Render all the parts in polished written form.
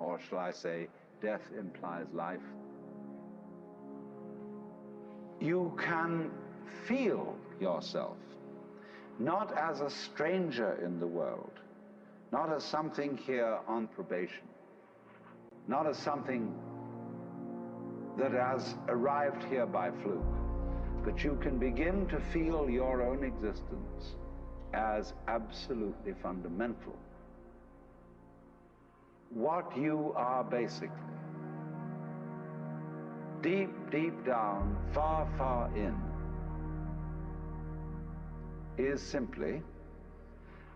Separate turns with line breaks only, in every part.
or shall I say, death implies life, you can feel yourself not as a stranger in the world, not as something here on probation, not as something that has arrived here by fluke, but you can begin to feel your own existence as absolutely fundamental. What you are basically, deep, deep down, far, far in, is simply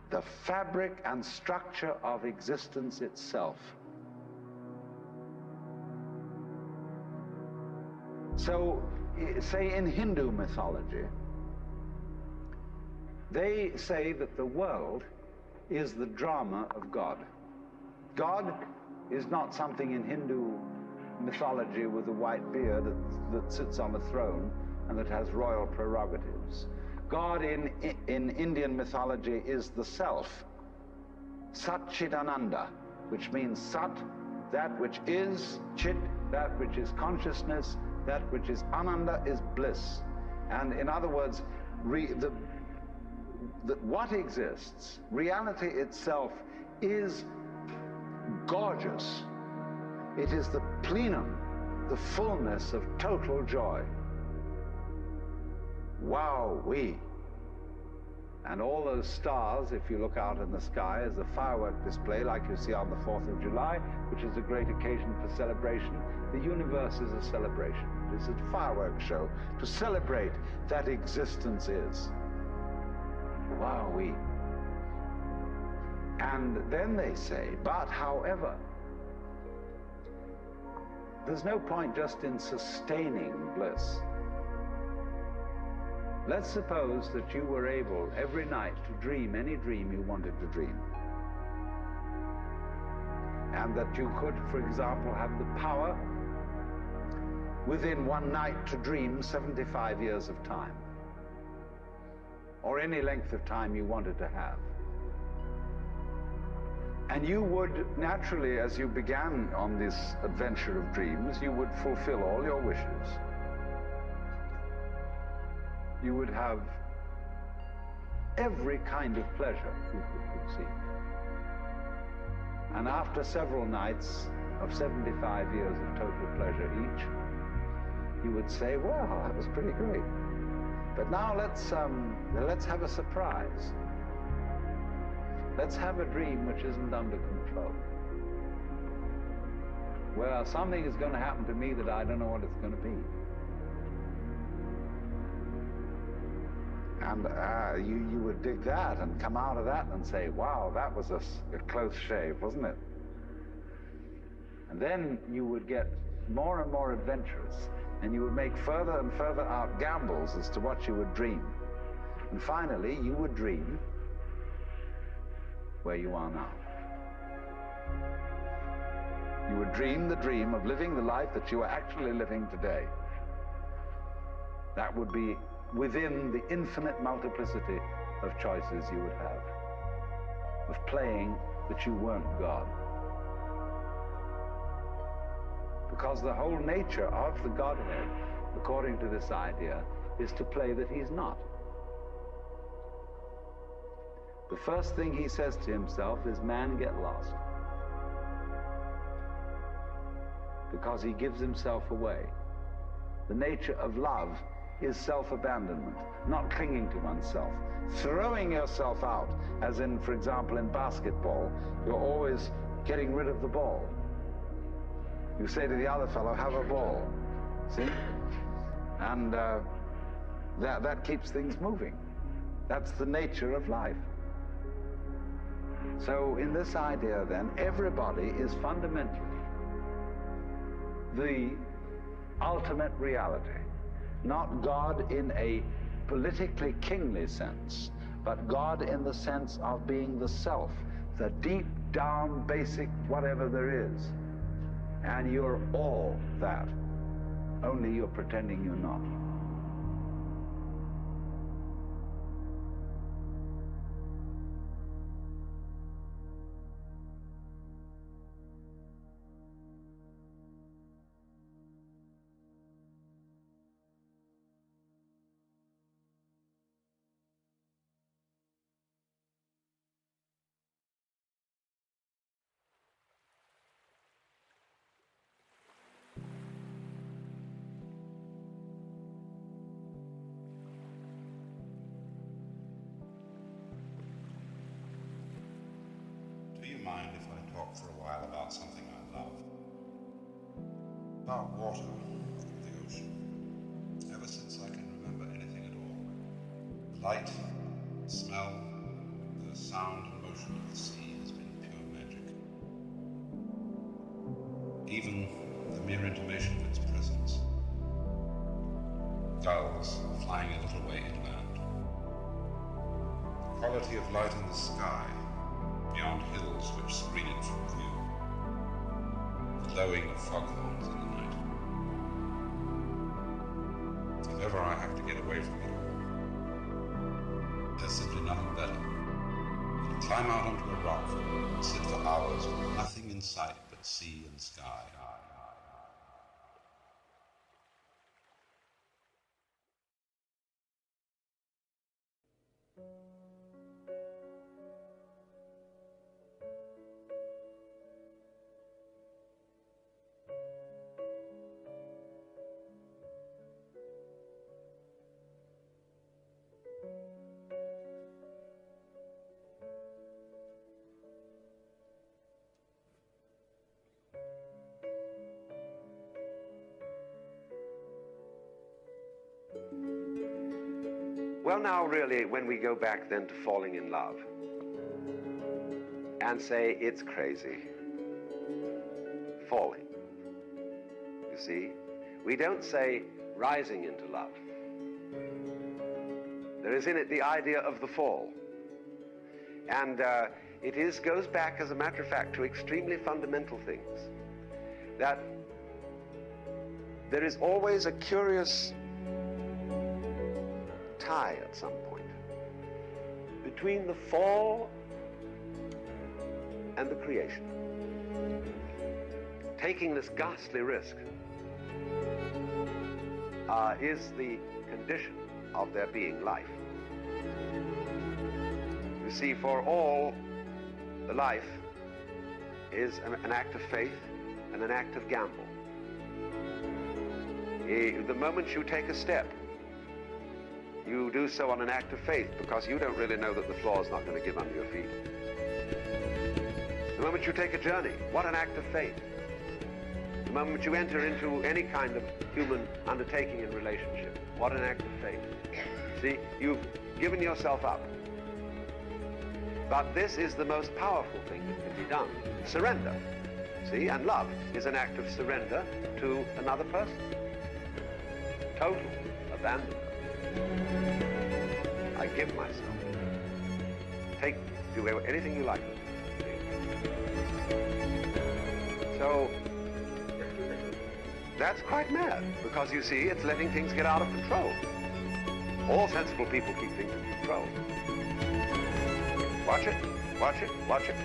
the fabric and structure of existence itself. So, say in Hindu mythology, they say that the world is the drama of God. God is not something in Hindu mythology with a white beard that sits on a throne and that has royal prerogatives. God in Indian mythology is the self, Satchidananda, which means Sat, that which is, Chit, that which is consciousness, that which is Ananda is bliss. And in other words, what exists, reality itself, is gorgeous. It is the plenum, the fullness of total joy. Wow-wee. And all those stars, if you look out in the sky, as a firework display like you see on the 4th of July, which is a great occasion for celebration. The universe is a celebration. It is a firework show to celebrate that existence is. Wow-wee. And then they say, but however, there's no point just in sustaining bliss. Let's suppose that you were able every night to dream any dream you wanted to dream. And that you could, for example, have the power within one night to dream 75 years of time. Or any length of time you wanted to have. And you would naturally, as you began on this adventure of dreams, you would fulfill all your wishes. You would have every kind of pleasure you could conceive. And after several nights of 75 years of total pleasure each, you would say, well, that was pretty great. But now let's have a surprise. Let's have a dream which isn't under control. Well, something is going to happen to me that I don't know what it's going to be. And you would dig that and come out of that and say, wow, that was a close shave, wasn't it? And then you would get more and more adventurous, and you would make further and further out gambles as to what you would dream. And finally, you would dream where you are now. You would dream the dream of living the life that you are actually living today. That would be within the infinite multiplicity of choices you would have, of playing that you weren't God. Because the whole nature of the Godhead, according to this idea, is to play that he's not. The first thing he says to himself is, man, get lost. Because he gives himself away. The nature of love is self-abandonment, not clinging to oneself, throwing yourself out, as in, for example, in basketball, you're always getting rid of the ball. You say to the other fellow, have a ball, see? And that keeps things moving. That's the nature of life. So in this idea then, everybody is fundamentally the ultimate reality. Not God in a politically kingly sense, but God in the sense of being the self, the deep down basic whatever there is. And you're all that, only you're pretending you're not.
mind if I talk for a while about something I love? About water, the ocean. Ever since I can remember anything at all. The light, the smell, the sound and motion of the sea has been pure magic. Even the mere intimation of its presence. Gulls flying a little way inland. The quality of light in the sky, beyond hills which screen it from view. The lowing of foghorns in the night. If ever I have to get away from it all, there's simply nothing better than to climb out onto a rock and sit for hours with nothing in sight but sea and sky.
Well, now, really, when we go back then to falling in love and say it's crazy, falling, you see, we don't say rising into love. There is in it the idea of the fall. And it goes back, as a matter of fact, to extremely fundamental things. That there is always a curious tie at some point between the fall and the creation. Taking this ghastly risk is the condition of there being life. You see, for all, the life is an act of faith and an act of gamble. The moment you take a step, you do so on an act of faith because you don't really know that the floor is not going to give under your feet. The moment you take a journey, what an act of faith. The moment you enter into any kind of human undertaking and relationship, what an act of faith. See, you've given yourself up. But this is the most powerful thing that can be done. Surrender. See, and love is an act of surrender to another person. Total abandonment. I give myself. Do anything you like. So, that's quite mad, because you see, it's letting things get out of control. All sensible people keep things in control. Watch it, watch it, watch it.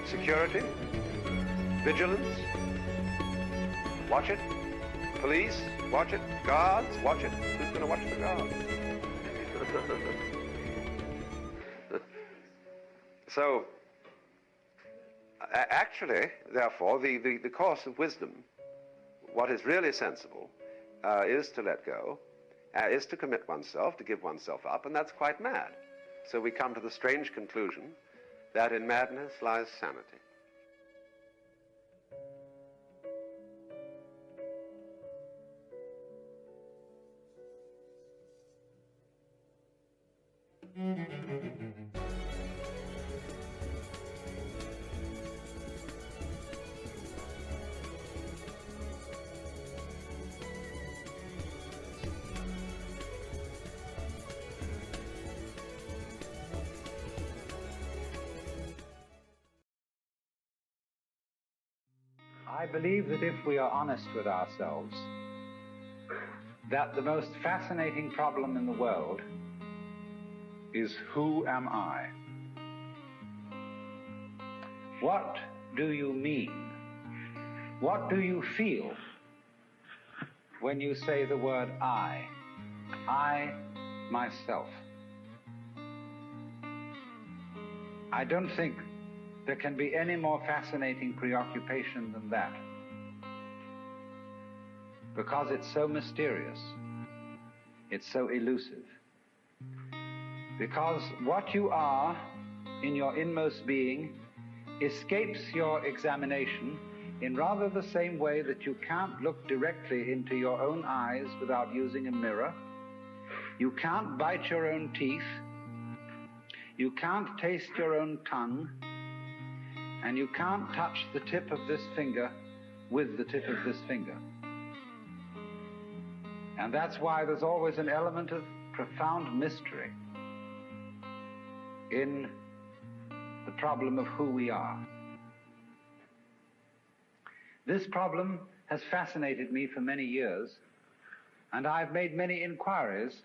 Security, vigilance, watch it. Police, watch it. Guards, watch it. Who's going to watch the guards? So, actually, therefore, the course of wisdom, what is really sensible, is to let go, is to commit oneself, to give oneself up, and that's quite mad. So we come to the strange conclusion that in madness lies sanity.
I believe that if we are honest with ourselves, that the most fascinating problem in the world is, who am I? What do you mean? What do you feel when you say the word I? I, myself. I don't think there can be any more fascinating preoccupation than that, because it's so mysterious, it's so elusive. Because what you are in your inmost being escapes your examination in rather the same way that you can't look directly into your own eyes without using a mirror. You can't bite your own teeth. You can't taste your own tongue. And you can't touch the tip of this finger with the tip of this finger. And that's why there's always an element of profound mystery in the problem of who we are. This problem has fascinated me for many years, and I've made many inquiries.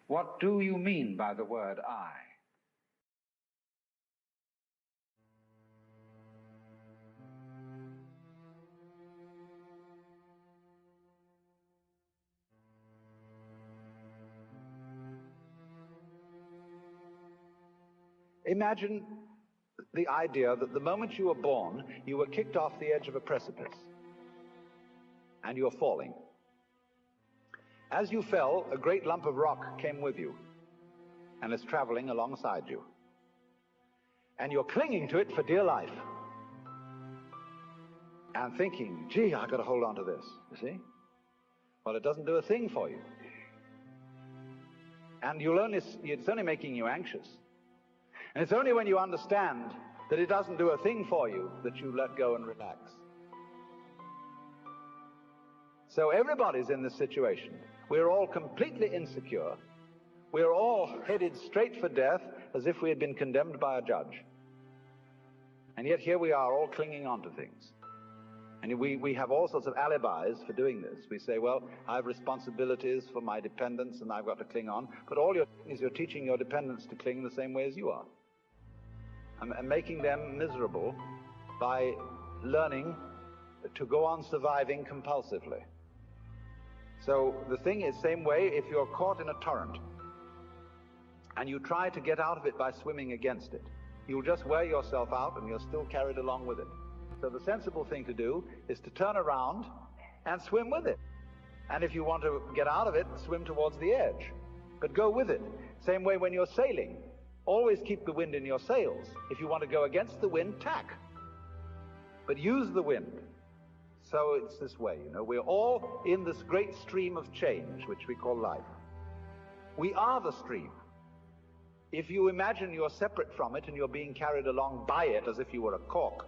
What do you mean by the word I? Imagine the idea that the moment you were born, you were kicked off the edge of a precipice, and you're falling. As you fell, a great lump of rock came with you, and is traveling alongside you. And you're clinging to it for dear life, and thinking, gee, I've got to hold on to this, you see? Well, it doesn't do a thing for you. And it's only making you anxious. And it's only when you understand that it doesn't do a thing for you that you let go and relax. So everybody's in this situation. We're all completely insecure. We're all headed straight for death as if we had been condemned by a judge. And yet here we are all clinging on to things. And we have all sorts of alibis for doing this. We say, well, I have responsibilities for my dependents and I've got to cling on. But all you're teaching your dependents to cling the same way as you are. And making them miserable by learning to go on surviving compulsively. So the thing is, same way, if you're caught in a torrent and you try to get out of it by swimming against it, you'll just wear yourself out and you're still carried along with it. So the sensible thing to do is to turn around and swim with it. And if you want to get out of it, swim towards the edge, but go with it. Same way when you're sailing. Always keep the wind in your sails. If you want to go against the wind, tack. But use the wind. So it's this way, we're all in this great stream of change, which we call life. We are the stream. If you imagine you're separate from it and you're being carried along by it as if you were a cork,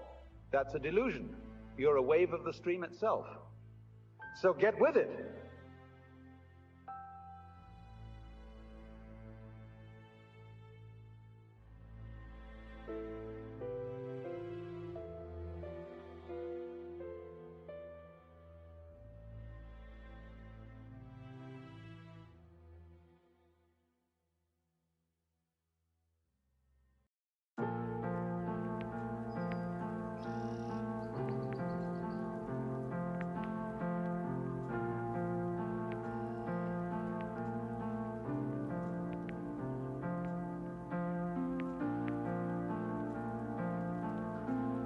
that's a delusion. You're a wave of the stream itself. So get with it.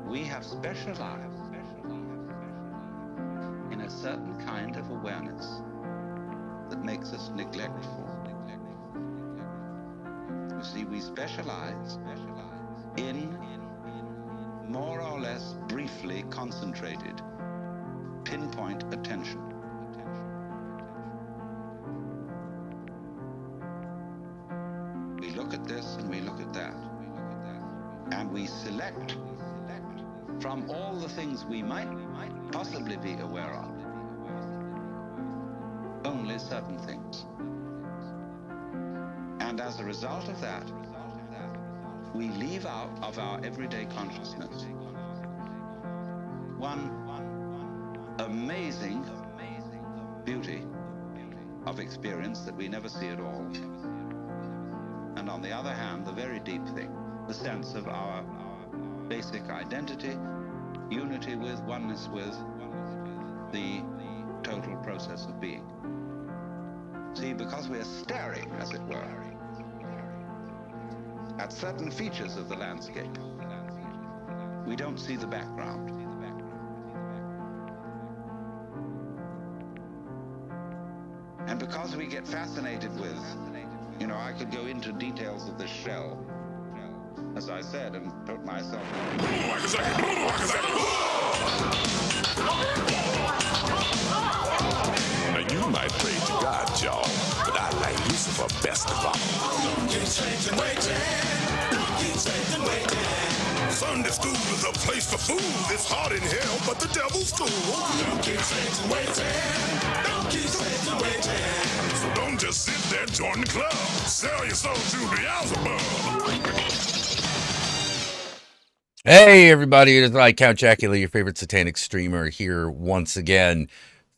We have specialized in a certain kind of awareness that makes us neglectful. You see, we specialize in more or less briefly concentrated, pinpoint attention. We look at this and we look at that, and we select from all the things we might possibly be aware of, only certain things. And as a result of that, we leave out of our everyday consciousness one amazing beauty of experience that we never see at all. And on the other hand, the very deep thing, the sense of our basic identity, unity with, oneness with the total process of being. See, because we're staring, as it were, at certain features of the landscape, we don't see the background. And because we get fascinated with, I could go into details of this shell, as I said, and put myself.
Now you might pray to God, y'all, but I like Lucifer best of all. Don't keep changing, waiting. Don't keep changing, waiting. Sunday school is a place for fools. It's hot in hell, but the devil's cool. Don't keep changing, waiting. Don't keep changing, waiting. So don't just sit there, join the club. Sell your soul to Beelzebub.
Hey everybody, it is I, Count Jackula, your favorite satanic streamer, here once again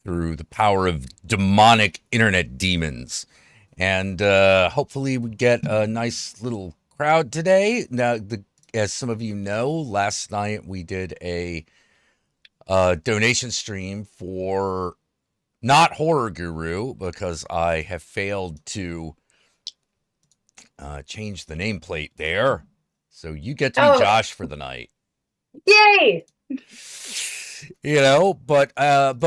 through the power of demonic internet demons. And hopefully we get a nice little crowd today. Now, as some of you know, last night we did a donation stream for not Horror Guru because I have failed to change the nameplate there. So you get to be Josh for the night.
Yay!
You know, but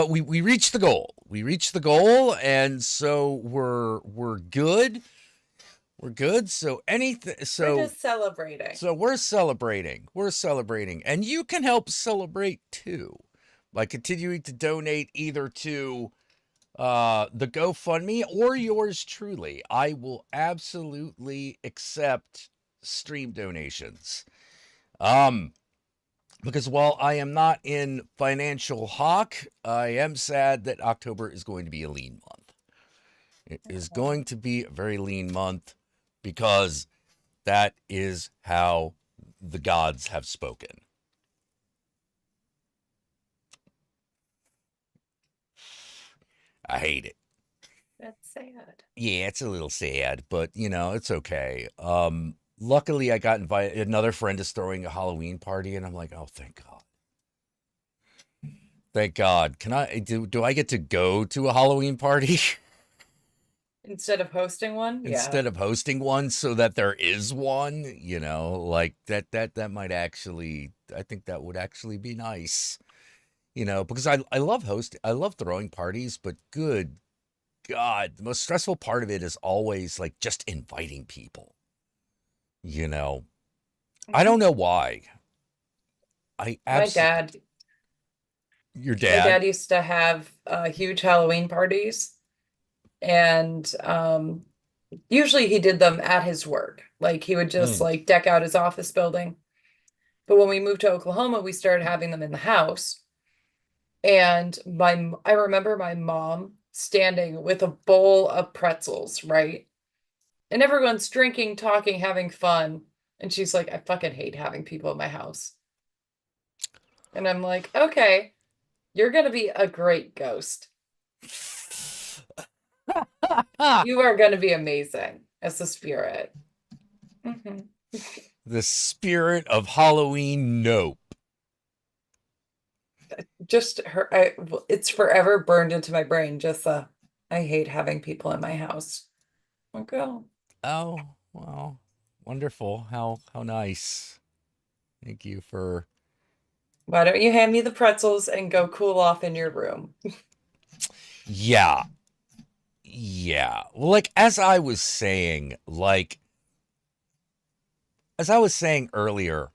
we reached the goal. We reached the goal, and so we're good. We're good. So anything. So
we're just celebrating.
So we're celebrating. We're celebrating, and you can help celebrate too by continuing to donate either to the GoFundMe or yours truly. I will absolutely accept stream donations. Because while I am not in financial hock, I am sad that October is going to be a lean month. It is going to be a very lean month because that is how the gods have spoken. I hate it.
That's sad.
Yeah, it's a little sad, but you know, it's okay. Luckily I got invited. Another friend is throwing a Halloween party, and I'm like, oh, thank God. Thank God. Can I do I get to go to a Halloween party?
Instead of hosting one?
Instead of hosting one, so that there is one, you know, like that might actually, I think that would actually be nice. You know, because I love I love throwing parties, but good God, the most stressful part of it is always like just inviting people. You know, I don't know why.
My dad.
Your dad?
My dad used to have huge Halloween parties, and usually he did them at his work. Like he would just like deck out his office building. But when we moved to Oklahoma, we started having them in the house. And I remember my mom standing with a bowl of pretzels, right? And everyone's drinking, talking, having fun. And she's like, I fucking hate having people in my house. And I'm like, okay, you're going to be a great ghost. You are going to be amazing as a spirit. Mm-hmm.
The spirit of Halloween, nope.
Just it's forever burned into my brain. Just I hate having people in my house. Okay.
Oh, well, wonderful. How nice. Thank you for.
Why don't you hand me the pretzels and go cool off in your room?
Yeah. Yeah. Well, like, as I was saying earlier,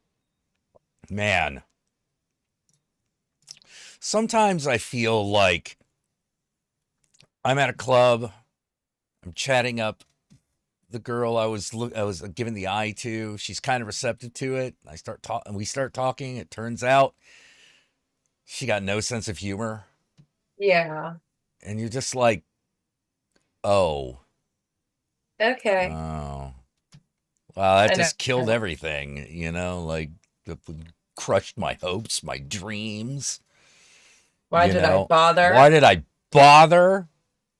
man, sometimes I feel like I'm at a club, I'm chatting up the girl I was giving the eye to. She's kind of receptive to it. We start talking. It turns out she got no sense of humor.
Yeah.
And you're just like, oh.
Okay.
Oh. Wow, that just killed everything, you know, like crushed my hopes, my dreams.
Why did I bother?
Why did I bother?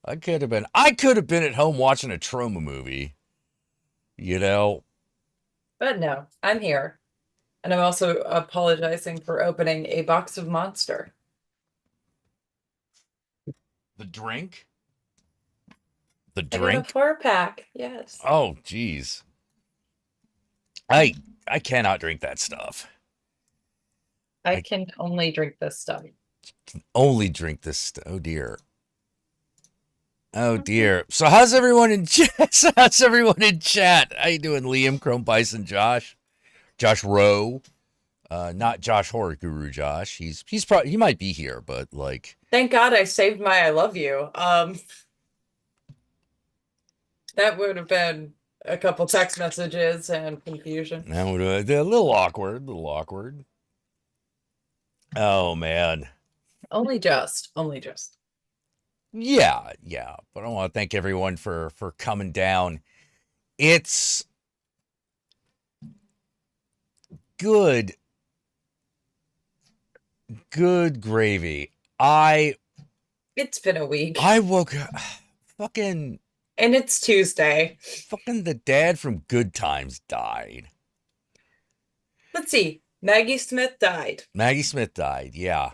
I could have been at home watching a trauma movie, you know.
But no, I'm here. And I'm also apologizing for opening a box of Monster.
The drink?
I got a 4-pack, yes.
Oh, geez. I cannot drink that stuff.
I can only drink this stuff.
Only drink this. Oh dear. Oh dear. So how's everyone in chat? How you doing, Liam, Chrome Bison, Josh, Josh Rowe, not Josh Horror Guru Josh. He's probably, he might be here, but like,
Thank God I saved my I love you. That would have been a couple text messages and confusion.
that would a little awkward, Oh man.
Only just.
Yeah, yeah. But I want to thank everyone for coming down. It's good gravy.
It's been a week.
I woke up fucking
And it's Tuesday.
fucking the dad from Good Times died.
Let's see. Maggie Smith died.
Maggie Smith died, yeah.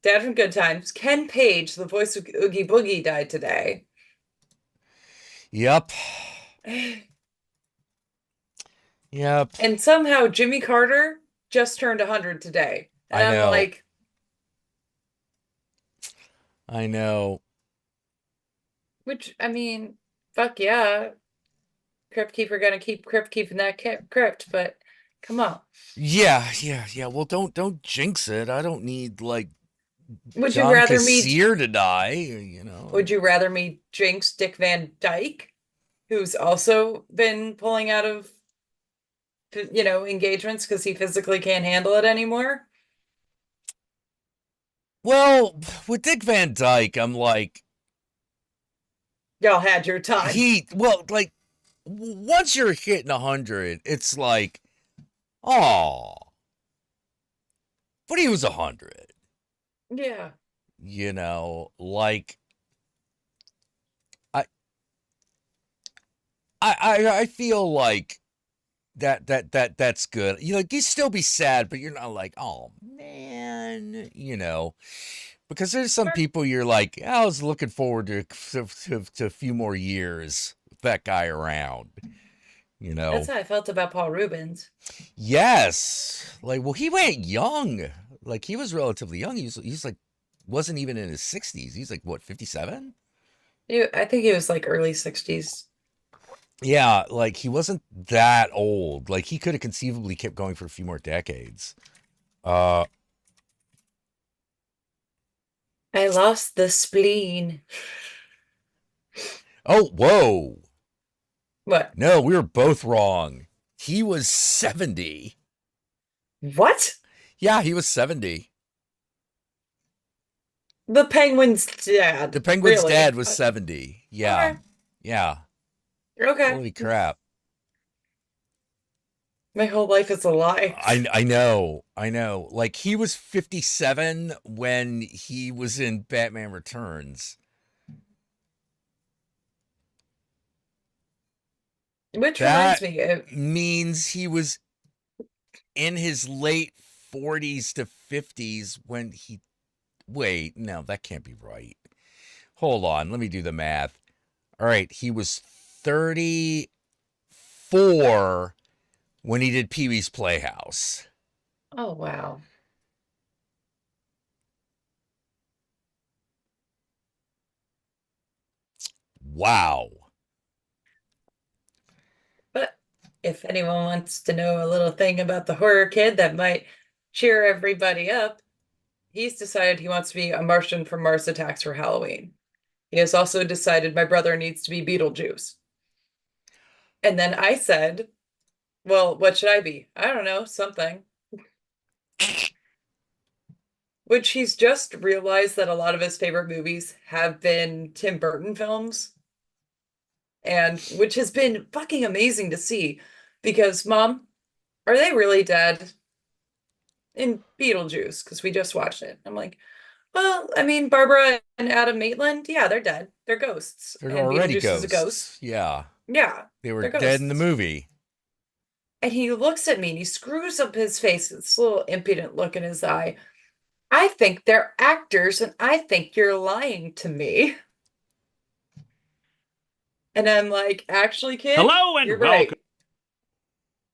Dad from Good Times. Ken Page, the voice of Oogie Boogie, died today.
Yep. Yep.
And somehow Jimmy Carter just turned 100 today. And
I know.
I'm like,
I know.
which, I mean, fuck yeah. Crypt Keeper gonna keep crypt keeping that crypt, but come on.
Yeah. Well, don't jinx it. I don't need like
Would
John
you rather
Kassir to die, you know.
Would you rather me jinx Dick Van Dyke, who's also been pulling out of, engagements because he physically can't handle it anymore?
Well, with Dick Van Dyke, I'm like,
Y'all had your time.
Once you're hitting 100, it's like, oh, but he was 100.
Yeah.
You know, like, I feel like that's good. You still be sad, but you're not like, oh man, because there's some people you're like, I was looking forward to a few more years with that guy around.
That's how I felt about Paul Rubens.
Yes, well, he went young. Like, he was relatively young. He's like, wasn't even in his 60s. He's like, what, 57?
I think he was like early 60s.
Yeah, like, he wasn't that old. Like, he could have conceivably kept going for a few more decades.
I lost the spleen.
Oh, whoa.
What?
No, we were both wrong. He was 70.
What?
Yeah, he was 70.
The Penguin's dad.
The Penguin's
really?
dad was 70. Yeah.
Okay.
Yeah.
Okay.
Holy crap.
My whole life is a lie.
I know. Like, he was 57 when he was in Batman Returns.
Which
That
reminds me,
means he was in his late 40s to 50s when he... Wait, no, that can't be right. Hold on, let me do the math. All right, he was 34 when he did Pee-wee's Playhouse.
oh wow.
Wow.
But if anyone wants to know a little thing about the horror kid that might cheer everybody up, he's decided he wants to be a Martian from Mars Attacks for Halloween. He has also decided my brother needs to be Beetlejuice. And then I said, well, what should I be? I don't know, something. Which he's just realized that a lot of his favorite movies have been Tim Burton films. And which has been fucking amazing to see. Because, Mom, are they really dead? In Beetlejuice, because we just watched it. I'm like, well, I mean, Barbara and Adam Maitland, yeah, they're dead. They're ghosts.
They're
and
already
Beetlejuice
ghosts.
is a ghost.
Yeah.
Yeah.
They were
they're
dead in the
ghosts.
movie.
And he looks at me and he screws up his face, this little impudent look in his eye. I think they're actors and I think you're lying to me. And I'm like, actually, kid,
Hello and
you're
welcome.
right.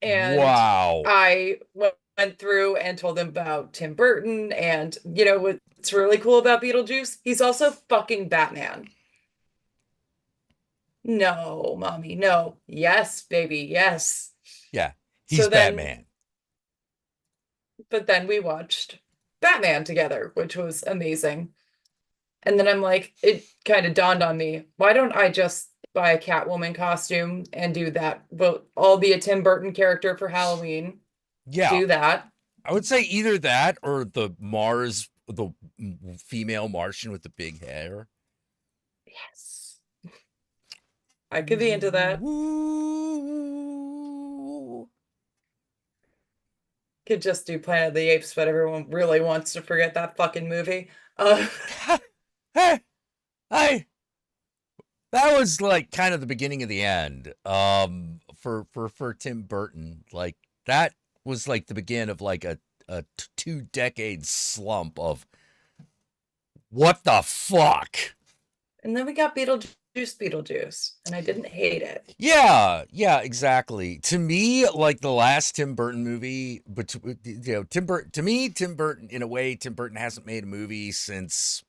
And
Wow.
I went through and told him about Tim Burton. And you know what's really cool about Beetlejuice? He's also fucking Batman. No, mommy, no. Yes, baby, yes.
Yeah, he's
So then-
Batman.
But then we watched Batman together, which was amazing. And then I'm like, it kind of dawned on me, why don't I just buy a Catwoman costume and do that? Well, I'll be a Tim Burton character for Halloween.
Yeah.
Do that.
I would say either that or the female Martian with the big hair.
Yes. I could be into that.
Ooh.
Could just do Planet of the Apes, but everyone really wants to forget that fucking movie.
Hey, that was like kind of the beginning of the end. For Tim Burton, like that was like the beginning of like a 2-decade slump of what the fuck.
And then we got Beetlejuice, and I didn't hate it.
Yeah, exactly. To me, like the last Tim Burton movie, but Tim Burton, in a way, Tim Burton hasn't made a movie since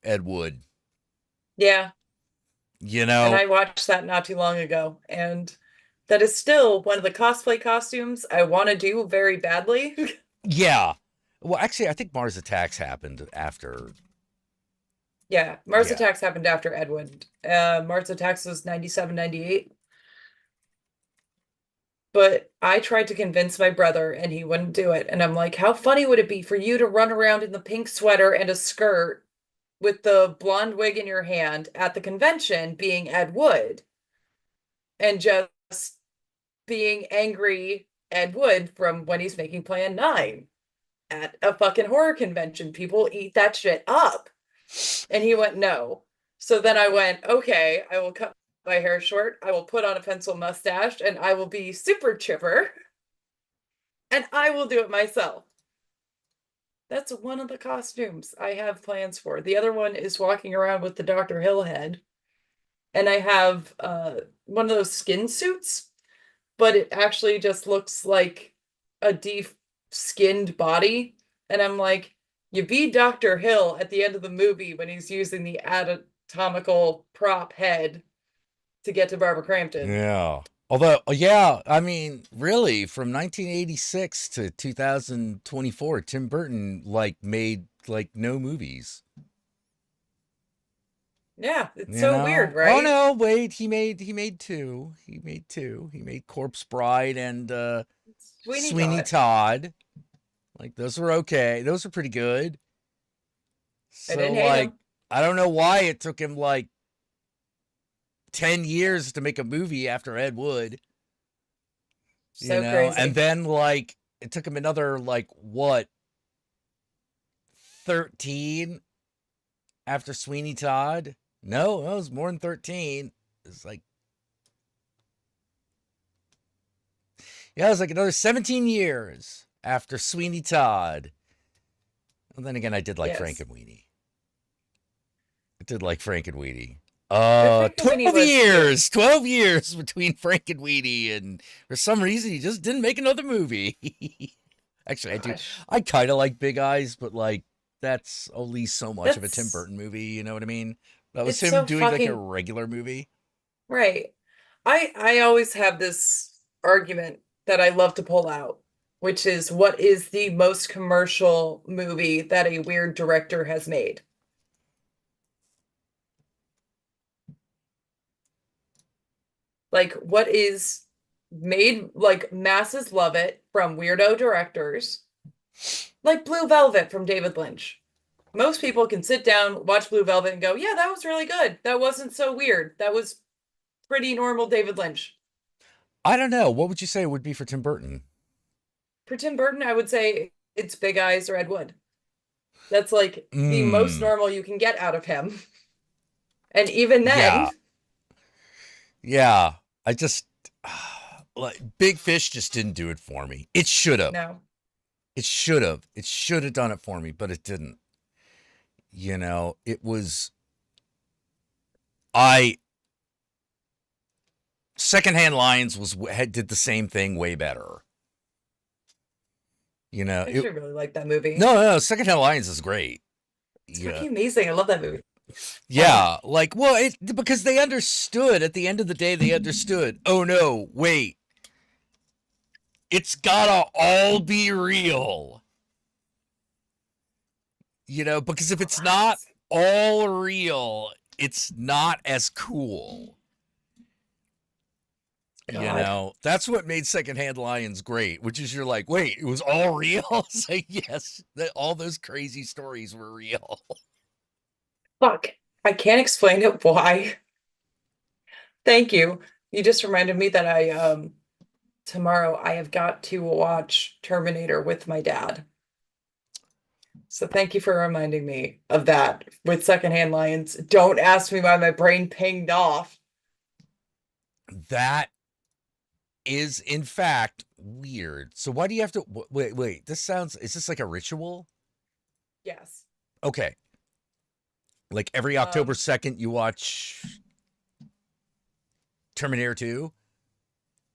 Ed Wood.
Yeah.
You know,
and I watched that not too long ago, and that is still one of the cosplay costumes I want to do very badly.
Yeah. Well, actually, I think Mars Attacks happened after.
Yeah, Mars Attacks happened after Ed Wood. Mars Attacks was 97, 98. But I tried to convince my brother, and he wouldn't do it. And I'm like, how funny would it be for you to run around in the pink sweater and a skirt with the blonde wig in your hand at the convention being Ed Wood and just being angry Ed Wood from when he's making Plan 9 at a fucking horror convention. People eat that shit up. And he went, no. So then I went, okay, I will cut my hair short. I will put on a pencil mustache and I will be super chipper. And I will do it myself. That's one of the costumes I have plans for. The other one is walking around with the Dr. Hill head. And I have one of those skin suits, but it actually just looks like a de-skinned body. And I'm like, you be Dr. Hill at the end of the movie when he's using the anatomical prop head to get to Barbara Crampton.
Yeah. Although, yeah, I mean, really, from 1986 to 2024, Tim Burton like made like no movies.
Yeah, it's so weird, right?
Oh no, wait, he made two. He made Corpse Bride and Sweeney Todd. Like those were okay. Those were pretty good. So
I didn't hate him.
I don't know why it took him like 10 years to make a movie after Ed Wood.
So crazy.
And then like it took him another like what 13 after Sweeney Todd? No, it was more than 13. It's like it was like another 17 years after Sweeney Todd. And then again, I did like Frankenweenie. I did like Frankenweenie. 12 years between Frankenweenie, and for some reason he just didn't make another movie. Actually, I kind of like Big Eyes, but like that's only so much of a Tim Burton movie, you know what I mean? That was him doing like a regular movie.
Right. I always have this argument that I love to pull out, which is what is the most commercial movie that a weird director has made? Like, what is made, like, masses love it from weirdo directors, like Blue Velvet from David Lynch. Most people can sit down, watch Blue Velvet, and go, yeah, that was really good. That wasn't so weird. That was pretty normal David Lynch.
I don't know. What would you say it would be for Tim Burton?
For Tim Burton, I would say it's Big Eyes or Ed Wood. That's like the most normal you can get out of him. And even then...
Yeah. I just... like Big Fish just didn't do it for me. It should have.
No.
It should have. It should have done it for me, but it didn't. You know, it was... Secondhand Lions did the same thing way better. You know,
I should really like that movie.
No, Secondhand Lions is great.
It's fucking amazing. I love that movie.
Yeah, because they understood at the end of the day. They understood. Oh no, wait! It's gotta all be real. You know, because if it's not all real, it's not as cool.
God.
You know, that's what made Secondhand Lions great, which is you're like, wait, it was all real? It's like, yes, all those crazy stories were real.
Fuck. I can't explain it why. Thank you. You just reminded me that tomorrow I have got to watch Terminator with my dad. So thank you for reminding me of that with Secondhand Lions. Don't ask me why my brain pinged off.
That is, in fact, weird. So why do you have to wait? Is this like a ritual?
Yes.
Okay. Like every October 2nd, you watch Terminator 2?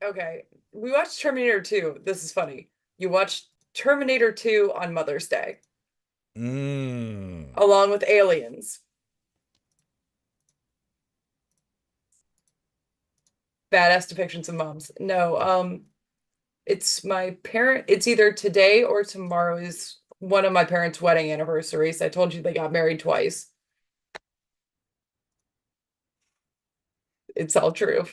Okay. We watched Terminator 2. This is funny. You watched Terminator 2 on Mother's Day. Along with Aliens. Badass depictions of moms. No, it's my parent. It's either today or tomorrow is one of my parents' wedding anniversaries. I told you they got married twice. It's all true.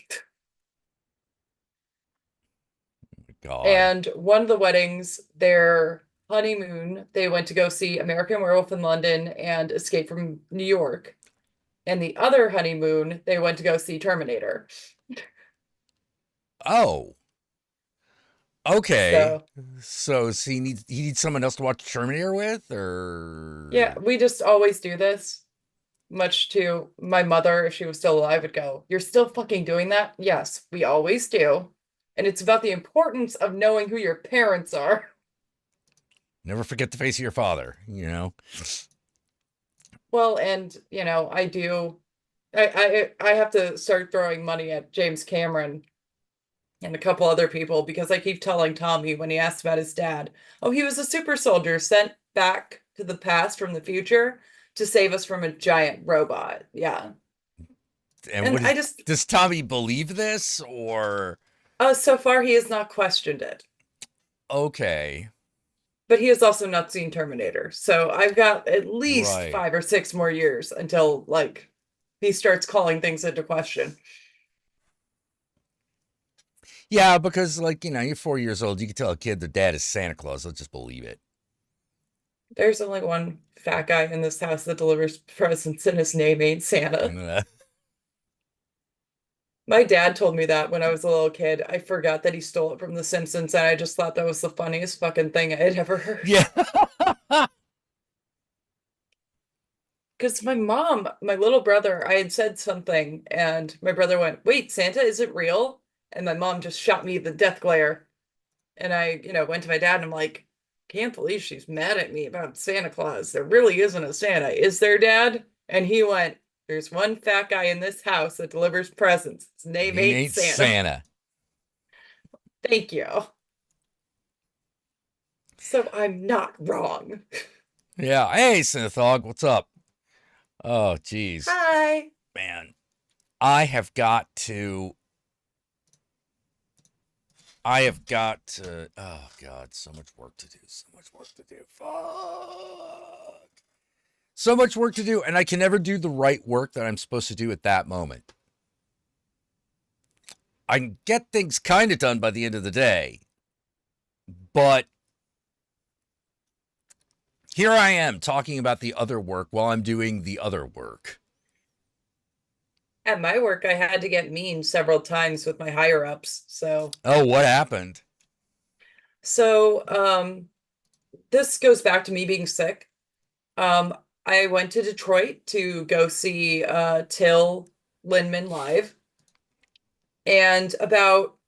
God.
And one of the weddings, their honeymoon, they went to go see American Werewolf in London and Escape from New York. And the other honeymoon, they went to go see Terminator.
Oh. Okay.
So
he needs someone else to watch Terminator with, or
yeah, we just always do this. Much to my mother, if she was still alive, would go, "You're still fucking doing that?" Yes, we always do. And it's about the importance of knowing who your parents are.
Never forget the face of your father, you know?
Well, and, you know, I have to start throwing money at James Cameron and a couple other people because I keep telling Tommy when he asks about his dad, oh, he was a super soldier sent back to the past from the future to save us from a giant robot. Yeah.
And does Tommy believe this, or?
So far he has not questioned it.
Okay.
But he has also not seen Terminator. So I've got at least 5 or 6 more years until, like, he starts calling things into question.
Yeah, because, like, you know, you're 4 years old. You can tell a kid their dad is Santa Claus. They'll just believe it.
There's only one fat guy in this house that delivers presents, and his name ain't Santa. My dad told me that when I was a little kid. I forgot that he stole it from The Simpsons, and I just thought that was the funniest fucking thing I had ever heard.
Yeah.
Because my little brother, I had said something, and my brother went, "Wait, Santa, is it real?" And my mom just shot me the death glare. And I, went to my dad and I'm like, can't believe she's mad at me about Santa Claus. There really isn't a Santa, is there, Dad? And he went, there's one fat guy in this house that delivers presents. His name ain't Santa. Thank you. So I'm not wrong.
Yeah. Hey, Synthog, what's up? Oh, geez.
Hi.
Man, I have got to, oh, God, so much work to do. Fuck. So much work to do, and I can never do the right work that I'm supposed to do at that moment. I can get things kind of done by the end of the day, but here I am talking about the other work while I'm doing the other work.
At my work, I had to get mean several times with my higher ups. So.
Oh, what happened?
So, this goes back to me being sick. I went to Detroit to go see Till Lindemann live. And about,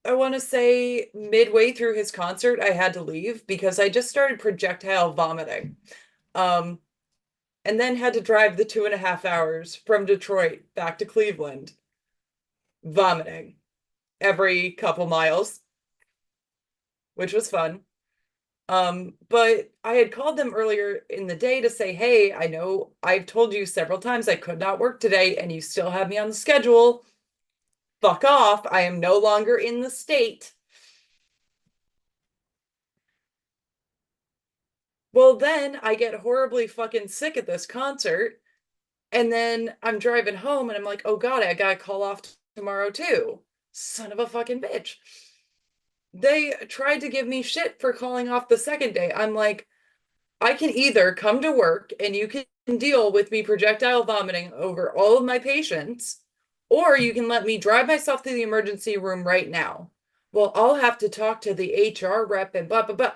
I want to say midway through his concert, I had to leave because I just started projectile vomiting. And then had to drive the 2.5 hours from Detroit back to Cleveland, vomiting every couple miles, which was fun. But I had called them earlier in the day to say, hey, I know I've told you several times I could not work today and you still have me on the schedule. Fuck off. I am no longer in the state. Well, then I get horribly fucking sick at this concert. And then I'm driving home and I'm like, oh God, I gotta call off tomorrow too. Son of a fucking bitch. They tried to give me shit for calling off the second day. I'm like, I can either come to work and you can deal with me projectile vomiting over all of my patients, or you can let me drive myself to the emergency room right now. Well, I'll have to talk to the HR rep and blah, blah, blah.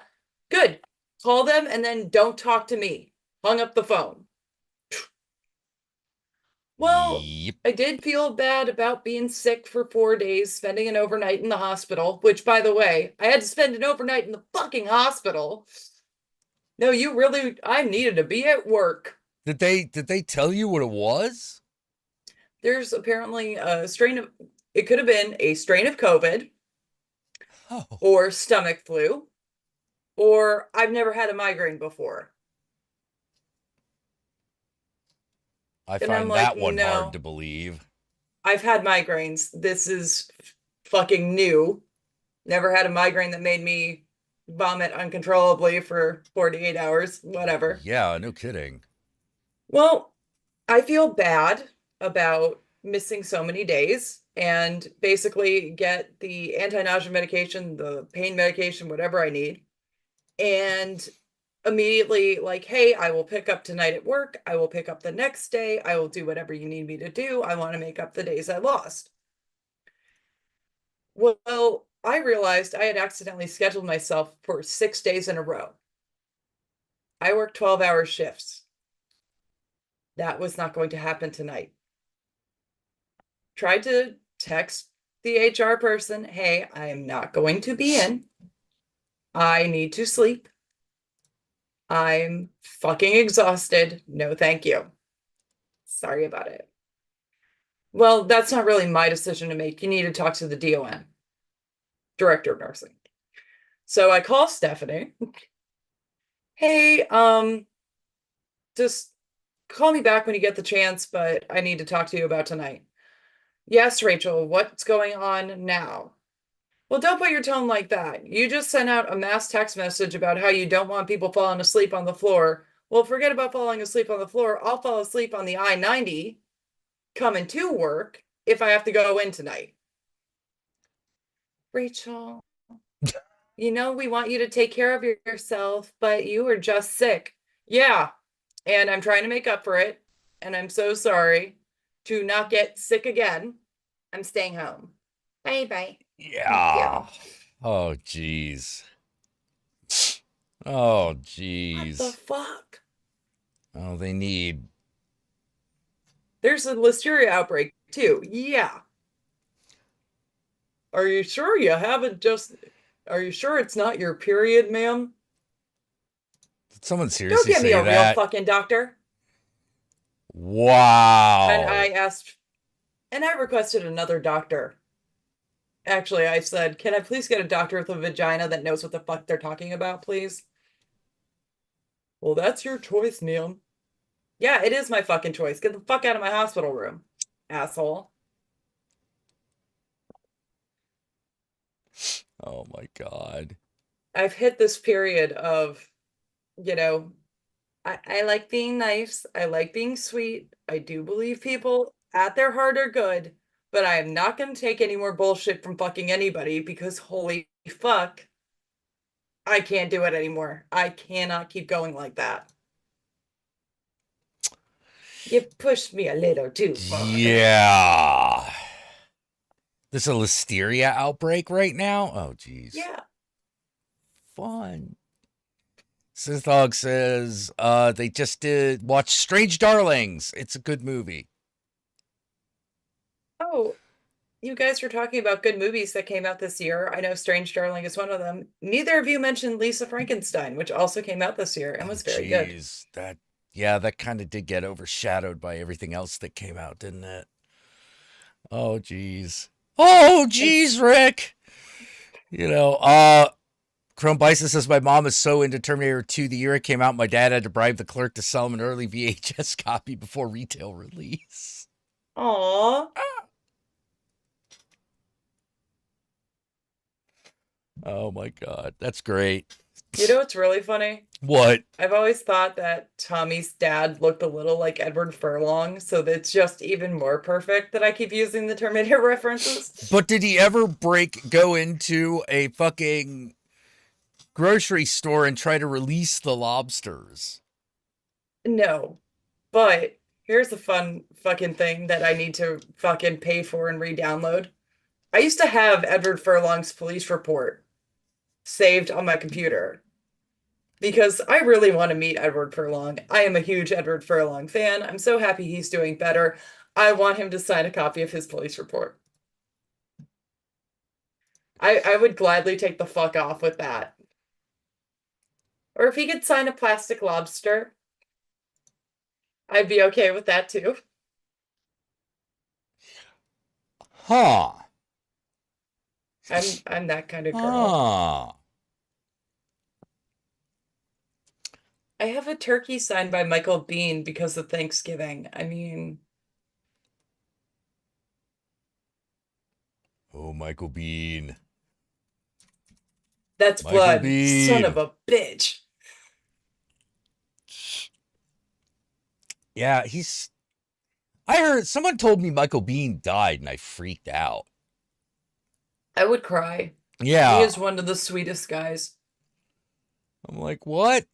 Good. Call them and then don't talk to me. Hung up the phone. Well,
Yep.
I did feel bad about being sick for 4 days, spending an overnight in the hospital, which, by the way, I had to spend an overnight in the fucking hospital. No, I needed to be at work.
Did they tell you what it was?
There's apparently it could have been a strain of COVID
Oh,
or stomach flu, or I've never had a migraine before.
I
And I'm
find
like,
that one hard
no,
to believe.
I've had migraines. This is fucking new. Never had a migraine that made me vomit uncontrollably for 48 hours, whatever.
Yeah, no kidding.
Well, I feel bad about missing so many days and basically get the anti-nausea medication, the pain medication, whatever I need. And immediately like, hey, I will pick up tonight at work. I will pick up the next day. I will do whatever you need me to do. I want to make up the days I lost. Well, I realized I had accidentally scheduled myself for 6 days in a row. I worked 12-hour shifts. That was not going to happen tonight. Tried to text the HR person, hey, I am not going to be in. I need to sleep. I'm fucking exhausted. No, thank you. Sorry about it. Well, that's not really my decision to make. You need to talk to the DON, director of nursing. So I call Stephanie. Hey, just call me back when you get the chance, but I need to talk to you about tonight. Yes, Rachel, what's going on now? Well, don't put your tone like that. You just sent out a mass text message about how you don't want people falling asleep on the floor. Well, forget about falling asleep on the floor. I'll fall asleep on the I-90 coming to work if I have to go in tonight. Rachel, we want you to take care of yourself, but you are just sick. Yeah, and I'm trying to make up for it, and I'm so sorry to not get sick again. I'm staying home. Bye-bye.
Yeah. Oh, jeez. Oh,
What the
jeez.
fuck?
Oh, they need.
There's a listeria outbreak too. Yeah. Are you sure it's not your period, ma'am?
Did someone
Go
seriously
get me
say
a real
that?
fucking doctor.
Wow.
And I requested another doctor. Actually, I said, can I please get a doctor with a vagina that knows what the fuck they're talking about, please? Well, that's your choice, ma'am. Yeah, it is my fucking choice. Get the fuck out of my hospital room, asshole.
Oh my God.
I've hit this period of, I like being nice. I like being sweet. I do believe people at their heart are good, but I am not going to take any more bullshit from fucking anybody because holy fuck, I can't do it anymore. I cannot keep going like that. You pushed me a little too far.
Yeah. There's a listeria outbreak right now? Oh, geez.
Yeah.
Fun. Sithdog says they just did watch Strange Darlings. It's a good movie.
Oh, you guys were talking about good movies that came out this year. I know Strange Darling is one of them. Neither of you mentioned Lisa Frankenstein, which also came out this year and was very good.
That kind of did get overshadowed by everything else that came out, didn't it? Oh, geez. Oh, geez, Rick. Chrome Bison says, my mom is so into Terminator 2. The year it came out, my dad had to bribe the clerk to sell him an early VHS copy before retail release.
Aww.
Oh, my God. That's great.
You know what's really funny?
What?
I've always thought that Tommy's dad looked a little like Edward Furlong, so that's just even more perfect that I keep using the Terminator references.
But did he ever go into a fucking grocery store and try to release the lobsters?
No, but here's a fun fucking thing that I need to fucking pay for and re-download. I used to have Edward Furlong's police report saved on my computer because I really want to meet Edward Furlong. I am a huge Edward Furlong fan. I'm so happy he's doing better. I want him to sign a copy of his police report. I would gladly take the fuck off with that. Or if he could sign a plastic lobster, I'd be okay with that too.
Huh.
I'm that kind of girl.
Huh.
I have a turkey signed by Michael Bean because of Thanksgiving. I mean,
Oh, Michael Bean.
that's
Michael
blood.
Bean.
Son of a bitch.
Yeah, I heard someone told me Michael Bean died and I freaked out.
I would cry.
Yeah.
He is one of the sweetest guys.
I'm like, what?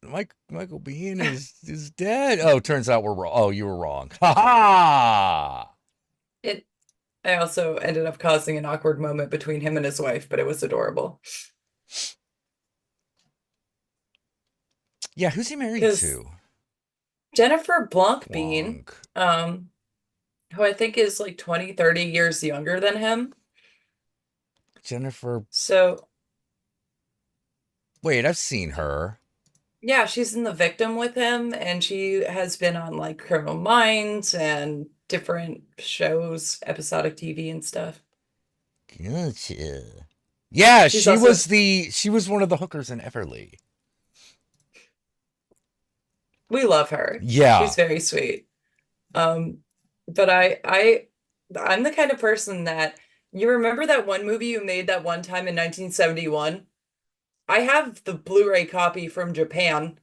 Michael Bean is dead. Oh, turns out we're wrong. Oh, you were wrong. Ha ha!
I also ended up causing an awkward moment between him and his wife, but it was adorable.
Yeah, who's he married to?
Jennifer Bean, who I think is like 20, 30 years younger than him.
Jennifer.
So.
Wait, I've seen her.
Yeah, she's in The Victim with him, and she has been on like Criminal Minds and different shows, episodic TV and stuff.
Gotcha. Yeah,
She's
she was one of the hookers in Everly.
We love her.
Yeah.
She's very sweet. But I'm the kind of person that you remember that one movie you made that one time in 1971? I have the Blu-ray copy from Japan.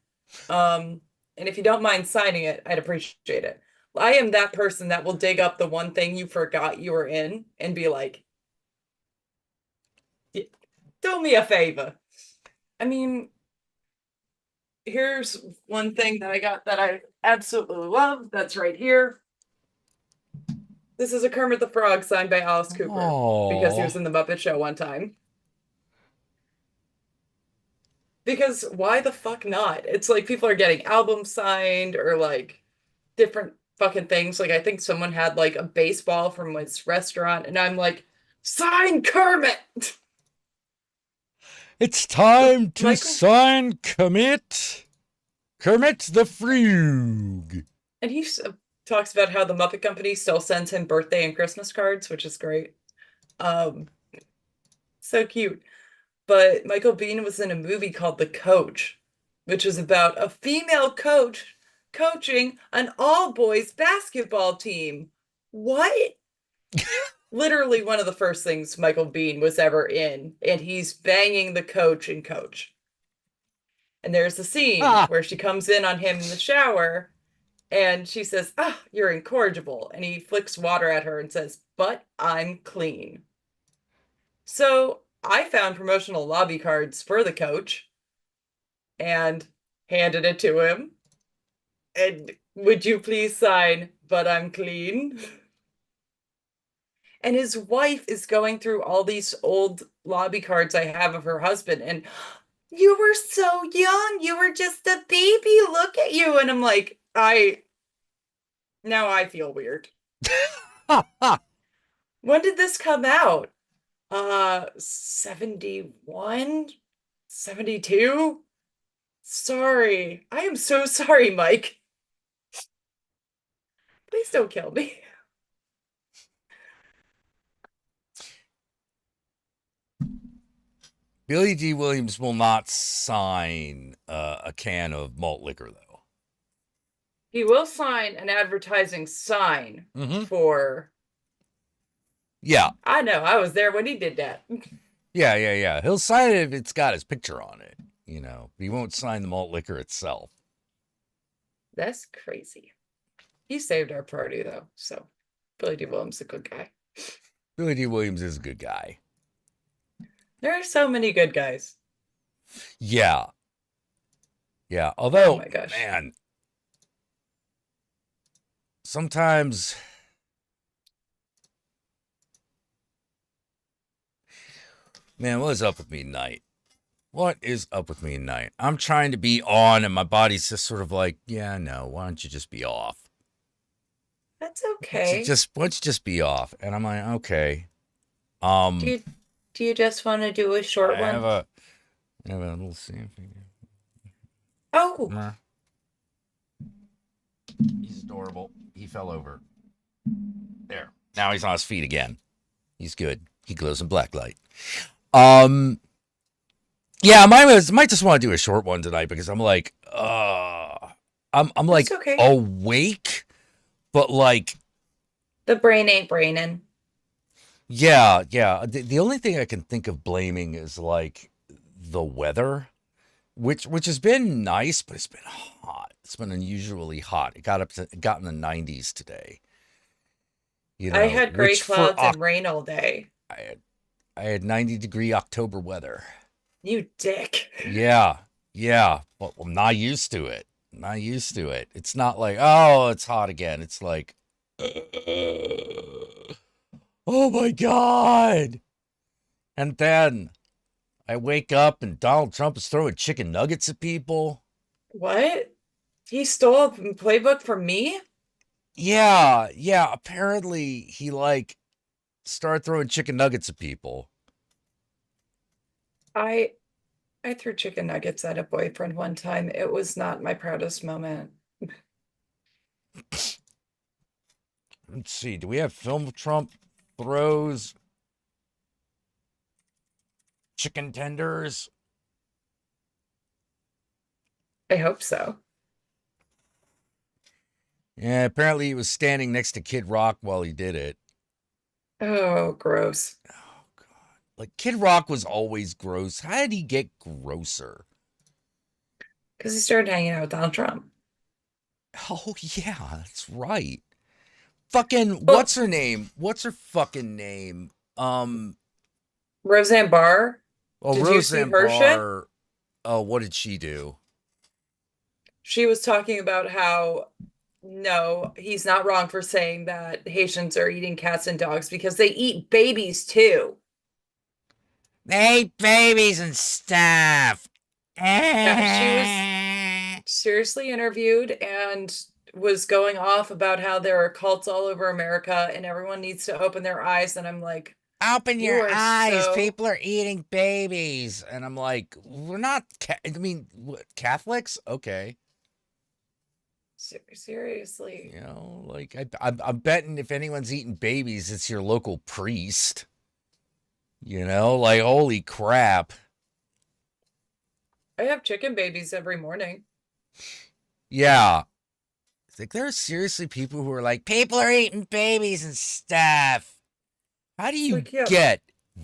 And if you don't mind signing it, I'd appreciate it. I am that person that will dig up the one thing you forgot you were in and be like, do me a favor. I mean, here's one thing that I got that I absolutely love. That's right here. This is a Kermit the Frog signed by Alice Cooper.
Aww.
Because he was in the Muppet Show one time. Because why the fuck not? It's like people are getting albums signed or like different fucking things. Like I think someone had like a baseball from his restaurant and I'm like, sign Kermit!
It's time to sign Kermit the Frog.
And he talks about how the Muppet Company still sends him birthday and Christmas cards, which is great. So cute. But Michael Bean was in a movie called The Coach, which is about a female coach coaching an all-boys basketball team. What? Literally one of the first things Michael Bean was ever in, and he's banging the coach in Coach. And there's a scene where she comes in on him in the shower, and she says, you're incorrigible. And he flicks water at her and says, but I'm clean. So I found promotional lobby cards for the coach and handed it to him. And would you please sign, but I'm clean? And his wife is going through all these old lobby cards I have of her husband. And you were so young. You were just a baby. Look at you. And I'm like, now I feel weird. When did this come out? 71? 72? Sorry. I am so sorry, Mike. Please don't kill me.
Billy D. Williams will not sign a can of malt liquor, though.
He will sign an advertising sign for...
Yeah.
I know. I was there when he did that.
Yeah. He'll sign it if it's got his picture on it. But he won't sign the malt liquor itself.
That's crazy. He saved our party though, so Billy D. Williams is a good guy.
Billy D. Williams is a good guy.
There are so many good guys.
Yeah. Although,
oh my gosh,
man, sometimes, man, what is up with me tonight? What is up with me tonight? I'm trying to be on, and my body's just sort of like, yeah, no. Why don't you just be off?
that's
Why
okay.
don't you just be off? And I'm like, okay.
Do you just want to do a short
I
one?
have a little scene.
Oh,
He's adorable. He fell over. There. Now he's on his feet again. He's good. He glows in black light. Yeah, I might just want to do a short one tonight because I'm like, I'm like
okay.
awake, but like
The brain ain't braining.
Yeah. The only thing I can think of blaming is like the weather, which has been nice, but it's been hot. It's been unusually hot. It got in the 90s today.
I had gray
which
clouds and rain all day.
I had 90-degree October weather.
You dick.
Yeah, but I'm not used to it. It's not like, oh, it's hot again. It's like, oh my God. And then I wake up and Donald Trump is throwing chicken nuggets at people.
What? He stole a playbook from me?
Yeah. Apparently he like started throwing chicken nuggets at people.
I threw chicken nuggets at a boyfriend one time. It was not my proudest moment.
Let's see. Do we have film of Trump throws chicken tenders?
I hope so.
Yeah, apparently he was standing next to Kid Rock while he did it.
Oh, gross.
Oh, God. Like, Kid Rock was always gross. How did he get grosser?
Because he started hanging out with Donald Trump.
Oh, yeah, that's right. Fucking, what's her name? What's her fucking name?
Roseanne Barr?
Oh,
Did
Roseanne
you see her
Barr.
shit?
Oh, what did she do?
She was talking about how, no, he's not wrong for saying that Haitians are eating cats and dogs because they eat babies too.
They eat babies and stuff.
Yeah, she was seriously interviewed and was going off about how there are cults all over America and everyone needs to open their eyes. And I'm like,
open
you
your
are
eyes.
so-
People are eating babies. And I'm like, we're not, what, Catholics? Okay.
Seriously.
You know, like, I'm betting if anyone's eating babies, it's your local priest. You know, like, holy crap.
I have chicken babies every morning.
Yeah. It's like, there are seriously people who are like, people are eating babies and stuff. How do you get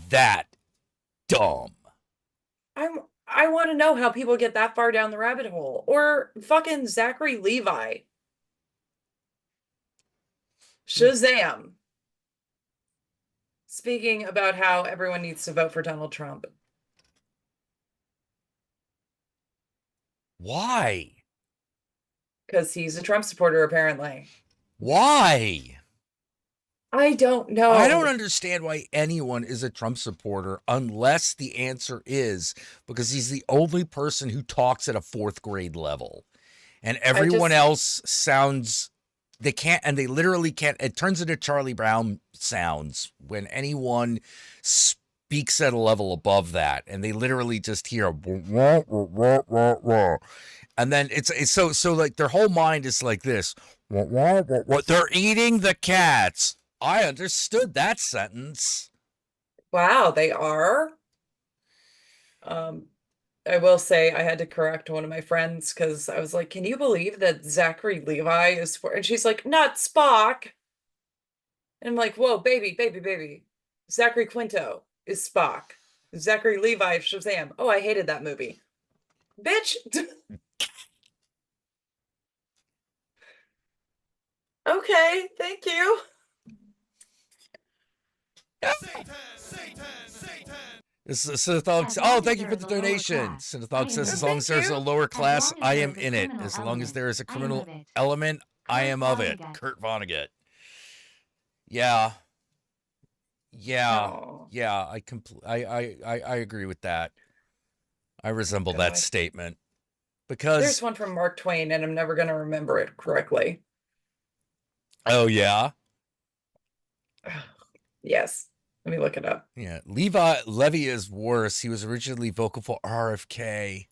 that dumb?
I want to know how people get that far down the rabbit hole. Or fucking Zachary Levi. Shazam. Speaking about how everyone needs to vote for Donald Trump.
Why?
Because he's a Trump supporter, apparently.
Why?
I don't know.
I don't understand why anyone is a Trump supporter unless the answer is because he's the only person who talks at a 4th grade level. And everyone else sounds, they can't, and they literally can't. It turns into Charlie Brown sounds when anyone speaks at a level above that. And they literally just hear a wah, wah, wah, wah, wah. And then it's so like their whole mind is like this. Wah, wah, wah, wah. They're eating the cats. I understood that sentence.
Wow, they are. I will say I had to correct one of my friends because I was like, can you believe that Zachary Levi is for, and she's like, not Spock. And I'm like, whoa, baby. Zachary Quinto is Spock. Zachary Levi is Shazam. Oh, I hated that movie. Bitch. Okay, thank you.
Synathog, oh, thank you for the donation. Synathog says, as long as there's a lower class, I am in it. As long as there is a criminal element, I am of it. Kurt Vonnegut. Yeah. Yeah.
Oh,
Yeah. I agree with that. I resemble that
God.
statement.
There's
Because,
one from Mark Twain, and I'm never going to remember it correctly.
oh, yeah.
Yes. Let me look it up.
Yeah. Levi Levy is worse. He was originally vocal for RFK.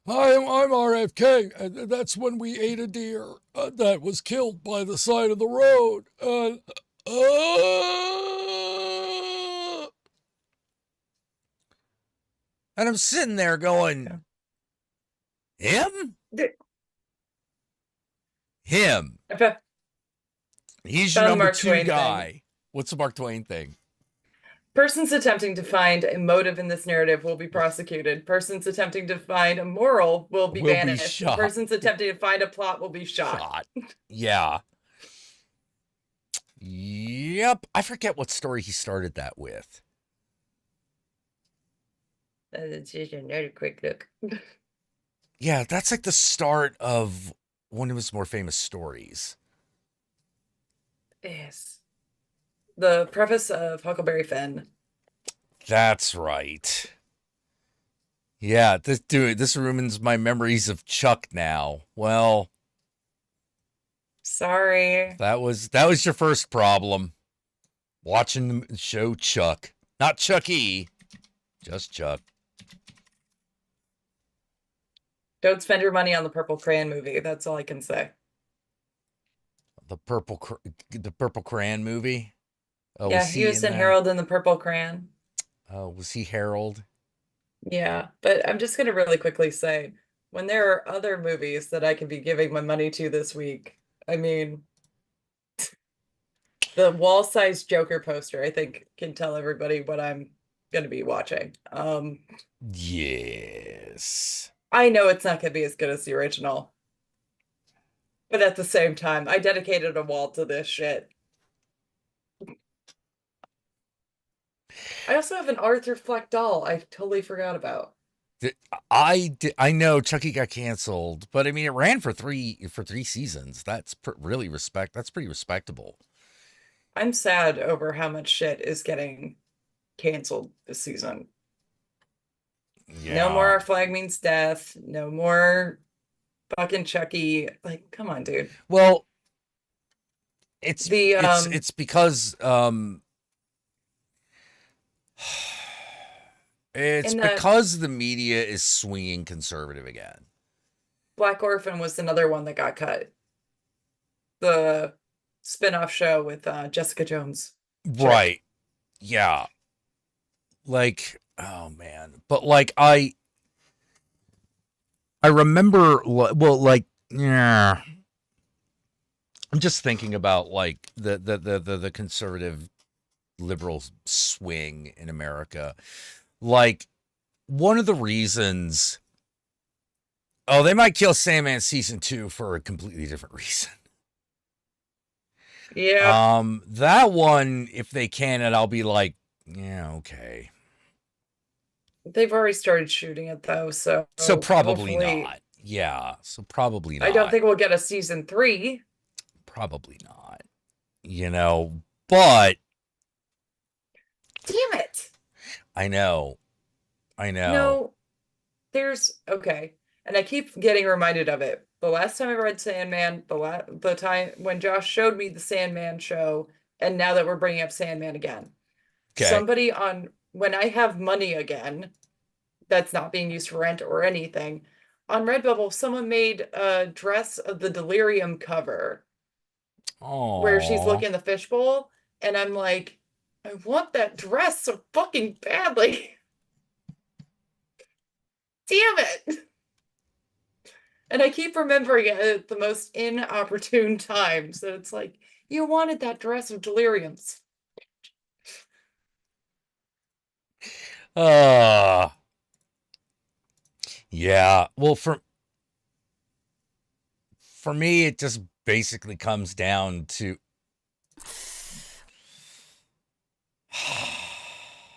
I'm RFK. That's when we ate a deer that was killed by the side of the road. And I'm sitting there going, him? Him.
Okay.
He's your
Found the
number
Mark
2
Twain
guy.
thing.
What's the Mark Twain thing?
Persons attempting to find a motive in this narrative will be prosecuted. Persons attempting to find a moral will be banished.
shot.
Persons attempting to find a plot will be shot.
Yeah. Yep. I forget what story he started that with.
That's just another quick look.
Yeah, that's like the start of one of his more famous stories.
Yes. The preface of Huckleberry Finn.
That's right. Yeah, this ruins my memories of Chuck now. Well,
sorry.
That was your first problem. Watching the show Chuck. Not Chucky. Just Chuck.
Don't spend your money on the Purple Crayon movie. That's all I can say.
The Purple Crayon movie? Oh,
yeah, he was in Harold and the Purple Crayon.
Oh, was he Harold?
Yeah, but I'm just going to really quickly say, when there are other movies that I could be giving my money to this week, I mean, the wall-sized Joker poster, I think, can tell everybody what I'm going to be watching.
Yes.
I know it's not going to be as good as the original, but at the same time, I dedicated a wall to this shit. I also have an Arthur Fleck doll I totally forgot about.
I know Chucky got canceled, but I mean it ran for three seasons. That's that's pretty respectable.
I'm sad over how much shit is getting canceled this season. Yeah. No more Our Flag Means Death. No more fucking Chucky. Like, come on, dude.
Well, it's because it's because the media is swinging conservative again.
Black Orphan was another one that got cut. The spin-off show with Jessica Jones.
Right. Yeah. Like, oh man. But like I remember, well, like, yeah. I'm just thinking about like the conservative liberal swing in America. Like, one of the reasons, they might kill Sandman season 2 for a completely different reason.
Yeah.
That one, if they can, and I'll be like, yeah, okay.
They've already started shooting it though, so
probably not. Yeah, so probably not.
I don't think we'll get a season 3.
Probably not. You know, but
damn it.
I know.
No, there's okay, and I keep getting reminded of it. The last time I read Sandman, the time when Josh showed me the Sandman show, and now that we're bringing up Sandman again, somebody when I have money again, that's not being used for rent or anything, on Redbubble, someone made a dress of the Delirium cover, where she's looking in the fishbowl, and I'm like, I want that dress so fucking badly. Damn it. And I keep remembering it at the most inopportune times. So it's like, you wanted that dress of Deliriums.
Yeah. Well, for me, it just basically comes down to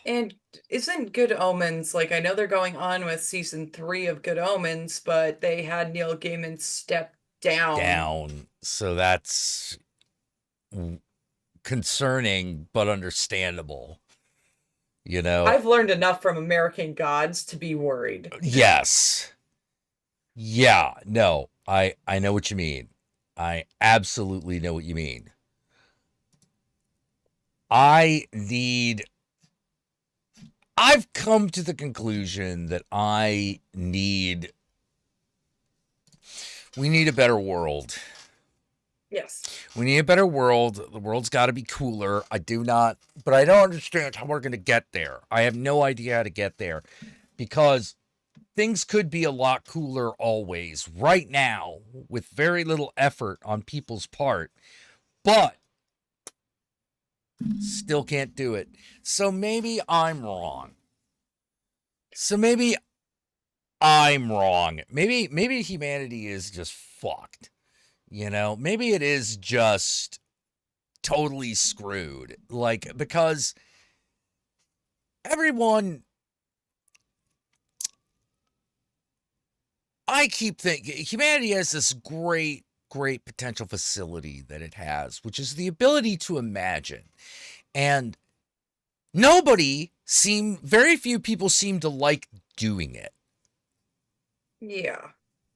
And isn't Good Omens, like, I know they're going on with season 3 of Good Omens, but they had Neil Gaiman step down.
So that's concerning, but understandable. You know?
I've learned enough from American Gods to be worried.
Yes. Yeah. No, I know what you mean. I absolutely know what you mean. I've come to the conclusion that we need a better world.
Yes.
We need a better world. The world's got to be cooler. But I don't understand how we're going to get there. I have no idea how to get there, because things could be a lot cooler always, right now, with very little effort on people's part, but still can't do it. So maybe I'm wrong. Maybe humanity is just fucked. You know, maybe it is just totally screwed. Like, because everyone, I keep thinking humanity has this great potential facility that it has, which is the ability to imagine. And very few people seem to like doing it.
Yeah.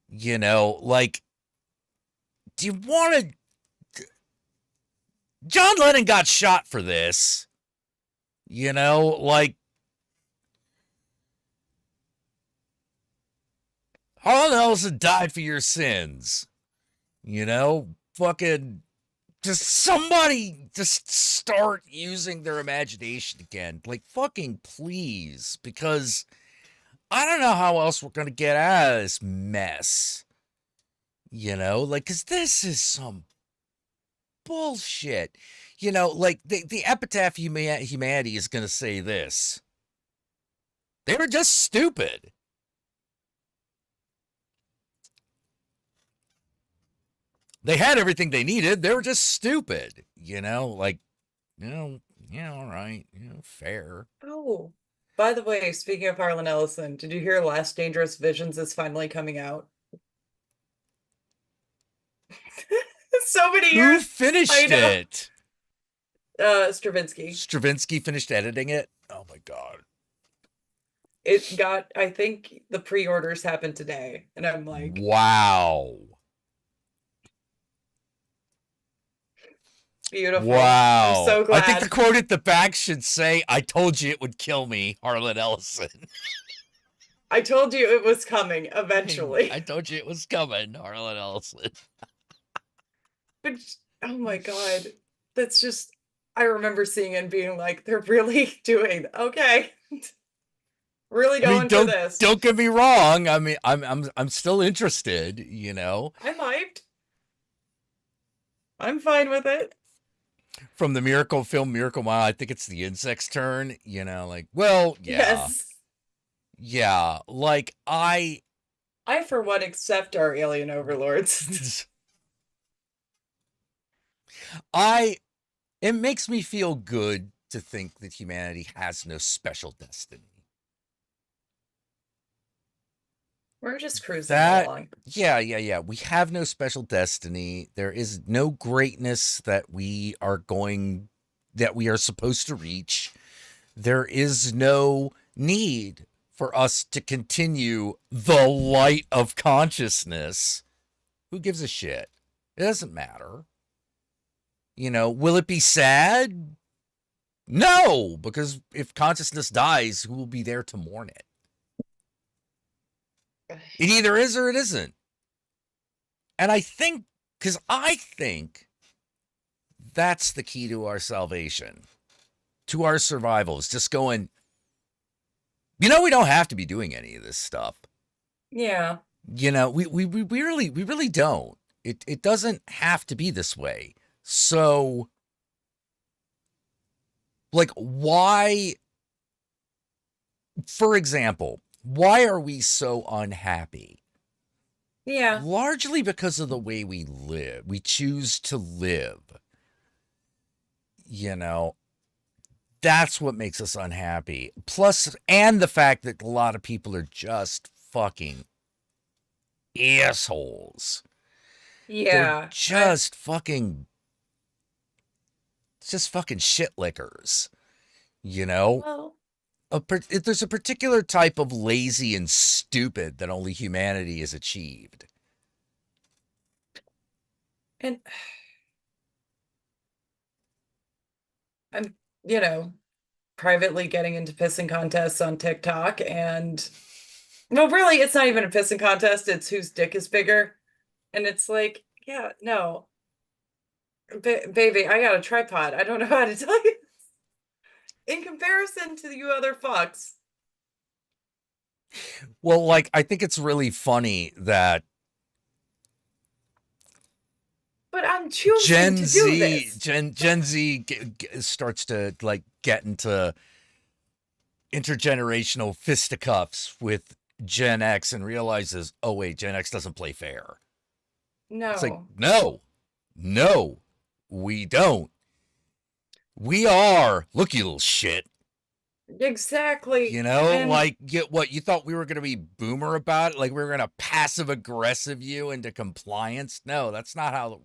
You know, like, do you want to... John Lennon got shot for this. You know, like, Harlan Ellison died for your sins. You know, fucking, just somebody just start using their imagination again. Like, fucking please, because I don't know how else we're going to get out of this mess. You know, like, because this is some bullshit. You know, like, the epitaph of humanity is going to say this: they were just stupid. They had everything they needed. They were just stupid. You know, like, yeah, all right, fair.
Oh, by the way, speaking of Harlan Ellison, did you hear Last Dangerous Visions is finally coming out? So many
Who
years.
finished
I know.
it?
Stravinsky.
Stravinsky finished editing it? Oh my God.
It got, I think the pre-orders happened today, and I'm like,
wow.
Beautiful.
Wow.
I'm so glad.
I think the quote at the back should say, "I told you it would kill me, Harlan Ellison."
I told you it was coming eventually.
I told you it was coming, Harlan Ellison.
But, oh my God. That's just, I remember seeing it and being like, they're really doing, okay. Really going for this.
Don't get me wrong. I mean, I'm still interested, you know.
I'm hyped. I'm fine with it.
From the Miracle film Miracle Mile, I think it's the insect's turn, you know, like, well, yeah.
Yes.
Yeah, like, I
for one accept our alien overlords.
It makes me feel good to think that humanity has no special destiny.
We're just cruising along.
Yeah. We have no special destiny. There is no greatness that we are supposed to reach. There is no need for us to continue the light of consciousness. Who gives a shit? It doesn't matter. You know, will it be sad? No, because if consciousness dies, who will be there to mourn it? It either is or it isn't. And I think that's the key to our salvation, to our survival, is just going, we don't have to be doing any of this stuff.
Yeah.
We really don't. It doesn't have to be this way. So, like, why, for example, Why are we so unhappy?
Yeah.
Largely because of the way we live. We choose to live. You know, that's what makes us unhappy. Plus, and the fact that a lot of people are just fucking assholes. They're
Yeah.
just fucking shit lickers. You know,
Well,
there's a particular type of lazy and stupid that only humanity has achieved.
and I'm, you know, privately getting into pissing contests on TikTok, and well, really, it's not even a pissing contest, it's whose dick is bigger. And it's like, yeah, no, baby, I got a tripod. I don't know how to tell you. In comparison to you other fucks.
Well, like, I think it's really funny that
But I'm choosing to do this.
Gen Z starts to like get into intergenerational fisticuffs with Gen X and realizes, oh wait, Gen X doesn't play fair. It's like,
No.
no, we don't. We are, look, you little shit.
Exactly.
You know,
And
like, what, you thought we were going to be boomer about it? Like we were going to passive aggressive you into compliance? No, that's not how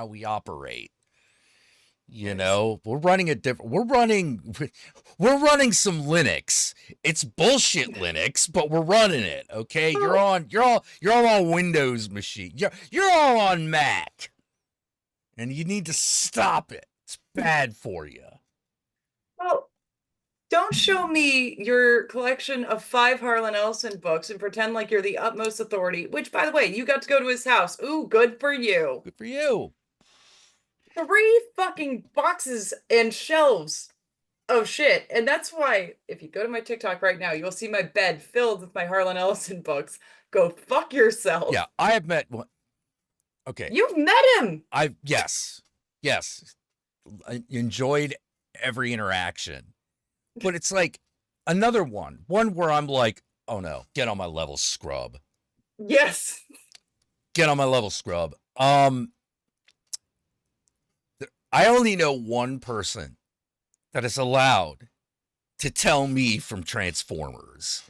we operate. You know, we're running we're running some Linux. It's bullshit Linux, but we're running it. Okay. You're all on Windows machine. You're all on Mac. And you need to stop it. It's bad for you.
well, don't show me your collection of 5 Harlan Ellison books and pretend like you're the utmost authority, which, by the way, you got to go to his house. Ooh, good for you.
Good for you.
3 fucking boxes and shelves of shit. And that's why, if you go to my TikTok right now, you'll see my bed filled with my Harlan Ellison books. Go fuck yourself.
Yeah, I have met one. Okay.
You've met him.
Yes. I enjoyed every interaction. But it's like another one where I'm like, oh no, get on my level, scrub.
Yes.
Get on my level, scrub. I only know one person that is allowed to tell me from Transformers.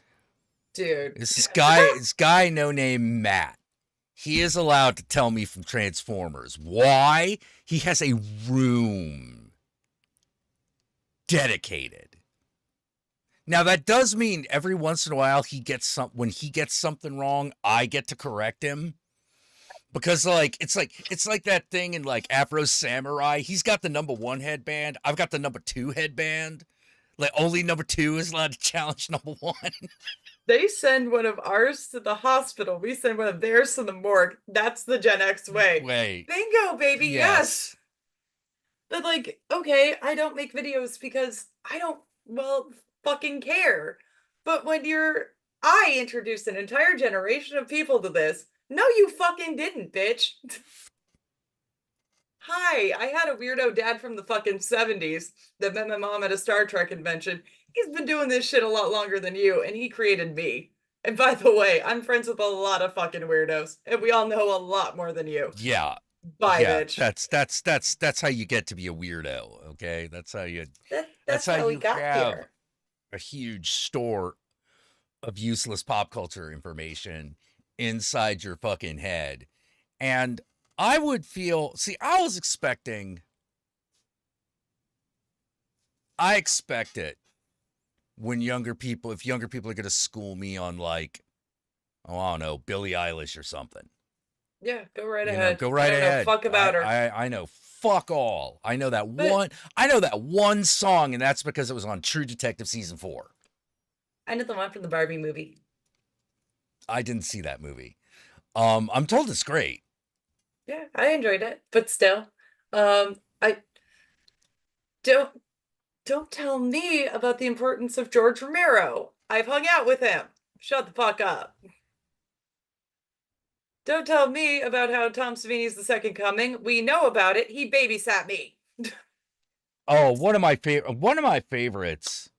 Dude.
This guy no name Matt. He is allowed to tell me from Transformers. Why? He has a room dedicated. Now that does mean every once in a while when he gets something wrong, I get to correct him. Because like it's like that thing in like Afro Samurai. He's got the number 1 headband. I've got the number 2 headband. Like only number 2 is allowed to challenge number 1.
They send one of ours to the hospital. We send one of theirs to the morgue. That's the Gen X way. Bingo, baby. Yes. But like, okay, I don't make videos because I don't, fucking care. But when I introduced an entire generation of people to this. No, you fucking didn't, bitch. Hi, I had a weirdo dad from the fucking 70s that met my mom at a Star Trek convention. He's been doing this shit a lot longer than you, and he created me. And by the way, I'm friends with a lot of fucking weirdos, and we all know a lot more than you.
Yeah.
Bye, bitch.
That's how you get to be a weirdo, okay? That's how you
that's how we
you
got
have
here.
a huge store of useless pop culture information inside your fucking head. And I would feel, I expect it when if younger people are going to school me on like, oh, I don't know, Billie Eilish or something.
Yeah, go right ahead.
Go right ahead.
Fuck about her.
I know fuck all. I know that one song, and that's because it was on True Detective season 4.
I know the one from the Barbie movie.
I didn't see that movie. I'm told it's great.
Yeah, I enjoyed it, but still, I don't tell me about the importance of George Romero. I've hung out with him. Shut the fuck up. Don't tell me about how Tom Savini's the second coming. We know about it. He babysat me.
Oh, one of my favorites.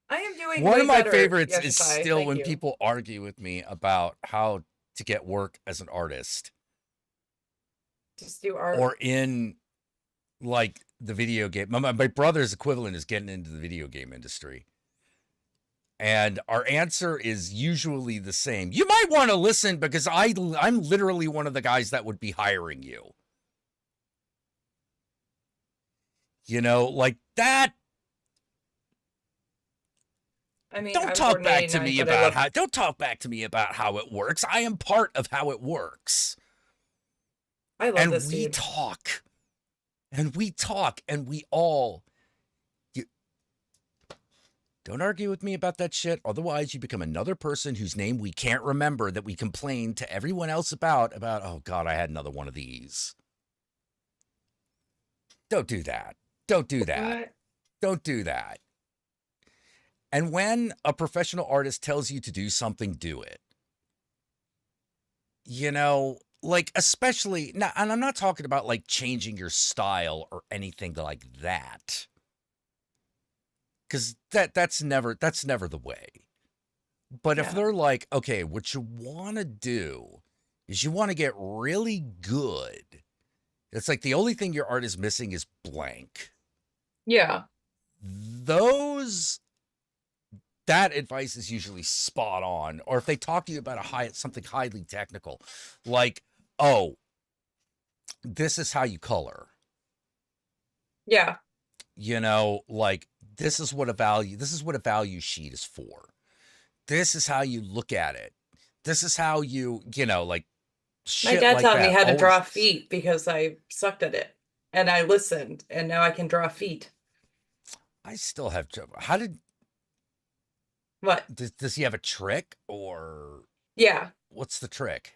I am doing
One
way
of my
better,
favorites is
Yashipai.
still
Thank
when
you.
people argue with me about how to get work as an artist
Just do art.
or in like the video game. My brother's equivalent is getting into the video game industry. And our answer is usually the same. You might want to listen because I'm literally one of the guys that would be hiring you. You know, like that.
I mean,
Don't
I'm
talk
born in
back to
89,
me
but I
about
love.
how. Don't talk back to me about how it works. I am part of how it works.
I love
And
this
we
dude.
talk. And we talk. And we all. Don't argue with me about that shit. Otherwise, you become another person whose name we can't remember that we complain to everyone else about, oh, God, I had another one of these. Don't do that. Don't do that.
What?
Don't do that. And when a professional artist tells you to do something, do it. You know, like, especially, now, and I'm not talking about like changing your style or anything like that. Because that's never the way. But if
Yeah.
they're like, okay, what you want to do is you want to get really good. It's like the only thing your art is missing is blank.
Yeah.
That advice is usually spot on. Or if they talk to you about something highly technical, like, oh, this is how you color.
Yeah.
You know, like this is what a value sheet is for. This is how you look at it. This is how you know, like shit.
My dad
like
taught
that.
me how to
Always.
draw feet because I sucked at it. And I listened, and now I can draw feet.
I still have trouble. How did
What?
does he have a trick or
Yeah.
what's the trick?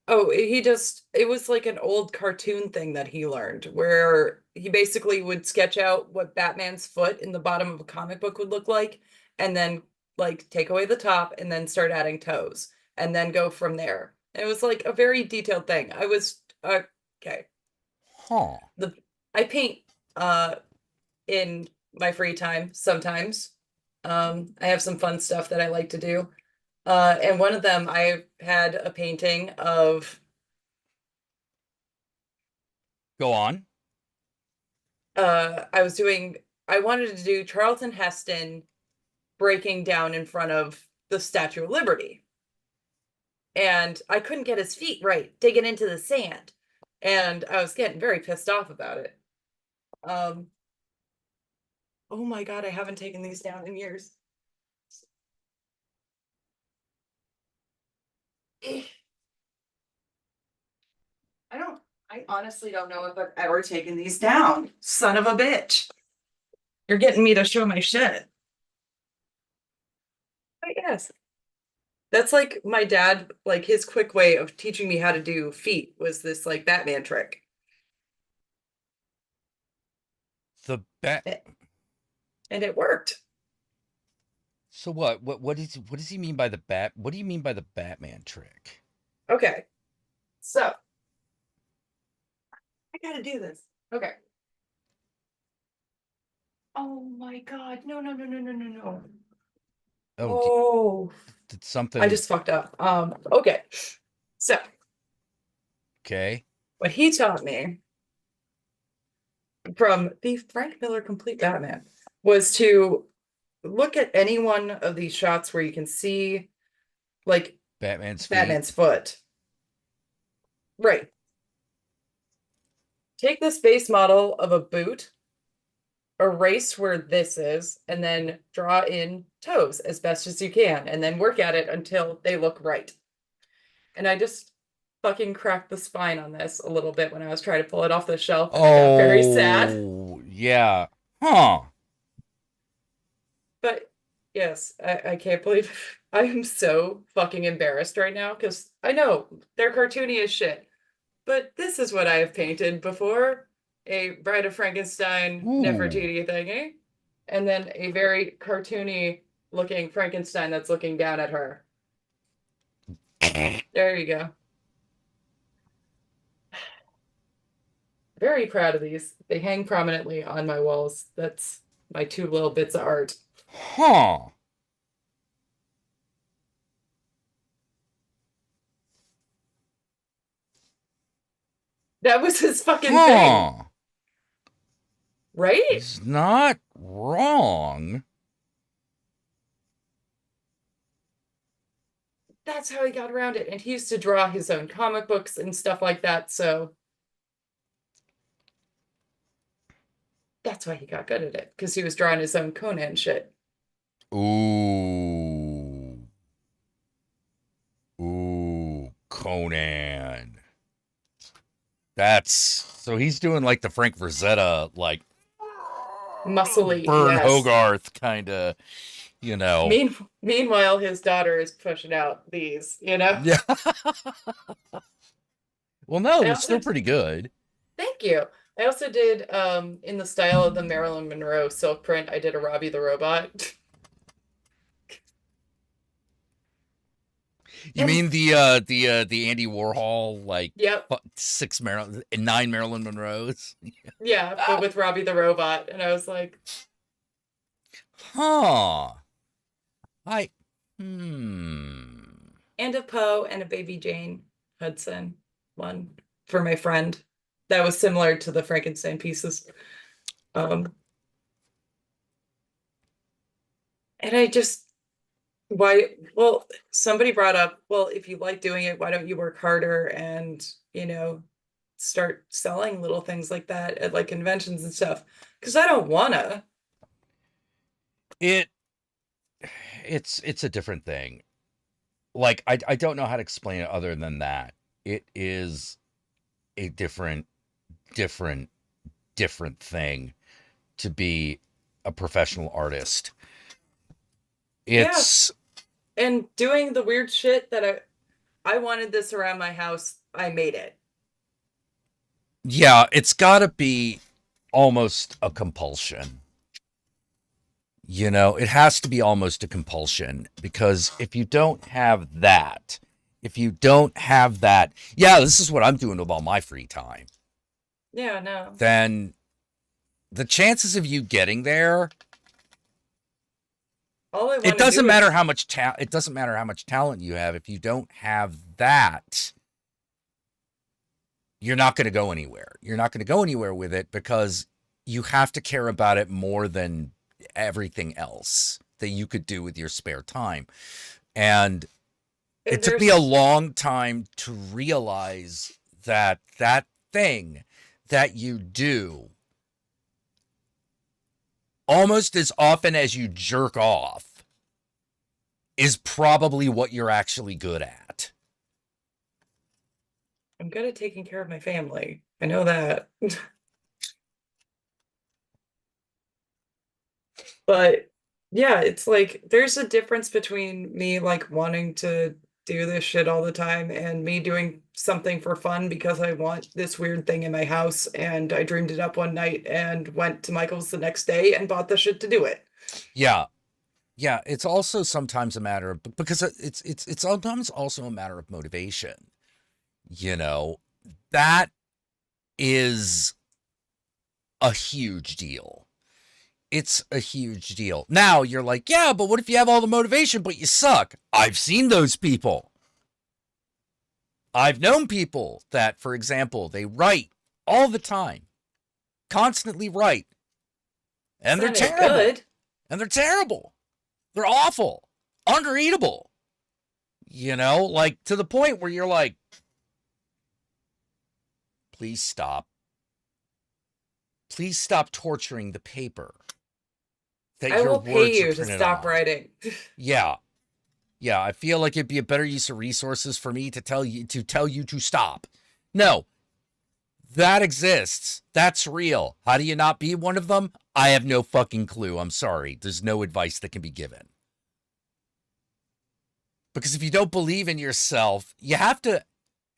Oh, it was like an old cartoon thing that he learned where he basically would sketch out what Batman's foot in the bottom of a comic book would look like, and then like take away the top and then start adding toes and then go from there. It was like a very detailed thing. I was okay.
Huh.
I paint in my free time sometimes. I have some fun stuff that I like to do. And one of them, I had a painting of.
Go on.
I wanted to do Charlton Heston breaking down in front of the Statue of Liberty. And I couldn't get his feet right, digging into the sand. And I was getting very pissed off about it. Oh my God, I haven't taken these down in years. I honestly don't know if I've ever taken these down. Son of a bitch. You're getting me to show my shit. I guess. That's like my dad, like his quick way of teaching me how to do feet was this like Batman trick.
The bat.
And it worked.
So what? What does he mean by the bat? What do you mean by the Batman trick?
Okay. So I gotta do this. Okay. Oh my God. No. Oh,
did something.
I just fucked up. Okay. So
okay.
What he taught me from the Frank Miller Complete Batman was to look at any one of these shots where you can see like
Batman's
foot. Right. Take this base model of a boot, erase where this is, and then draw in toes as best as you can, and then work at it until they look right. And I just fucking cracked the spine on this a little bit when I was trying to pull it off the shelf. And I got very sad.
Oh, yeah. Huh.
But yes, I can't believe I am so fucking embarrassed right now because I know they're cartoony as shit. But this is what I have painted before. A Bride of Frankenstein Nefertiti thingy. And then a very cartoony looking Frankenstein that's looking down at her. There you go. Very proud of these. They hang prominently on my walls. That's my two little bits of art.
Huh.
That was his fucking thing.
Huh.
Right?
He's not wrong.
That's how he got around it. And he used to draw his own comic books and stuff like that. So that's why he got good at it. Because he was drawing his own Conan shit.
Ooh. Ooh, Conan. That's so he's doing like the Frank Frazetta, like
Muscly.
Vern
Yes.
Hogarth kind of, you know.
Meanwhile, his daughter is pushing out these, you know?
Yeah. Well, no,
I
they're
also-
still pretty good.
Thank you. I also did, in the style of the Marilyn Monroe silk print, I did a Robbie the Robot.
You mean the Andy Warhol, like,
Yep.
9 Marilyn Monroes?
Yeah, but with Robbie the Robot. And I was like,
Huh.
and a Poe and a Baby Jane Hudson one for my friend. That was similar to the Frankenstein pieces. And I just, well, somebody brought up, well, if you like doing it, why don't you work harder and, you know, start selling little things like that at like conventions and stuff? Because I don't wanna.
It's a different thing. Like, I don't know how to explain it other than that. It is a different thing to be a professional artist. It's
And doing the weird shit that I wanted this around my house, I made it.
yeah, it's got to be almost a compulsion. You know, it has to be almost a compulsion, because if you don't have that, yeah, this is what I'm doing with all my free time.
Yeah, no.
Then the chances of you getting there,
All I want
it doesn't matter how much talent you have. If you don't have that, you're not going to go anywhere. You're not going to go anywhere with it, because you have to care about it more than everything else that you could do with your spare time. And it took me a long time to realize that that thing that you do almost as often as you jerk off is probably what you're actually good at.
I'm good at taking care of my family. I know that. But yeah, it's like there's a difference between me like wanting to do this shit all the time and me doing something for fun because I want this weird thing in my house and I dreamed it up one night and went to Michael's the next day and bought the shit to do it.
Yeah. Yeah, it's also sometimes a matter of, because it's sometimes also a matter of motivation. You know, that is a huge deal. It's a huge deal. Now you're like, yeah, but what if you have all the motivation, but you suck? I've seen those people. I've known people that, for example, they write all the time, constantly write, and they're terrible.
Good.
And they're terrible. They're awful, undereatable. You know, like to the point where you're like, please stop. Please stop torturing the paper.
I will pay you to stop writing.
Yeah. Yeah, I feel like it'd be a better use of resources for me to tell you to stop. No. That exists. That's real. How do you not be one of them? I have no fucking clue. I'm sorry. There's no advice that can be given. Because if you don't believe in yourself, you have to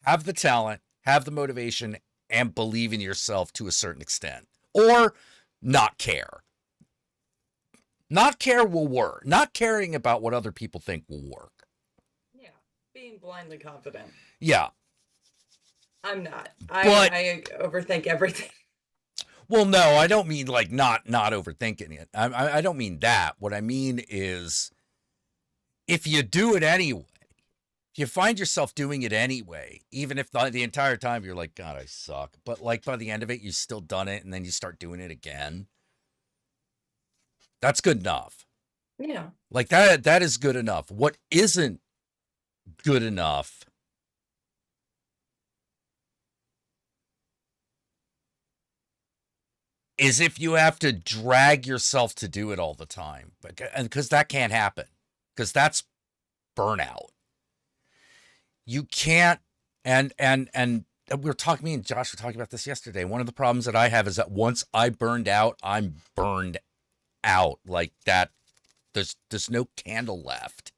have the talent, have the motivation, and believe in yourself to a certain extent. Or not care. Not care will work. Not caring about what other people think will work.
Yeah, being blindly confident.
Yeah.
I'm not. I overthink everything.
Well, no, I don't mean like not overthinking it. I don't mean that. What I mean is, if you do it anyway, you find yourself doing it anyway, even if the entire time you're like, God, I suck. But like by the end of it, you still done it, and then you start doing it again. That's good enough.
Yeah.
Like that is good enough. What isn't good enough is if you have to drag yourself to do it all the time. Because that can't happen. Because that's burnout. You can't, and we were talking, me and Josh were talking about this yesterday. One of the problems that I have is that once I burned out, I'm burned out. Like that, there's no candle left.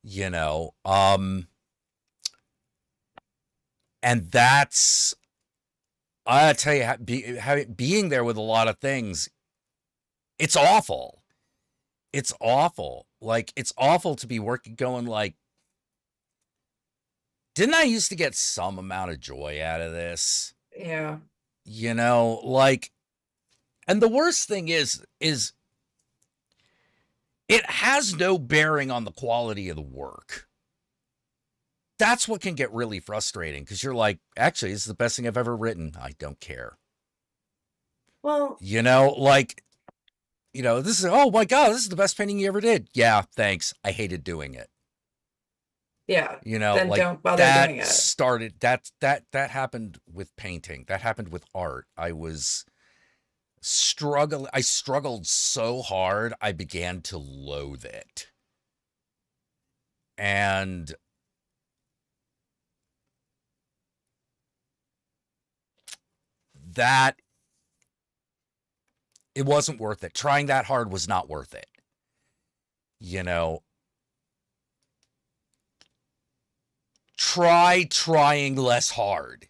You know, and that's, I tell you, being there with a lot of things, it's awful. It's awful. Like, it's awful to be working, going like, didn't I used to get some amount of joy out of this?
Yeah.
You know, like, and the worst thing is it has no bearing on the quality of the work. That's what can get really frustrating, because you're like, actually, this is the best thing I've ever written. I don't care.
Well,
you know, like, you know, this is, oh my God, this is the best painting you ever did. Yeah, thanks. I hated doing it.
Yeah.
You know,
Then
like
don't bother doing it.
That happened with painting. That happened with art. I struggled so hard, I began to loathe it. And that, it wasn't worth it. Trying that hard was not worth it. You know, try trying less hard.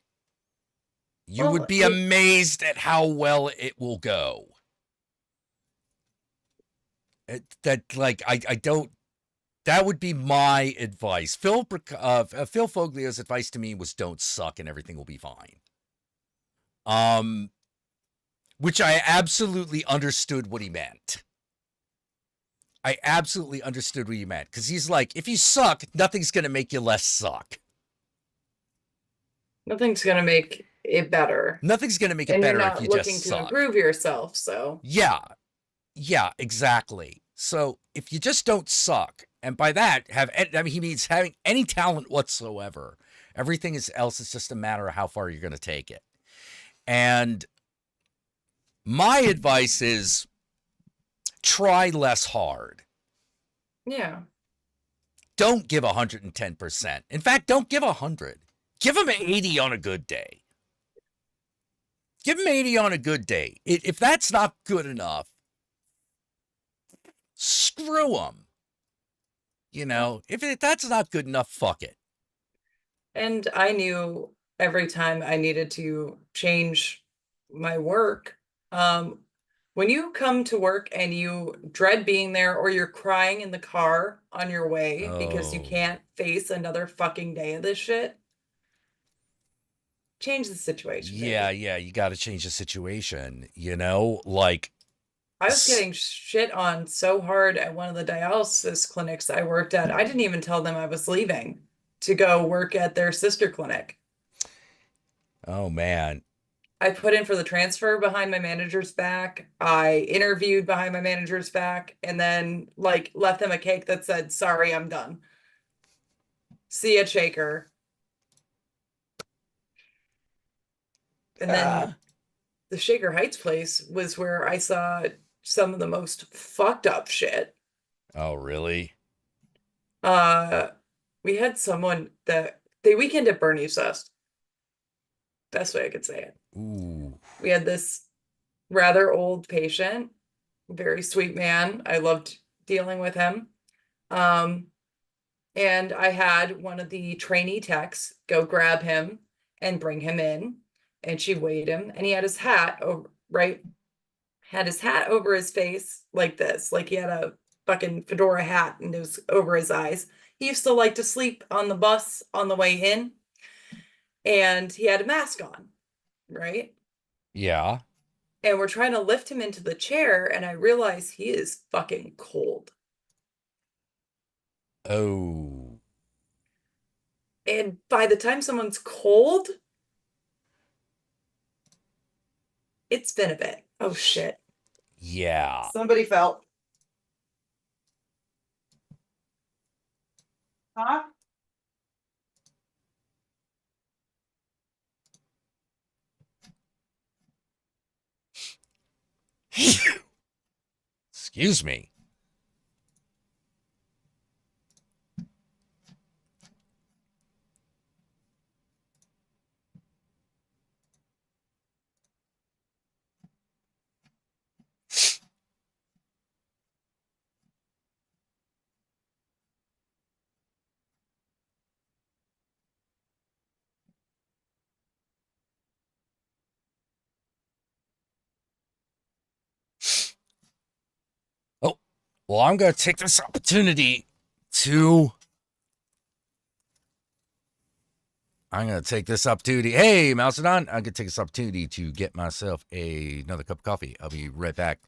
You would be amazed at how well it will go. That would be my advice. Phil Foglio's advice to me was, don't suck and everything will be fine. Which I absolutely understood what he meant. I absolutely understood what he meant. Because he's like, if you suck, nothing's going to make you less suck.
Nothing's going to make it better.
Nothing's going to make it better if you just suck. And you're not looking to
improve yourself, so.
Yeah. Yeah, exactly. So if you just don't suck, and by that, he means having any talent whatsoever. Everything else is just a matter of how far you're going to take it. And my advice is, try less hard.
Yeah.
Don't give 110%. In fact, don't give 100. Give them 80 on a good day. Give them 80 on a good day. If that's not good enough, screw them. You know, if that's not good enough, fuck it.
And I knew every time I needed to change my work, when you come to work and you dread being there, or you're crying in the car on your way because you can't face another fucking day of this shit, change the situation.
Yeah, baby. Yeah, you got to change the situation, you know, like.
I was getting shit on so hard at one of the dialysis clinics I worked at. I didn't even tell them I was leaving to go work at their sister clinic.
Oh, man.
I put in for the transfer behind my manager's back. I interviewed behind my manager's back, and then like left them a cake that said, sorry, I'm done. See ya, Shaker. And then the Shaker Heights place was where I saw some of the most fucked up shit.
Oh, really?
We had someone that they weekend at Bernie's Fest. Best way I could say it.
Ooh.
We had this rather old patient, very sweet man. I loved dealing with him. And I had one of the trainee techs go grab him and bring him in, and she weighed him, and he had his hat over, had his hat over his face like this, like he had a fucking fedora hat and it was over his eyes. He used to like to sleep on the bus on the way in, and he had a mask on, right?
Yeah.
And we're trying to lift him into the chair, and I realize he is fucking cold.
Oh.
And by the time someone's cold, it's been a bit. Oh shit.
Yeah.
Somebody fell. Huh?
Excuse me. Oh, well, I'm going to take this opportunity to. I'm going to take this opportunity. Hey, Mousedon, I'm going to take this opportunity to get myself another cup of coffee. I'll be right back.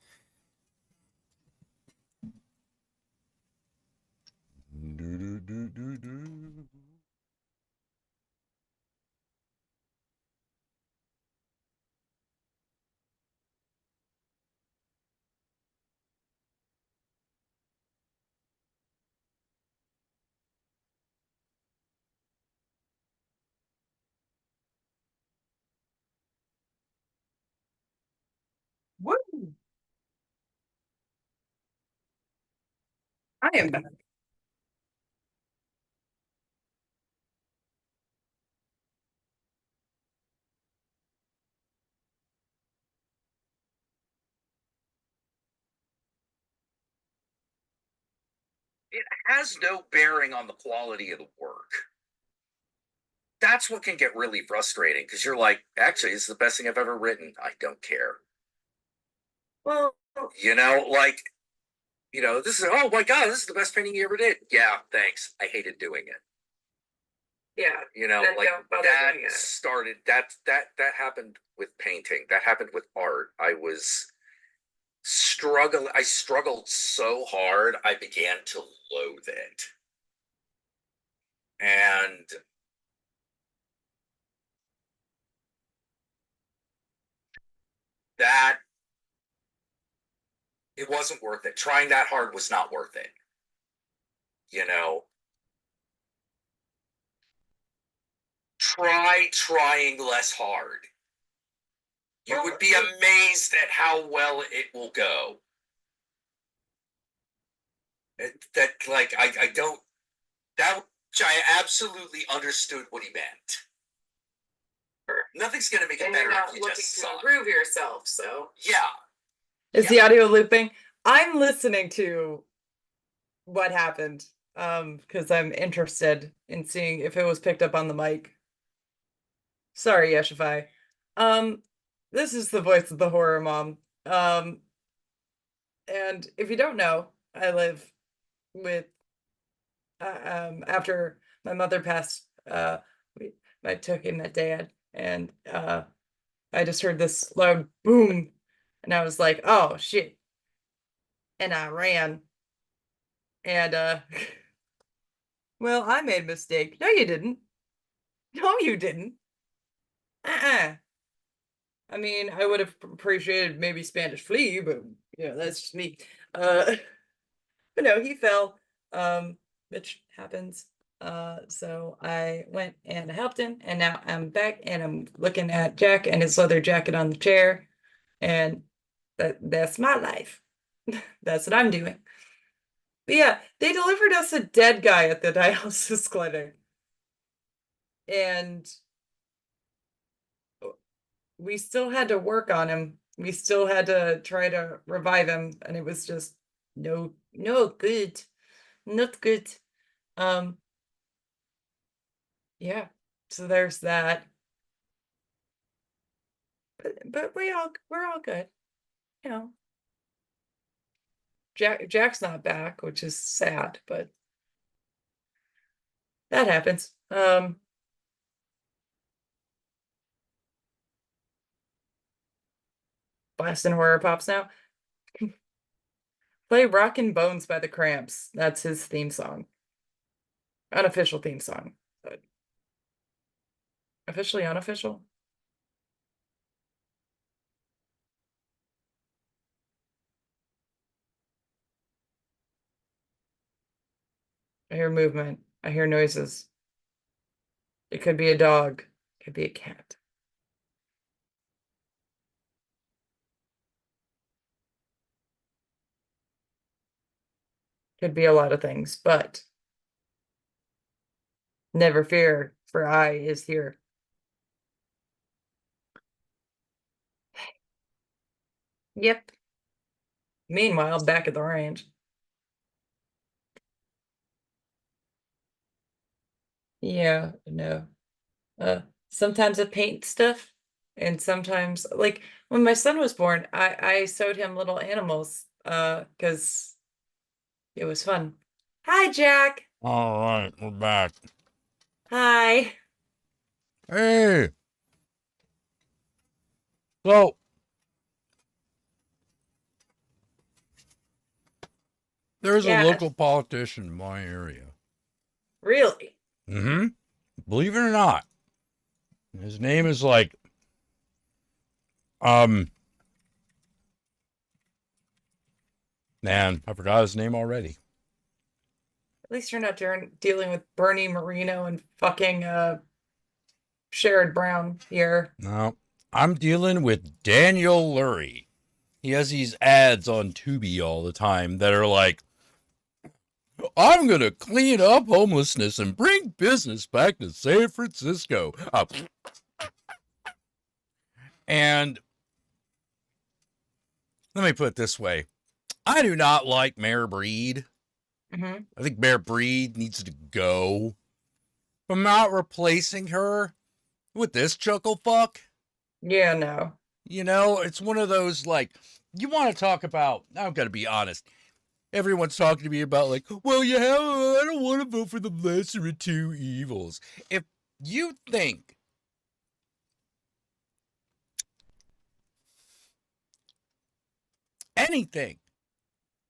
Woo! I am back.
It has no bearing on the quality of the work. That's what can get really frustrating because you're like, actually, this is the best thing I've ever written. I don't care.
Well,
Like, this is, oh my God, this is the best painting you ever did. Yeah, thanks. I hated doing it.
yeah.
Like
don't bother
that
doing it.
started, that happened with painting. That happened with art. I struggled so hard, I began to loathe it. And that it wasn't worth it. Trying that hard was not worth it. Try trying less hard. You would be amazed at how well it will go. I don't, that, I absolutely understood what he meant. Nothing's going to make it better if you just suck.
Improve yourself, so.
Yeah.
Is the audio looping? I'm listening to what happened, because I'm interested in seeing if it was picked up on the mic. Sorry, Yeshify. This is the voice of the horror mom. And if you don't know, I live with after my mother passed, I took in my dad, and I just heard this loud boom, and I was like, oh shit. And I ran. And well, I made a mistake. No, you didn't. No, you didn't. Uh-uh. I mean, I would have appreciated maybe Spanish Flea, but that's just me. But no, he fell, which happens. So I went and helped him, and now I'm back and I'm looking at Jack and his leather jacket on the chair, and that's my life. That's what I'm doing. But yeah, they delivered us a dead guy at the dialysis clinic. And we still had to work on him. We still had to try to revive him, and it was just no good. Not good. Yeah. So there's that. But we're all good. You know. Jack's not back, which is sad, but that happens. Blasting horror pops now. Play Rockin' Bones by the Cramps. That's his theme song. Unofficial theme song. But Officially unofficial? I hear movement. I hear noises. It could be a dog. It could be a cat. Could be a lot of things, but never fear, for I is here. Yep. Meanwhile, back at the range. Yeah, no. Sometimes I paint stuff, and sometimes, like when my son was born, I sewed him little animals, because it was fun. Hi, Jack.
All right, we're back.
Hi.
Hey. So, there's a
Yeah,
local politician in my area.
really?
Mm-hmm. Believe it or not, his name is like, man, I forgot his name already.
At least you're not dealing with Bernie Marino and fucking Sherrod Brown here.
No, I'm dealing with Daniel Lurie. He has these ads on Tubi all the time that are like, I'm going to clean up homelessness and bring business back to San Francisco. And let me put it this way. I do not like Mayor Breed.
Mm-hmm.
I think Mayor Breed needs to go. I'm not replacing her with this chuckle fuck.
Yeah, no.
You know, it's one of those, like, you want to talk about, I've got to be honest. Everyone's talking to me about, like, well, I don't want to vote for the lesser of two evils. If you think anything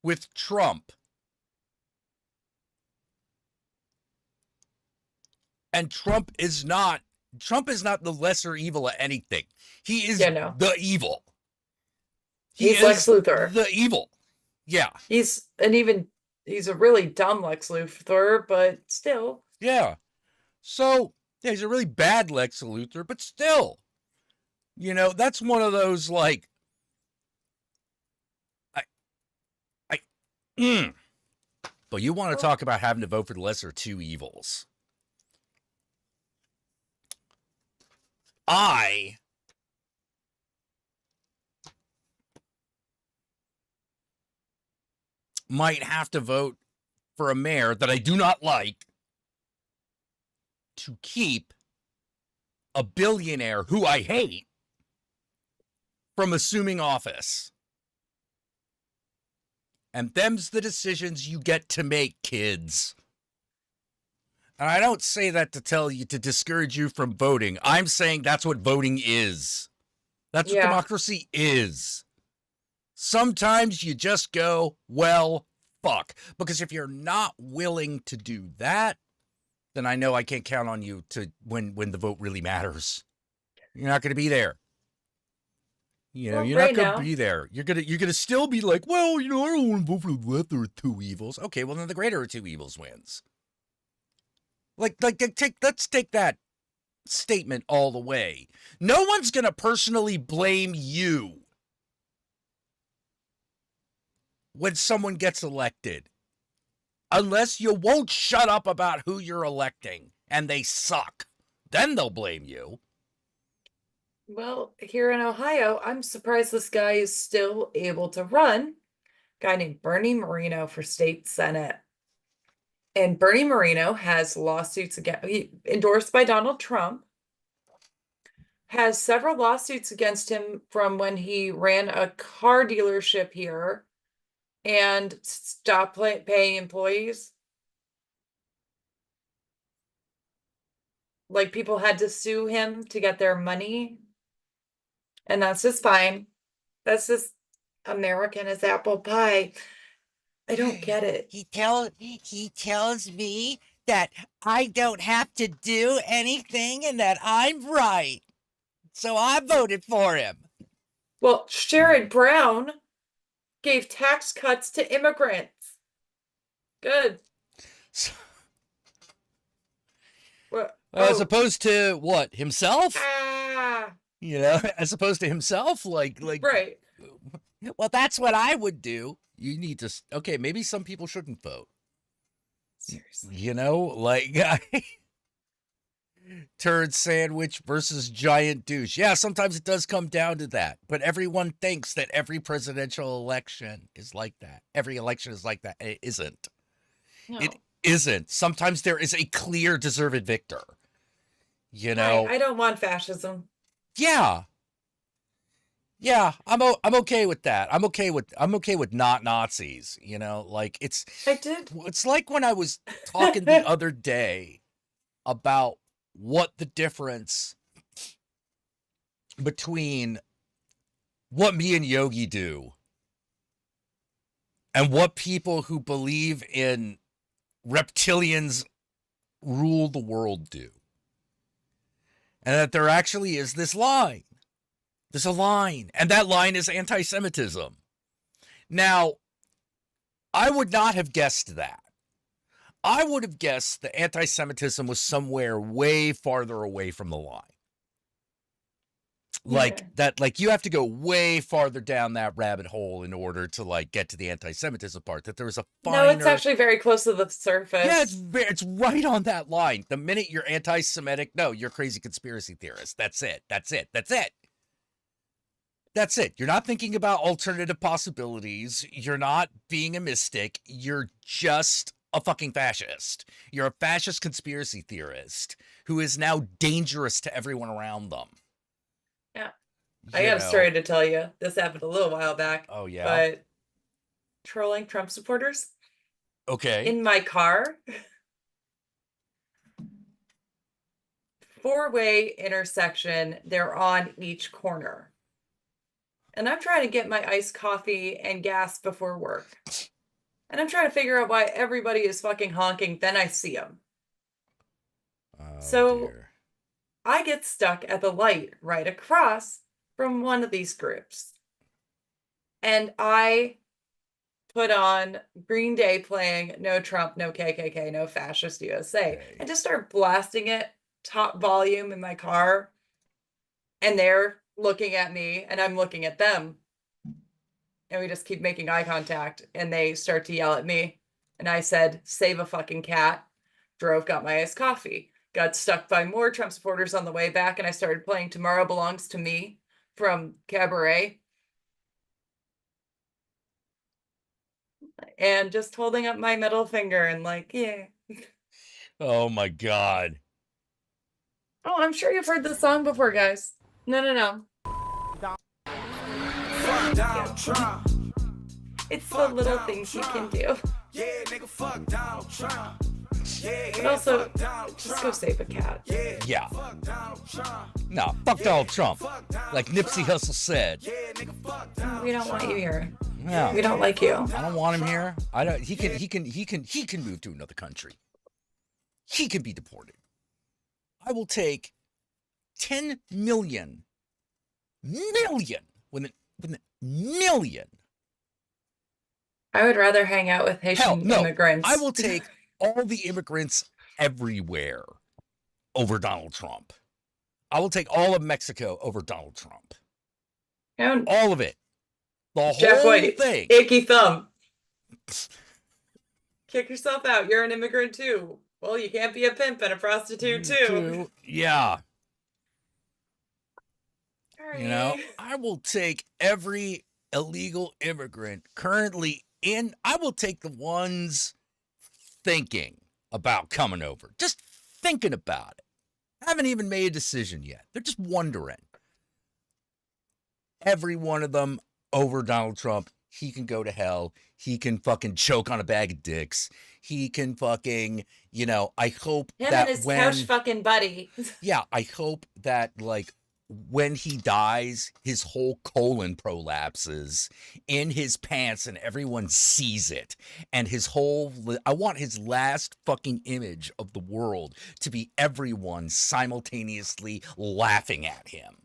with Trump, and Trump is not the lesser evil of anything. He is the evil.
He's Lex Luthor.
The evil. Yeah.
He's a really dumb Lex Luthor, but still.
Yeah. So, yeah, he's a really bad Lex Luthor, but still. You know, that's one of those, like, But you want to talk about having to vote for the lesser of two evils. I might have to vote for a mayor that I do not like to keep a billionaire who I hate from assuming office. And them's the decisions you get to make, kids. And I don't say that to tell you to discourage you from voting. I'm saying that's what voting is. That's what democracy is. Sometimes you just go, well, fuck. Because if you're not willing to do that, then I know I can't count on you to when the vote really matters. You're not going to be there. You know, you're not going to be there. You're gonna still be like, well, you know, I don't want to vote for the lesser of two evils. Okay, well then the greater of two evils wins. Let's take that statement all the way. No one's gonna personally blame you when someone gets elected, unless you won't shut up about who you're electing and they suck. Then they'll blame you.
Well, here in Ohio, I'm surprised this guy is still able to run. A guy named Bernie Marino for state senate. And Bernie Marino has lawsuits endorsed by Donald Trump, has several lawsuits against him from when he ran a car dealership here and stopped paying employees. Like, people had to sue him to get their money. And that's just fine. That's just American as apple pie. I don't get it.
He tells me
that I don't have to do anything and that I'm right. So I voted for him.
Well, Sherrod Brown gave tax cuts to immigrants. Good.
As opposed to what? Himself?
Ah.
You know, as opposed to himself, like
right.
Well, that's what I would do. You need to, okay, maybe some people shouldn't vote.
Seriously.
You know, like turd sandwich versus giant douche. Yeah, sometimes it does come down to that. But everyone thinks that every presidential election is like that. Every election is like that. It isn't.
No.
It isn't. Sometimes there is a clear deserved victor. You know,
I don't want fascism.
Yeah, I'm okay with that. I'm okay with not Nazis. You know, like it's like when I was talking the other day about what the difference between what me and Yogi do and what people who believe in reptilians rule the world do. And that there actually is this line. There's a line. And that line is anti-Semitism. Now, I would not have guessed that. I would have guessed that anti-Semitism was somewhere way farther away from the line. Like you have to go way farther down that rabbit hole in order to like get to the anti-Semitism part. That there was a finer...
No, it's actually very close to the surface.
Yeah, it's right on that line. The minute you're anti-Semitic, no, you're a crazy conspiracy theorist. That's it. You're not thinking about alternative possibilities. You're not being a mystic. You're just a fucking fascist. You're a fascist conspiracy theorist who is now dangerous to everyone around them.
Yeah. I got a story to tell you. This happened a little while back.
Oh, yeah?
But trolling Trump supporters.
Okay.
In my car. 4-way intersection. They're on each corner. And I'm trying to get my iced coffee and gas before work. And I'm trying to figure out why everybody is fucking honking. Then I see them. Oh, dear. I get stuck at the light right across from one of these groups. And I put on Green Day playing No Trump, No KKK, No Fascist USA. Okay. And just start blasting it top volume in my car. And they're looking at me and I'm looking at them. And we just keep making eye contact. And they start to yell at me. And I said, save a fucking cat. Drove, got my iced coffee. Got stuck by more Trump supporters on the way back, and I started playing Tomorrow Belongs to Me from Cabaret. And just holding up my middle finger and like, yeah.
Oh my God.
Oh, I'm sure you've heard this song before, guys. No.
Donald Trump.
It's the little things you can do.
Yeah, nigga, fuck Donald Trump.
But also, just go save a cat.
Yeah. No, fuck Donald Trump. Like Nipsey Hussle said.
We don't want you here.
No.
We don't like you.
I don't want him here. I don't. He can move to another country. He can be deported. I will take 10 million with a million.
I would rather hang out with Haitian immigrants.
I will take all the immigrants everywhere over Donald Trump. I will take all of Mexico over Donald Trump.
And
all of it. The
Jack
whole
White,
thing.
Icky thumb. Kick yourself out. You're an immigrant too. Well, you can't be a pimp and a prostitute too.
Yeah.
Sorry.
You know, I will take every illegal immigrant currently in. I will take the ones thinking about coming over. Just thinking about it. Haven't even made a decision yet. They're just wondering. Every one of them over Donald Trump. He can go to hell. He can fucking choke on a bag of dicks. He can fucking, I hope
him
that
and his
when...
couch fucking buddy.
Yeah, I hope that, like, when he dies, his whole colon prolapses in his pants and everyone sees it. And I want his last fucking image of the world to be everyone simultaneously laughing at him.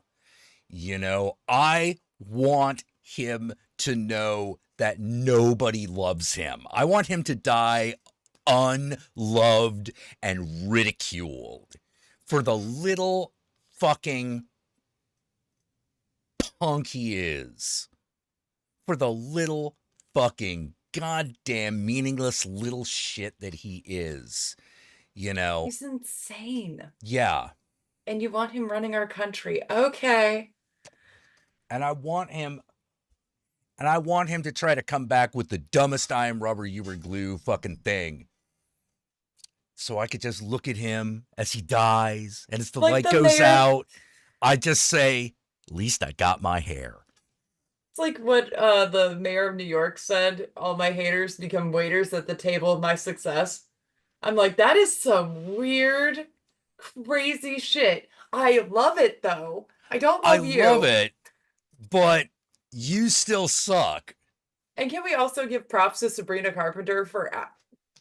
You know, I want him to know that nobody loves him. I want him to die unloved and ridiculed for the little fucking punk he is. For the little fucking goddamn meaningless little shit that he is. You know?
He's insane.
Yeah.
And you want him running our country. Okay.
And I want him to try to come back with the dumbest I am rubber, you were glue fucking thing. So I could just look at him as he dies, and as the light goes out, I just say, at least I got my hair.
It's like what the mayor of New York said, all my haters become waiters at the table of my success. I'm like, that is some weird, crazy shit. I love it, though. I don't love you.
I love it, but you still suck.
And can we also give props to Sabrina Carpenter for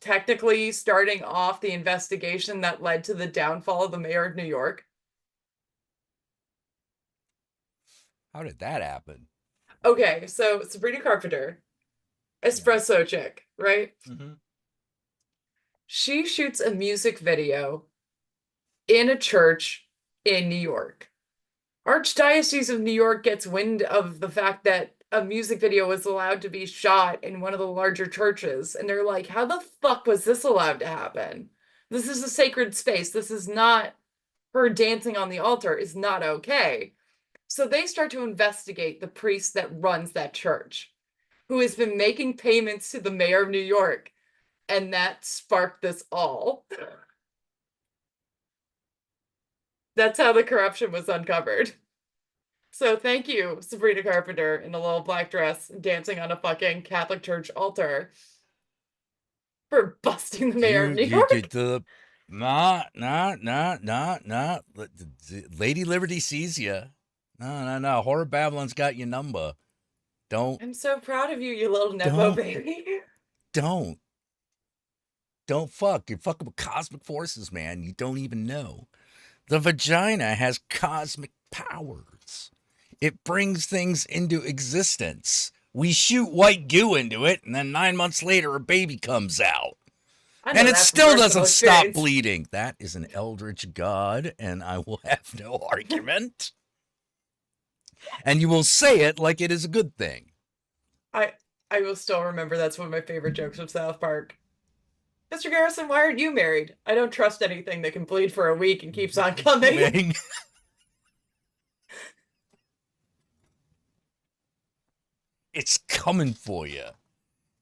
technically starting off the investigation that led to the downfall of the mayor of New York?
How did that happen?
Okay, so Sabrina Carpenter, espresso chick, right?
Mm-hmm.
She shoots a music video in a church in New York. Archdiocese of New York gets wind of the fact that a music video was allowed to be shot in one of the larger churches. And they're like, how the fuck was this allowed to happen? This is a sacred space. This is not, her dancing on the altar is not okay. So they start to investigate the priest that runs that church, who has been making payments to the mayor of New York. And that sparked this all. That's how the corruption was uncovered. So thank you, Sabrina Carpenter, in a little black dress, dancing on a fucking Catholic church altar, for busting the mayor of New York.
Nah. Lady Liberty sees you. No. Horror Babylon's got your number. Don't.
I'm so proud of you, you little Nepo baby.
Don't fuck. You're fucking with cosmic forces, man. You don't even know. The vagina has cosmic powers. It brings things into existence. We shoot white goo into it, and then 9 months later, a baby comes out. And it still doesn't stop bleeding. That is an eldritch god, and I will have no argument. And you will say it like it is a good thing.
I will still remember that's one of my favorite jokes of South Park. Mr. Garrison, why aren't you married? I don't trust anything that can bleed for a week and keeps on coming.
It's coming for you,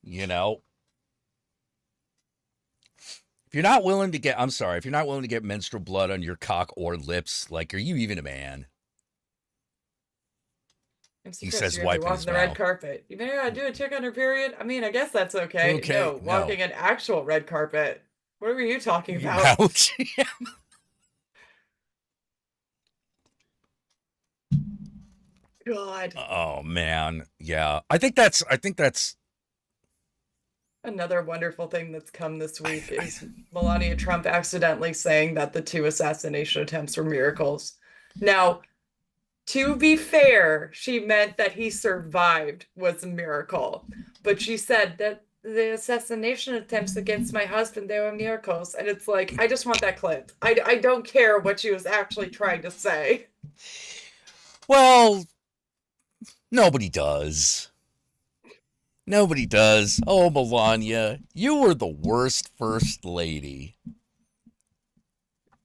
you know? If you're not willing to get menstrual blood on your cock or lips, like, are you even a man?
He says, wiping his mouth. The red carpet. You may do a chick on her period. I mean, I guess that's okay. No, walking an actual red carpet. What were you talking about?
Ouch.
God.
Oh man, yeah. I think that's
another wonderful thing that's come this week is Melania Trump accidentally saying that the 2 assassination attempts were miracles. Now, to be fair, she meant that he survived was a miracle. But she said that the assassination attempts against my husband, they were miracles. And it's like, I just want that clip. I don't care what she was actually trying to say.
Well, nobody does. Nobody does. Oh, Melania, you were the worst first lady.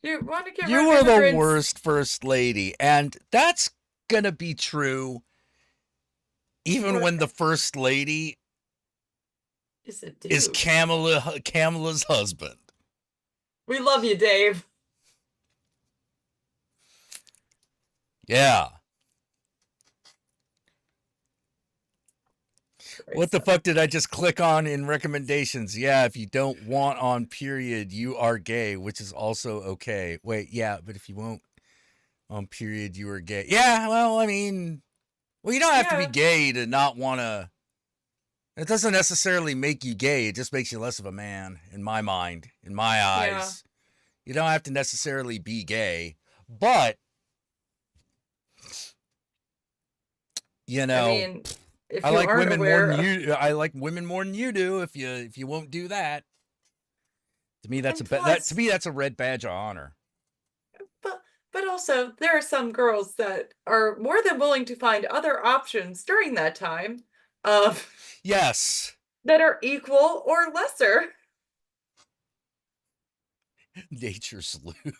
You want to get
You were the worst first lady, and that's gonna be true even when the first lady is Kamala's husband.
We love you, Dave.
Yeah. What the fuck did I just click on in recommendations? Yeah, if you don't want on period, you are gay, which is also okay. Wait, yeah, but if you won't On period, you were gay. Yeah, well, I mean, well, you don't have to be
Yeah.
gay to not want to. It doesn't necessarily make you gay. It just makes you less of a man, in my mind, in my eyes. You don't have to necessarily be gay, but you
I
know,
mean, if
I
you
like
aren't
women more
aware
than
of,
you. I like women more than you do. If you won't do that, to me that's
and
to
plus,
me that's a red badge of honor.
but also there are some girls that are more than willing to find other options during that time, of
Yes,
that are equal or lesser.
nature's lube.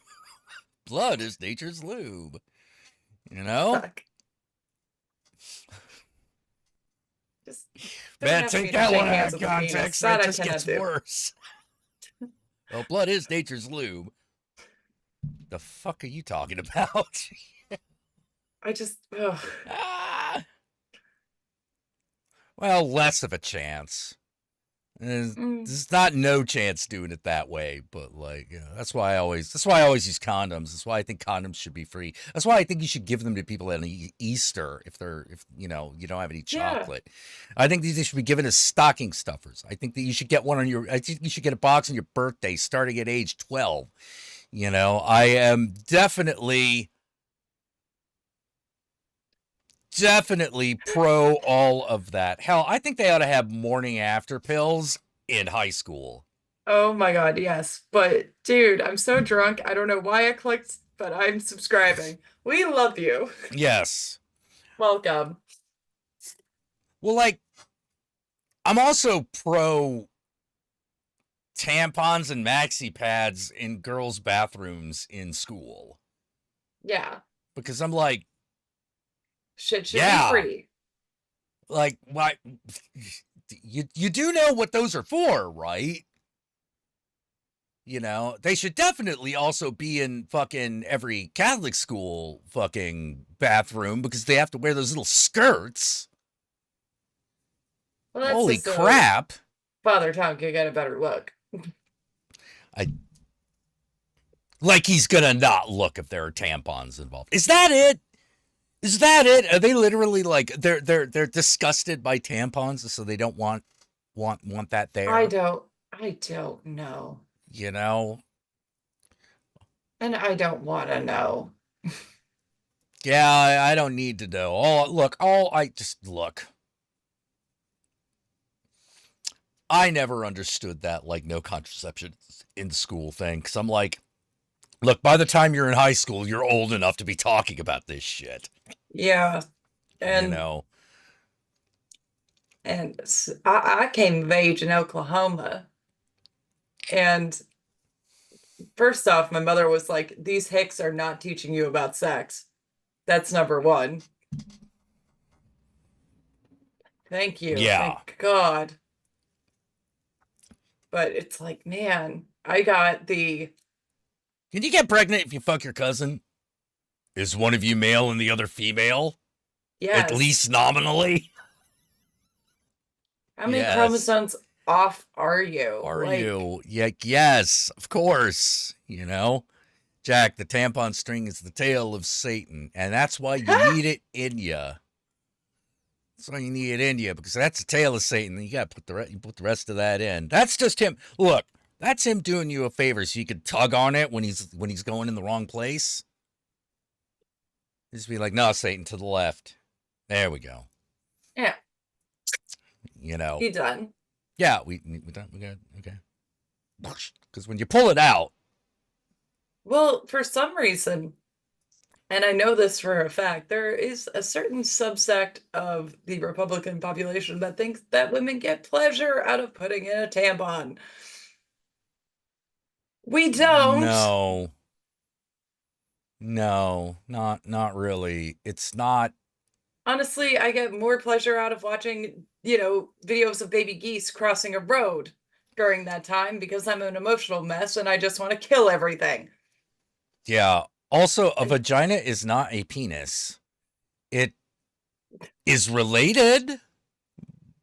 Blood is nature's lube. You know,
Fuck. Just don't
man,
ask me
take
to
that
shake
one out
hands
of
with a penis.
context.
That
That
I
just
cannot
gets
do.
worse. Well, blood is nature's lube. The fuck are you talking about?
I just, ugh.
Ah, well, less of a chance. There's not no chance doing it that way, but like, you know, that's why I always use condoms. That's why I think condoms should be free. That's why I think you should give them to people at Easter if you know you don't have any
Yeah.
chocolate. I think these should be given as stocking stuffers. I think that you should get one on your. I think you should get a box on your birthday, starting at age 12. You know, I am definitely pro all of that. Hell, I think they ought to have morning after pills in high school.
Oh my God, yes. But dude, I'm so drunk. I don't know why I clicked, but I'm subscribing. We love you.
Yes.
Welcome.
Well, like, I'm also pro tampons and maxi pads in girls' bathrooms in school.
Yeah.
Because I'm like,
Shit should
yeah.
be free.
Like, why? You do know what those are for, right? You know, they should definitely also be in fucking every Catholic school fucking bathroom because they have to wear those little skirts.
Well, that's
Holy
just so
crap.
Father Tom could get a better look.
Like he's gonna not look if there are tampons involved. Is that it? Is that it? Are they literally like they're disgusted by tampons, so they don't want that there?
I don't know.
You know?
And I don't want to know.
Yeah, I don't need to know. Look. I never understood that like no contraception in school thing because I'm like, look, by the time you're in high school, you're old enough to be talking about this shit.
Yeah. And
you know,
and I came of age in Oklahoma. And first off, my mother was like, these hicks are not teaching you about sex. That's number one. Thank you.
Yeah.
Thank God. But it's like, man, I got the...
Can you get pregnant if you fuck your cousin? Is one of you male and the other female?
Yes.
At least nominally?
How many
Yes.
chromosomes off are you?
Are you? Yeah, yes, of course. You know, Jack, the tampon string is the tail of Satan, and that's why you need it in you. That's why you need it in you, because that's the tail of Satan. You got to put the rest of that in. That's just him. Look, that's him doing you a favor, so you could tug on it when he's going in the wrong place. Just be like, no, Satan, to the left. There we go.
Yeah.
You know.
You done?
Yeah, we done. We got okay. Because when you pull it out.
Well, for some reason, and I know this for a fact, there is a certain subsect of the Republican population that thinks that women get pleasure out of putting in a tampon. We don't.
No, not really. It's not.
Honestly, I get more pleasure out of watching, videos of baby geese crossing a road during that time because I'm an emotional mess and I just want to kill everything.
Yeah. Also, a vagina is not a penis. It is related,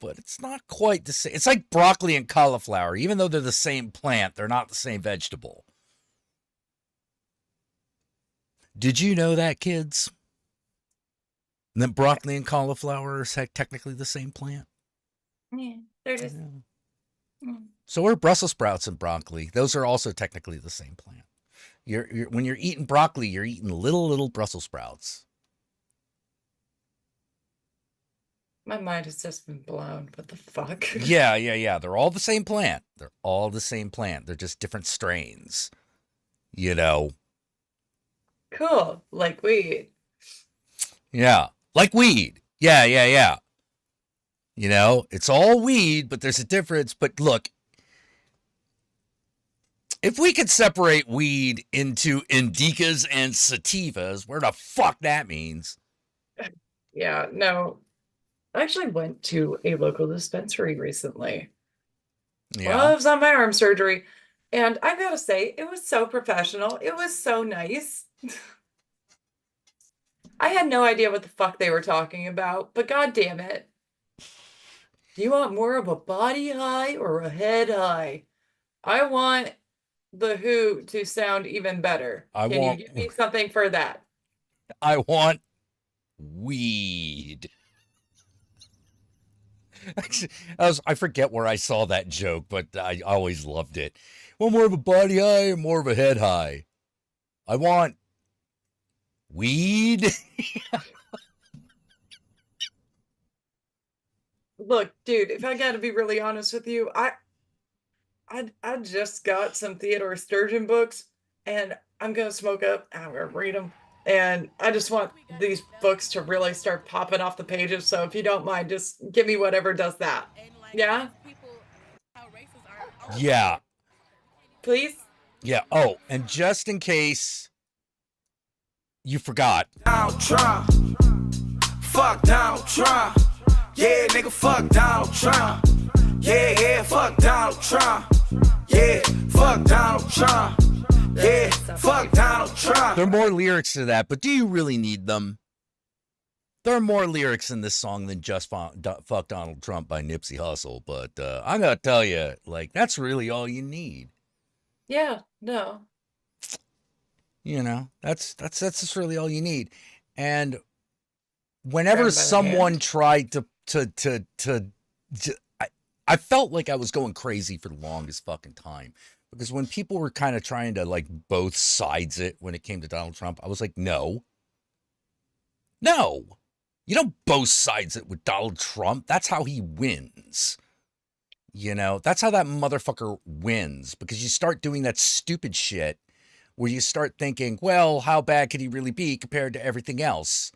but it's not quite the same. It's like broccoli and cauliflower. Even though they're the same plant, they're not the same vegetable. Did you know that, kids? That broccoli and cauliflower are technically the same plant?
Yeah, they're just.
Yeah. So are Brussels sprouts and broccoli. Those are also technically the same plant. When you're eating broccoli, you're eating little Brussels sprouts.
My mind has just been blown. What the fuck?
Yeah. They're all the same plant. They're just different strains. You know.
Cool. Like weed.
Yeah. Like weed. Yeah. You know, it's all weed, but there's a difference. But look, if we could separate weed into indicas and sativas, where the fuck that means?
Yeah, no. I actually went to a local dispensary recently.
Yeah.
Well, I was on my arm surgery, and I gotta say, it was so professional. It was so nice. I had no idea what the fuck they were talking about, but god damn it. Do you want more of a body high or a head high? I want the Who to sound even better. Can you give me something for that?
I want weed. I forget where I saw that joke, but I always loved it. Want more of a body high or more of a head high? I want weed.
Look, dude, if I gotta be really honest with you, I just got some Theodore Sturgeon books, and I'm gonna smoke up. I'm gonna read them, and I just want these books to really start popping off the pages. So if you don't mind, just give me whatever does that. Yeah.
Yeah.
Please.
Yeah. Oh, and just in case you forgot.
Donald Trump. Fuck Donald Trump. Yeah, nigga, fuck Donald Trump. Yeah, fuck Donald Trump. Yeah, fuck Donald Trump. Yeah, fuck Donald Trump.
There are more lyrics to that, but do you really need them? There are more lyrics in this song than just Fuck Donald Trump by Nipsey Hussle, but I'm going to tell you, like, that's really all you need.
Yeah, no.
You know, that's just really all you need. And whenever someone tried to I felt like I was going crazy for the longest fucking time, because when people were kind of trying to like both sides it when it came to Donald Trump, I was like, no, you don't both sides it with Donald Trump. That's how he wins. You know, that's how that motherfucker wins, because you start doing that stupid shit where you start thinking, well, how bad could he really be compared to everything else?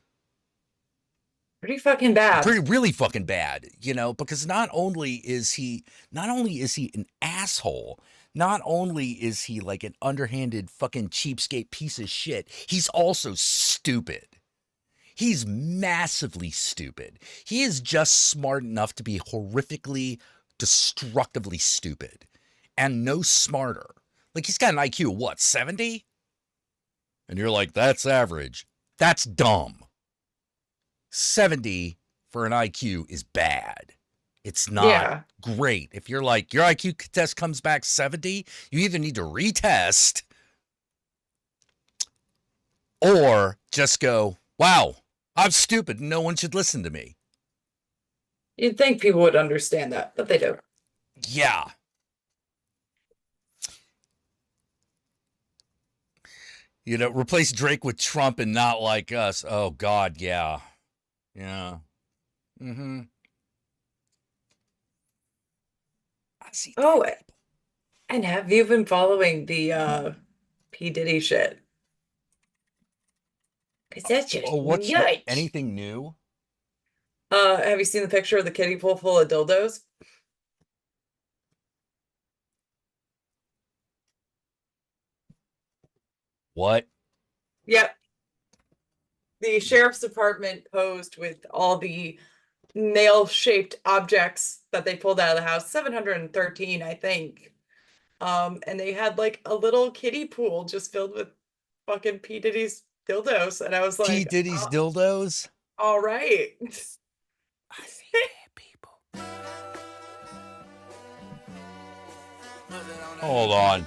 Pretty fucking bad.
Really fucking bad, you know, because not only is he an asshole, not only is he like an underhanded fucking cheapskate piece of shit, he's also stupid. He's massively stupid. He is just smart enough to be horrifically, destructively stupid, and no smarter. Like, he's got an IQ of what, 70? And you're like, that's average. That's dumb. 70 for an IQ is bad. It's not great. If you're like, your IQ test comes back 70, you either need to retest or just go, wow, I'm stupid. No one should listen to me.
You'd think people would understand that, but they don't.
Yeah. You know, replace Drake with Trump and not like us. Oh, God, yeah. Yeah. Mm-hmm. I see.
Oh, and have you been following the P. Diddy shit? Because that's just
what's
nuts.
Anything new?
Have you seen the picture of the kiddie pool full of dildos?
What?
Yep. The sheriff's department posed with all the nail-shaped objects that they pulled out of the house, 713, I think. And they had like a little kiddie pool just filled with fucking P. Diddy's dildos. And I was like,
P. Diddy's dildos?
All right.
I see dead people. Hold on.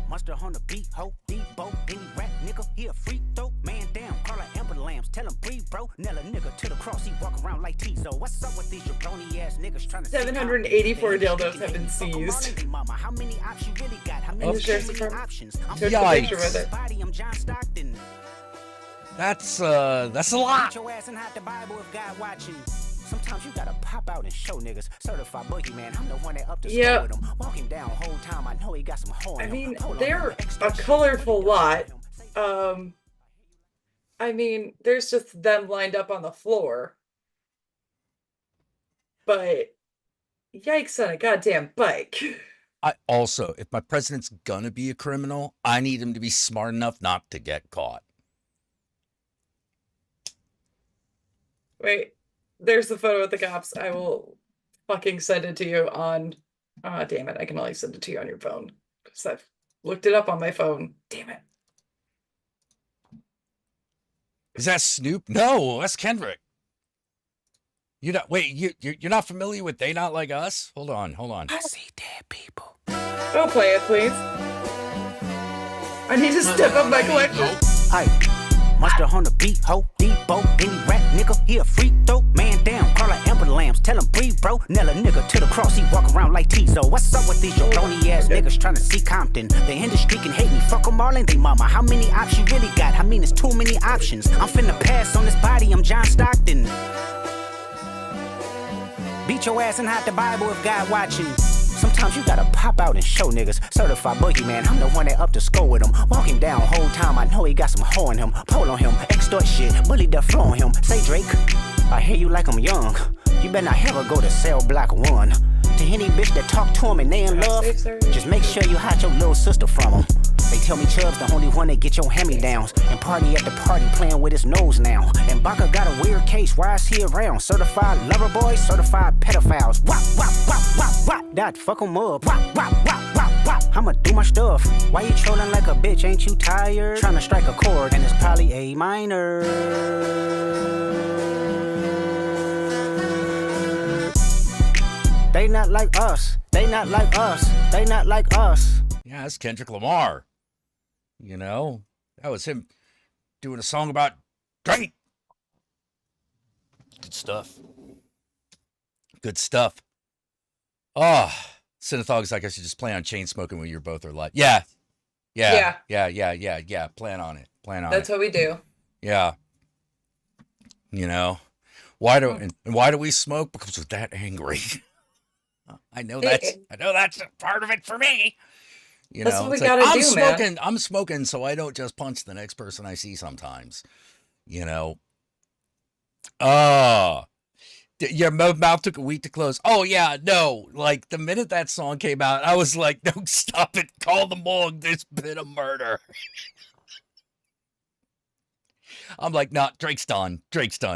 Mustard on the beat, ho, Debo, any rap nigga nigga, he a freak though. Man down, call her Amber Lambs, tell him breathe, bro. Nail a nigga to the cross, he walk around like Tizo. What's up with these jabroni ass niggas trying to
784 dildos have been seized.
Mama, how many options you really got? How
Oh,
many
sure,
options? I'm
took a picture with it.
body, I'm John Stockton.
That's a lot.
Put your ass and hide the Bible if God watching. Sometimes you gotta pop out and show niggas. Certified boogeyman, I'm the one that up the score with him. Walk him down whole time, I know he got some hoe in him.
I mean, they're a colorful lot. I mean, there's just them lined up on the floor. But yikes on a goddamn bike.
I also, if my president's gonna be a criminal, I need him to be smart enough not to get caught.
Wait, there's the photo of the cops. I will fucking send it to you on... Ah, damn it. I can only send it to you on your phone. Because I've looked it up on my phone. Damn it.
Is that Snoop? No, that's Kendrick. You're not familiar with They Not Like Us? Hold on.
I see dead people.
Go play it, please. I need to step up my collection.
Aye. Monster on the beat, ho, Debo, any rap nigga, he a freak though. Man down, call her Amber Lambs, tell him breathe, bro. Nail a nigga to the cross, he walk around like Tizo. What's up with these jabroni ass niggas trying to see Compton? The industry can hate me, fuck them all and they mama. How many options you really got? I mean, it's too many options. I'm finna pass on this body, I'm John Stockton. Beat your ass and hide the Bible if God watching. Sometimes you gotta pop out and show niggas. Certified boogeyman, I'm the one that up the score with him. Walk him down whole time, I know he got some hoe in him. Pull on him, extort shit, bully the flow on him. Say Drake, I hear you like I'm young. You better not ever go to cell block 1. To any bitch that talk to him and they in love, just make sure you hide your little sister from him. They tell me Chubb's the only one that get your hand-me-downs. And party at the party playing with his nose now. And Baca got a weird case, why is he around? Certified lover boys, certified pedophiles. Wop, wop, wop, wop, wop. That fuck him up. Wop, wop, wop, wop, wop. I'ma do my stuff. Why you trolling like a bitch, ain't you tired? Trying to strike a chord and it's probably A minor. They not like us. They not like us. They not like us.
Yeah, that's Kendrick Lamar. You know, that was him doing a song about Drake. Good stuff. Good stuff. Oh, Synathogs, like I should just plan on chain smoking when you both are live. Yeah. Plan on it.
That's what we do.
Yeah. You know, why do we smoke? Because we're that angry. I know that's a part of it for me. You
That's
know,
what we
it's
gotta
like,
do, man.
I'm smoking so I don't just punch the next person I see sometimes. You know. Your mouth took a week to close. Oh yeah, no. Like the minute that song came out, I was like, no, stop it. Call the morgue. There's been a murder. I'm like, nah, Drake's done.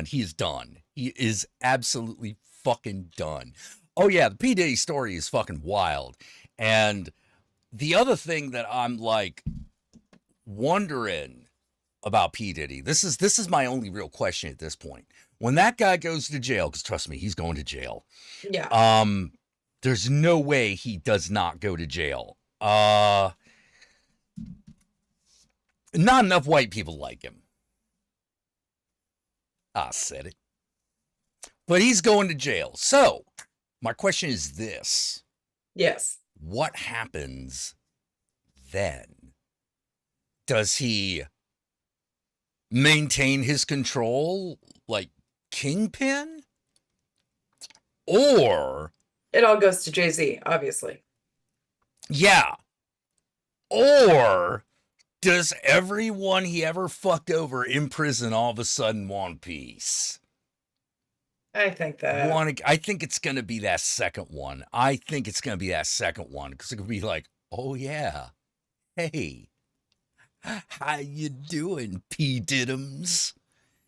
He's done. He is absolutely fucking done. Oh yeah, the P. Diddy story is fucking wild. And the other thing that I'm like wondering about P. Diddy, this is my only real question at this point. When that guy goes to jail, because trust me, he's going to jail.
Yeah.
There's no way he does not go to jail. Not enough white people like him. I said it. But he's going to jail. So, my question is this.
Yes.
What happens then? Does he maintain his control like Kingpin? Or
it all goes to Jay-Z, obviously.
Yeah. Or does everyone he ever fucked over in prison all of a sudden want peace?
I think that.
I think it's going to be that second one. Because it could be like, oh yeah, hey, how you doing, P. Diddums?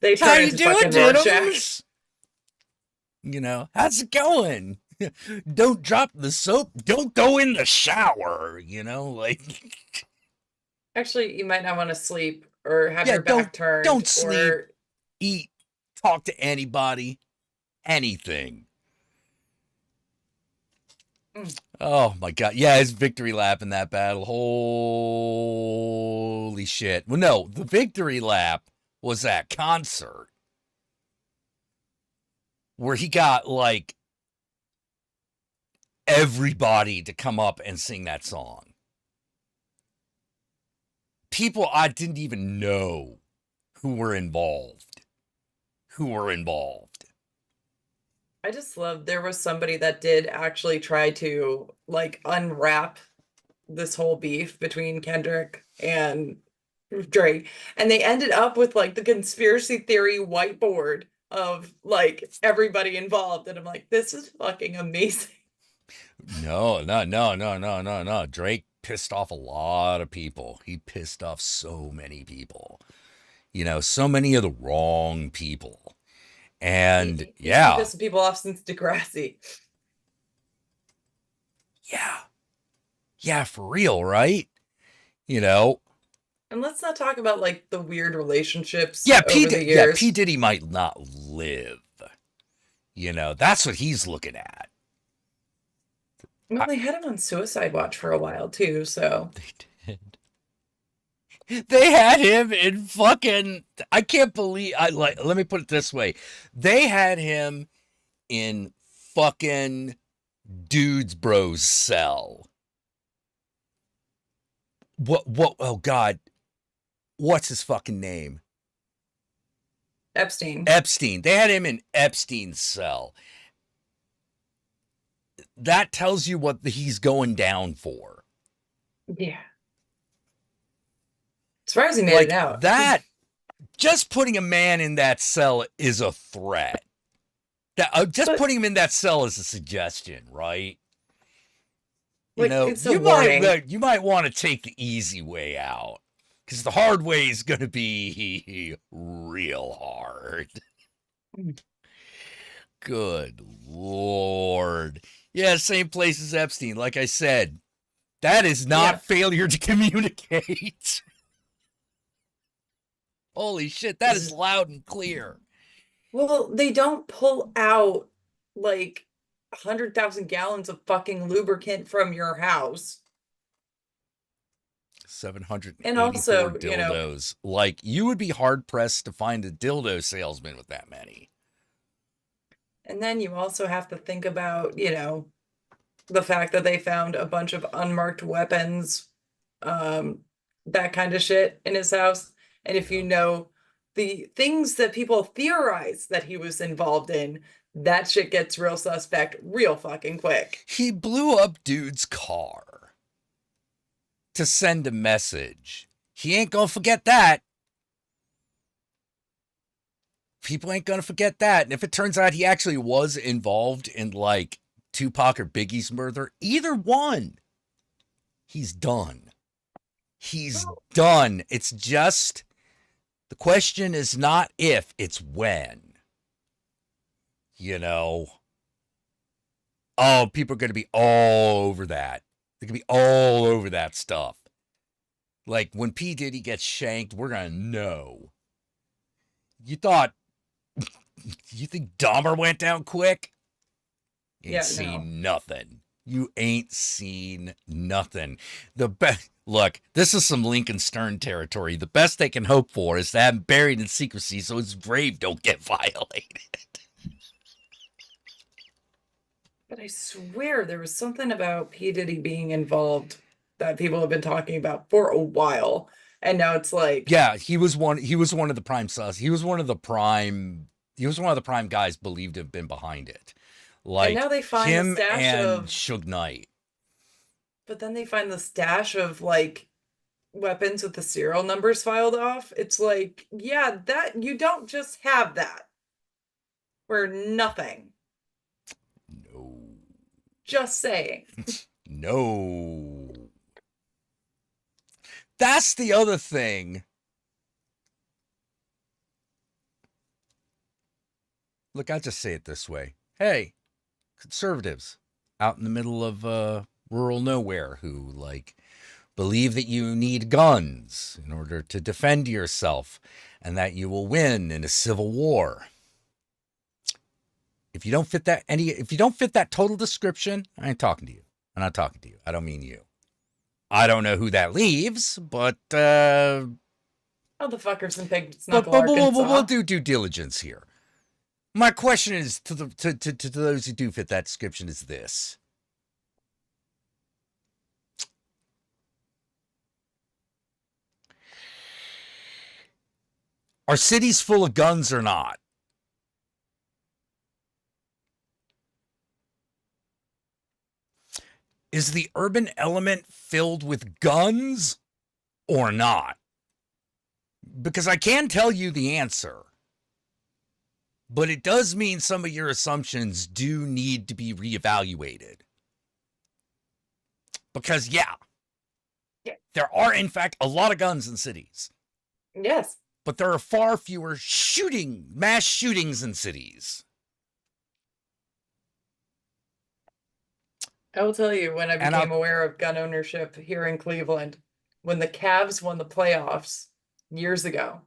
They
how
turn
you
into
doing,
fucking
Diddums?
Rorschach.
You know, how's it going? Don't drop the soap. Don't go in the shower. You know, like.
Actually, you might not want to sleep or have your back turned.
Don't sleep, eat, talk to anybody, anything. Oh my God. Yeah, his victory lap in that battle. Holy shit. Well, no, the victory lap was that concert where he got like everybody to come up and sing that song. People I didn't even know who were involved.
I just love there was somebody that did actually try to like unwrap this whole beef between Kendrick and Drake, and they ended up with like the conspiracy theory whiteboard of like everybody involved, and I'm like, this is fucking amazing.
No. Drake pissed off a lot of people. He pissed off so many people. You know, so many of the wrong people. And
He's
yeah.
been pissing people off since Degrassi.
Yeah, for real, right? You know.
And let's not talk about like the weird relationships
Yeah,
over the years.
P. Diddy might not live. You know, that's what he's looking at.
Well, they had him on suicide watch for a while too, so
They did. They had him in fucking I can't believe let me put it this way. They had him in fucking Dudes Bros cell. What oh God. What's his fucking name?
Epstein.
They had him in Epstein's cell. That tells you what he's going down for.
Yeah. Surprised he made it out.
That, just putting a man in that cell is a threat. Putting him in that cell is a suggestion, right? You know, you might want to take the easy way out. Because the hard way is going to be real hard. Good Lord. Yeah, same place as Epstein. Like I said, that is not failure to communicate. Holy shit, that is loud and clear.
Well, they don't pull out like 100,000 gallons of fucking lubricant from your house.
784
and also,
dildos. Like, you would be hard pressed to find a dildo salesman with that many.
And then you also have to think about, the fact that they found a bunch of unmarked weapons, that kind of shit in his house. And if you know the things that people theorize that he was involved in, that shit gets real suspect real fucking quick.
He blew up dude's car to send a message. He ain't gonna forget that. People ain't gonna forget that. And if it turns out he actually was involved in like Tupac or Biggie's murder, either one, he's done. He's done. It's just, the question is not if, it's when. Oh, people are going to be all over that. They're going to be all over that stuff. Like, when P. Diddy gets shanked, we're going to know. You think Dahmer went down quick? Ain't seen nothing. You ain't seen nothing. Look, this is some Lincoln Stern territory. The best they can hope for is to have him buried in secrecy so his grave don't get violated.
But I swear there was something about P. Diddy being involved that people have been talking about for a while. And now it's like,
yeah, he was one of the prime sus. He was one of the prime guys believed to have been behind it. Like,
and now they find
him
the stash
and
of
Suge Knight.
But then they find the stash of like weapons with the serial numbers filed off. It's like, yeah, that you don't just have that for nothing.
No.
Just saying.
No. That's the other thing. Look, I'll just say it this way. Hey, conservatives out in the middle of rural nowhere who like believe that you need guns in order to defend yourself and that you will win in a civil war. If you don't fit that total description, I ain't talking to you. I'm not talking to you. I don't mean you. I don't know who that leaves, but
Oh, the fuckers and pigs
but
knuckle Arkansas.
we'll do due diligence here. My question is to those who do fit that description is this. Are cities full of guns or not? Is the urban element filled with guns or not? Because I can tell you the answer. But it does mean some of your assumptions do need to be reevaluated. Because, yeah, there are, in fact, a lot of guns in cities.
Yes.
But there are far fewer mass shootings in cities.
I will tell you, when I became aware of gun ownership here in Cleveland, when the Cavs won the playoffs years ago,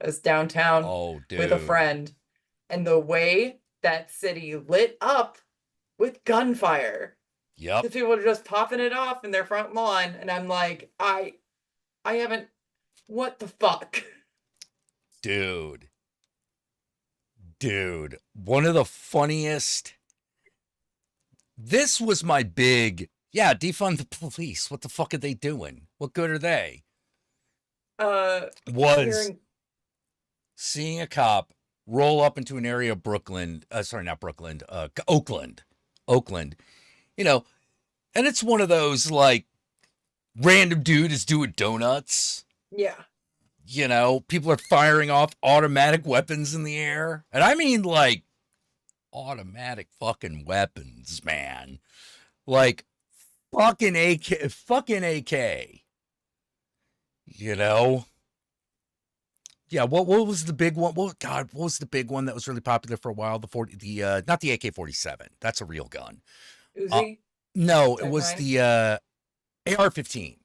I was downtown with a friend, and the way that city lit up with gunfire.
Yep.
The people are just popping it off in their front lawn, and I'm like, I haven't, what the fuck?
Dude, one of the funniest. This was my big, defund the police. What the fuck are they doing? What good are they? Was seeing a cop roll up into an area of Brooklyn, Oakland. You know, and it's one of those, like, random dude is doing donuts.
Yeah.
You know, people are firing off automatic weapons in the air. And I mean, like, automatic fucking weapons, man. Like, fucking AK. You know? Yeah, what was the big one? What was the big one that was really popular for a while? Not the AK-47. That's a real gun.
Uzi?
No, it was the AR-15.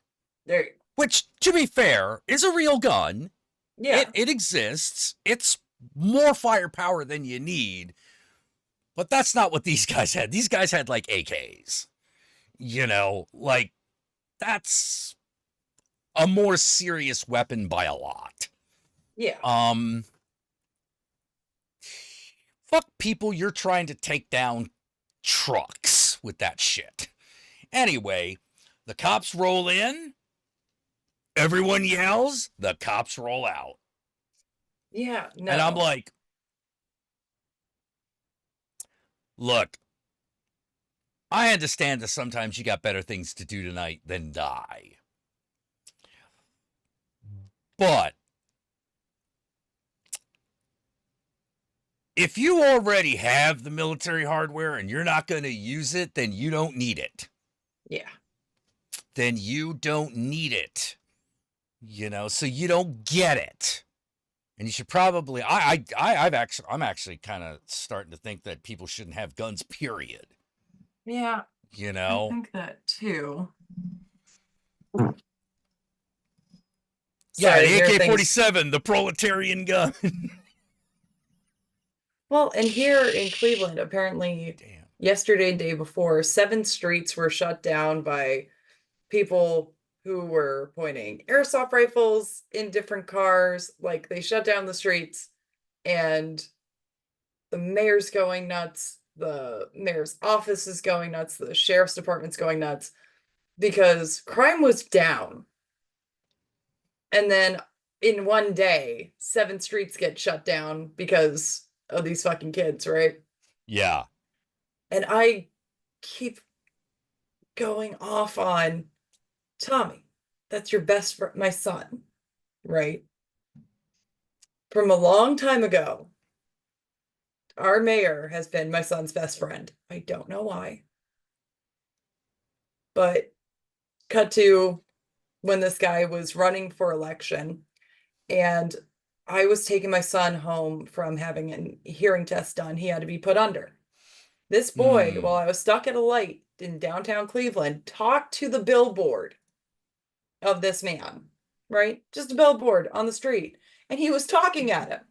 There you go.
Which, to be fair, is a real gun.
Yeah.
It exists. It's more firepower than you need. But that's not what these guys had. These guys had, like, AKs. You know, like, that's a more serious weapon by a lot.
Yeah.
Fuck people, you're trying to take down trucks with that shit. Anyway, the cops roll in. Everyone yells. The cops roll out.
Yeah, no.
And I'm like, look, I understand that sometimes you got better things to do tonight than die. But if you already have the military hardware and you're not going to use it, then you don't need it.
Yeah.
Then you don't need it. You know, so you don't get it. And you should probably, I'm actually kind of starting to think that people shouldn't have guns, period.
Yeah.
You know?
I think that too.
Yeah, the AK-47, the proletarian gun.
Well, and here in Cleveland, apparently yesterday and day before, 7 streets were shut down by people who were pointing airsoft rifles in different cars. Like, they shut down the streets, and the mayor's going nuts. The mayor's office is going nuts. The sheriff's department's going nuts because crime was down. And then in one day, 7 streets get shut down because of these fucking kids, right?
Yeah.
And I keep going off on Tommy. That's your best friend, my son, right? From a long time ago, our mayor has been my son's best friend. I don't know why. But cut to when this guy was running for election, and I was taking my son home from having a hearing test done. He had to be put under. This boy, while I was stuck at a light in downtown Cleveland, talked to the billboard of this man, right? Just a billboard on the street. And he was talking at him.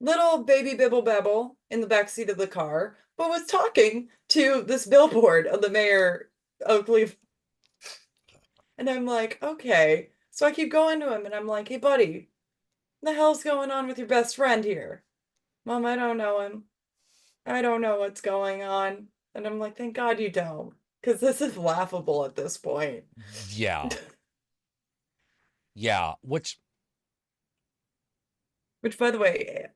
little baby Bibble Babble in the backseat of the car, but was talking to this billboard of the mayor of Cleveland. And I'm like, okay. So I keep going to him and I'm like, hey, buddy, what the hell's going on with your best friend here? Mom, I don't know him. I don't know what's going on. And I'm like, thank God you don't. Because this is laughable at this point.
Yeah. Yeah.
Which, by the way,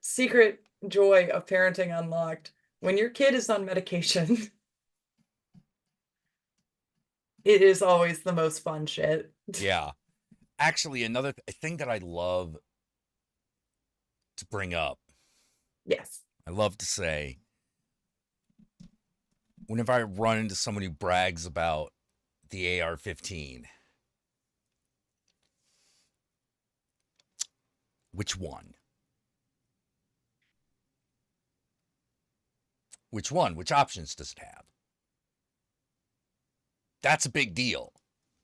secret joy of parenting unlocked. When your kid is on medication, it is always the most fun shit.
Yeah. Actually, another thing that I love to bring up.
Yes.
I love to say, whenever I run into someone who brags about the AR-15, which one? Which one? Which options does it have? That's a big deal.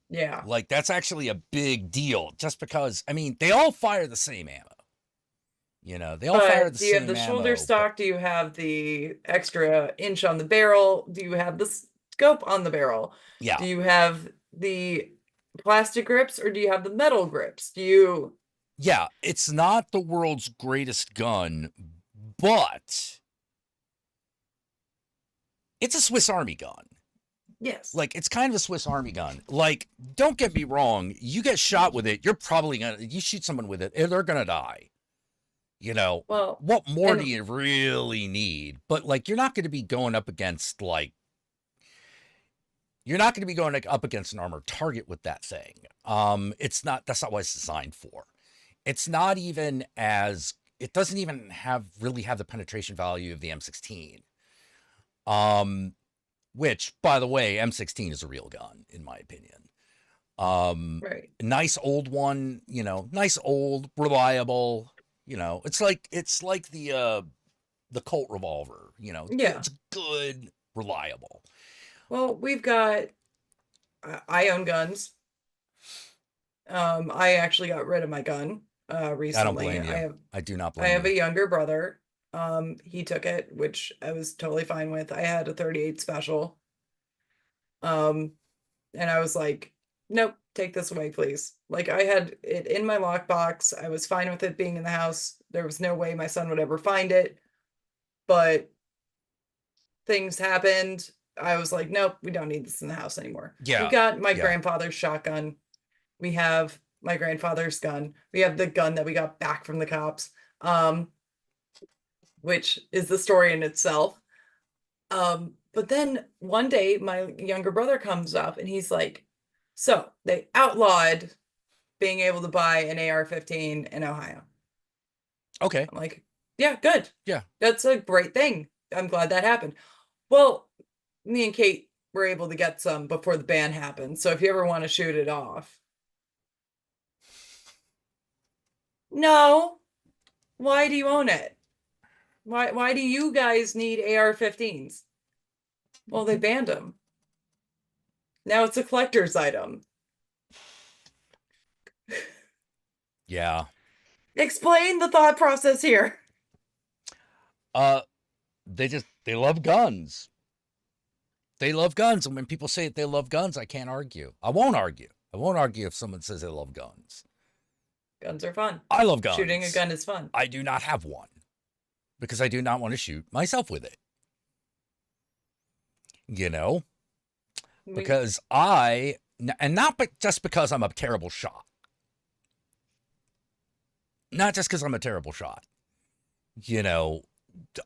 Yeah.
Like, that's actually a big deal. Just because, I mean, they all fire the same ammo. You know, they all fire the same ammo.
Do you have the shoulder stock? Do you have the extra inch on the barrel? Do you have the scope on the barrel?
Yeah.
Do you have the plastic grips or do you have the metal grips? Do you...
Yeah, it's not the world's greatest gun, but it's a Swiss Army gun.
Yes.
Like, it's kind of a Swiss Army gun. Like, don't get me wrong. You get shot with it, you're probably gonna, you shoot someone with it, they're gonna die. You know,
well,
what more do you really need? But, like, you're not going to be going up against, like, you're not going to be going up against an armored target with that thing. It's not, that's not what it's designed for. It's not even as, it doesn't even really have the penetration value of the M16. Which, by the way, M16 is a real gun, in my opinion.
Right.
Nice old one, you know, nice old, reliable, you know, it's like the Colt revolver, you know.
Yeah.
It's good, reliable.
Well, we've got, I own guns. I actually got rid of my gun recently.
I don't blame you. I do not blame you.
I have a younger brother. He took it, which I was totally fine with. I had a 38 special. And I was like, nope, take this away, please. Like, I had it in my lockbox. I was fine with it being in the house. There was no way my son would ever find it. But things happened. I was like, nope, we don't need this in the house anymore.
Yeah.
We got my grandfather's shotgun. We have my grandfather's gun. We have the gun that we got back from the cops, which is the story in itself. But then one day my younger brother comes up and he's like, so they outlawed being able to buy an AR-15 in Ohio.
Okay.
I'm like, yeah, good.
Yeah.
That's a great thing. I'm glad that happened. Well, me and Kate were able to get some before the ban happened. So if you ever want to shoot it off. No. Why do you own it? Why do you guys need AR-15s? Well, they banned them. Now it's a collector's item.
Yeah.
Explain the thought process here.
They love guns. They love guns. And when people say that they love guns, I can't argue. I won't argue. I won't argue if someone says they love guns.
Guns are fun.
I love guns.
Shooting a gun is fun.
I do not have one because I do not want to shoot myself with it. You know, because just because I'm a terrible shot. Not just because I'm a terrible shot. You know,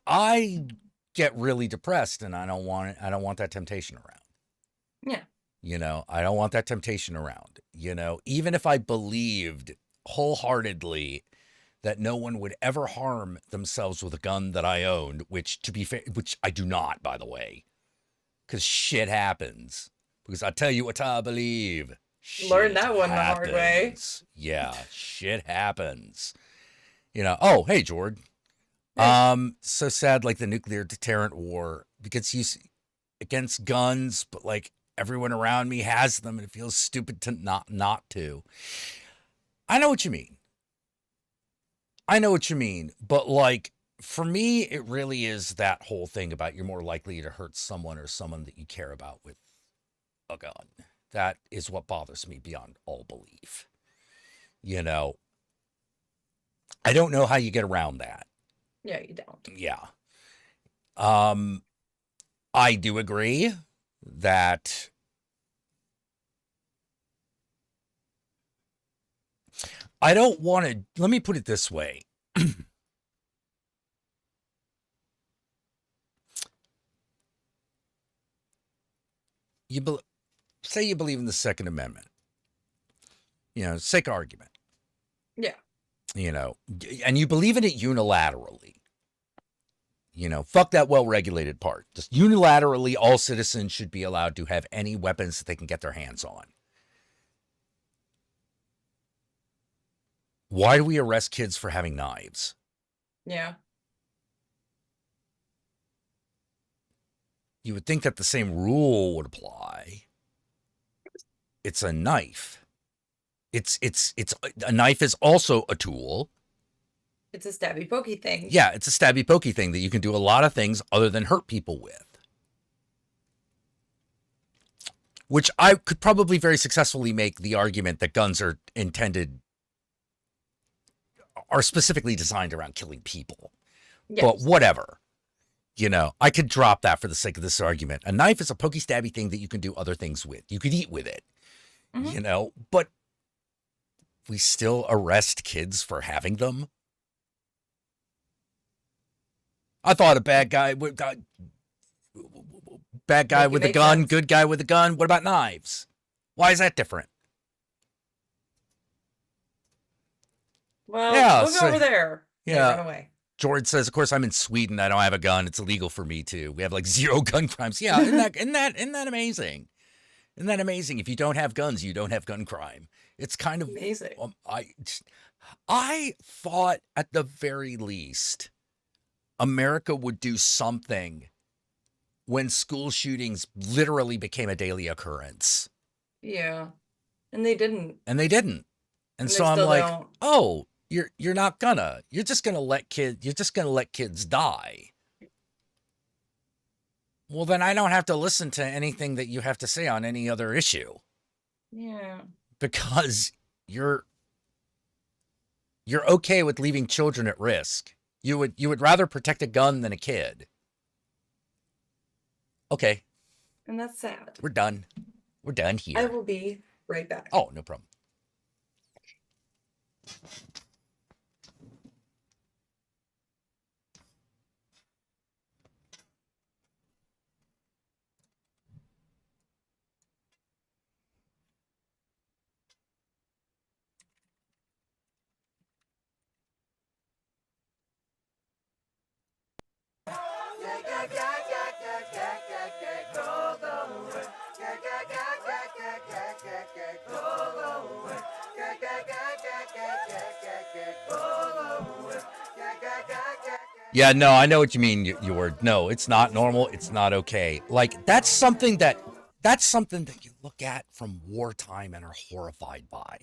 I get really depressed and I don't want it. I don't want that temptation around.
Yeah.
You know, I don't want that temptation around. You know, even if I believed wholeheartedly that no one would ever harm themselves with a gun that I owned, which to be fair, which I do not, by the way, because shit happens. Because I tell you what I believe.
Learn that one the hard way.
Yeah, shit happens. You know, oh, hey, Jord. So sad, like the nuclear deterrent war, because you against guns, but like everyone around me has them and it feels stupid to not to. I know what you mean. I know what you mean, but like for me, it really is that whole thing about you're more likely to hurt someone or someone that you care about with a gun. That is what bothers me beyond all belief. You know, I don't know how you get around that.
Yeah, you don't.
Yeah. I do agree that I don't want to, let me put it this way. Say you believe in the Second Amendment, sake of argument,
Yeah.
And you believe in it unilaterally. Fuck that well-regulated part. Just unilaterally, all citizens should be allowed to have any weapons that they can get their hands on. Why do we arrest kids for having knives?
Yeah.
You would think that the same rule would apply. It's a knife. It's a knife is also a tool.
It's a stabby pokey thing.
Yeah, it's a stabby pokey thing that you can do a lot of things other than hurt people with. Which I could probably very successfully make the argument that guns are specifically designed around killing people. Yes. But whatever. I could drop that for the sake of this argument. A knife is a pokey stabby thing that you can do other things with. You could eat with it. Mm-hmm. But we still arrest kids for having them. I thought a bad guy with a gun, sense. Good guy with a gun. What about knives? Why is that different?
Well, we'll go over there.
Yeah.
Run away.
George says, of course, I'm in Sweden. I don't have a gun. It's illegal for me too. We have like 0 gun crimes. Yeah, isn't that amazing? Isn't that amazing? If you don't have guns, you don't have gun crime. It's kind of
amazing.
I thought at the very least America would do something when school shootings literally became a daily occurrence.
Yeah. And they didn't.
And so I'm like, don't. Oh, you're not gonna. You're just gonna let kids die. Well, then I don't have to listen to anything that you have to say on any other issue.
Yeah.
Because you're okay with leaving children at risk. You would rather protect a gun than a kid. Okay.
And that's sad.
We're done. We're done here.
I will be right back.
Oh, no problem. Yeah, no, I know what you mean, your word. No, it's not normal. It's not okay. Like, that's something that you look at from wartime and are horrified by.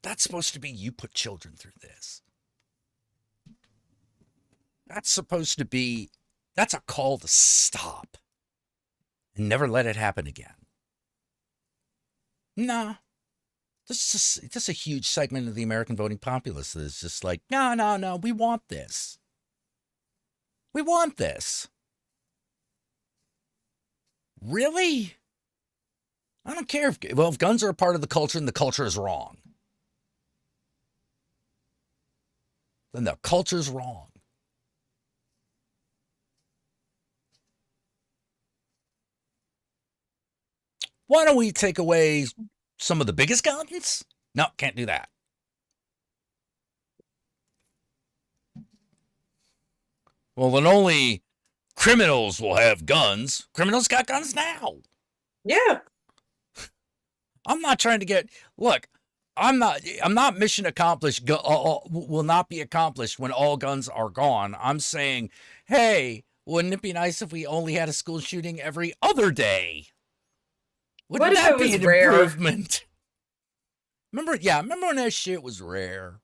That's supposed to be, you put children through this. That's supposed to be, that's a call to stop and never let it happen again. Nah. This is just a huge segment of the American voting populace that is just like, no, we want this. We want this. Really? I don't care if guns are a part of the culture and the culture is wrong. Then the culture's wrong. Why don't we take away some of the biggest guns? No, can't do that. Well, then only criminals will have guns. Criminals got guns now.
Yeah.
I'm not trying to get, look, I'm not mission accomplished, will not be accomplished when all guns are gone. I'm saying, hey, wouldn't it be nice if we only had a school shooting every other day? Wouldn't
What if
that
it
be
was
an
rare?
improvement? Remember when that shit was rare?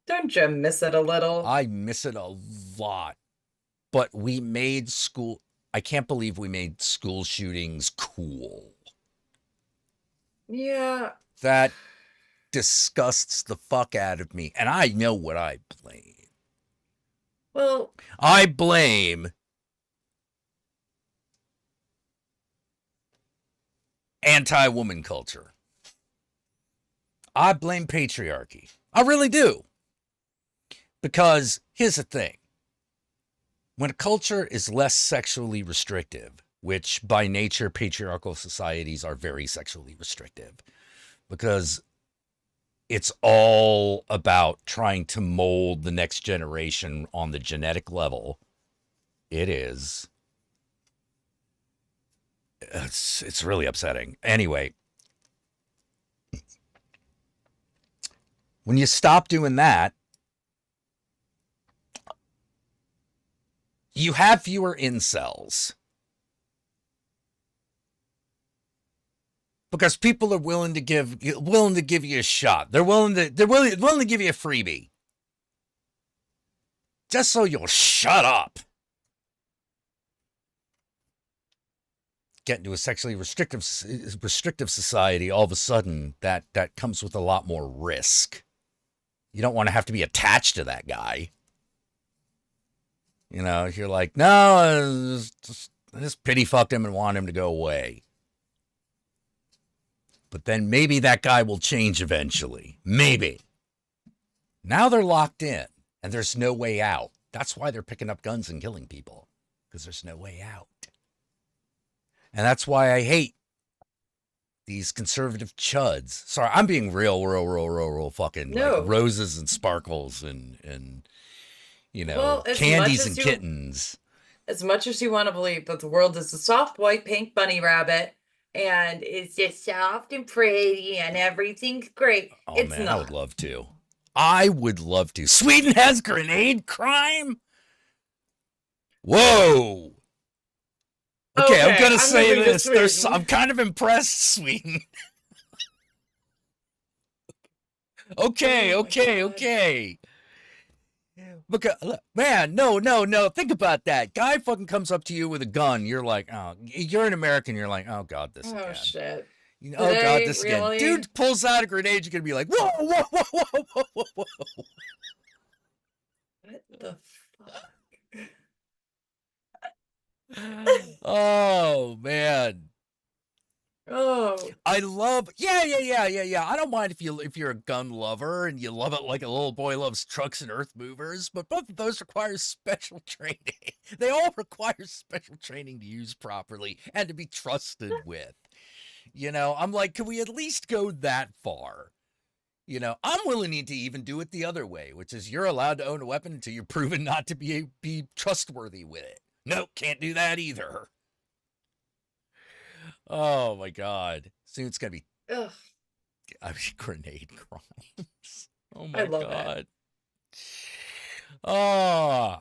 Don't you miss it a little?
I miss it a lot. But we made school... I can't believe we made school shootings cool.
Yeah.
That disgusts the fuck out of me. And I know what I blame.
Well,
I blame anti-woman culture. I blame patriarchy. I really do. Because here's the thing. When a culture is less sexually restrictive, which by nature patriarchal societies are very sexually restrictive, because it's all about trying to mold the next generation on the genetic level. It is. It's really upsetting. Anyway, when you stop doing that, you have fewer incels. Because people are willing to give you a shot. They're willing to give you a freebie. Just so you'll shut up. Get into a sexually restrictive society, all of a sudden that comes with a lot more risk. You don't want to have to be attached to that guy. You know, if you're like, no, I just pity fucked him and want him to go away. But then maybe that guy will change eventually. Maybe. Now they're locked in and there's no way out. That's why they're picking up guns and killing people. Because there's no way out. And that's why I hate these conservative chuds. Sorry, I'm being real fucking like roses and sparkles and you know,
well,
candies and kittens.
As much as you want to believe that the world is a soft white pink bunny rabbit and it's just soft and pretty and everything's great.
Oh,
it's
man,
not.
I would love to. I would love to. Sweden has grenade crime? Whoa. Okay, I'm going to say this. I'm kind of impressed, Sweden. Okay. Because, man, no. Think about that. Guy fucking comes up to you with a gun. You're like, oh, you're an American. You're like, oh, God, this again.
Oh, shit.
You know, oh, God, this
really?
again. Dude pulls out a grenade. You're going to be like, whoa.
What the fuck?
Oh, man.
Oh,
I love, yeah. I don't mind if you're a gun lover and you love it like a little boy loves trucks and earth movers, but both of those require special training. They all require special training to use properly and to be trusted with. You know, I'm like, can we at least go that far? You know, I'm willing to even do it the other way, which is you're allowed to own a weapon until you're proven not to be trustworthy with it. Nope, can't do that either. Oh my God. Soon it's going to be grenade crimes. Oh my God. Oh.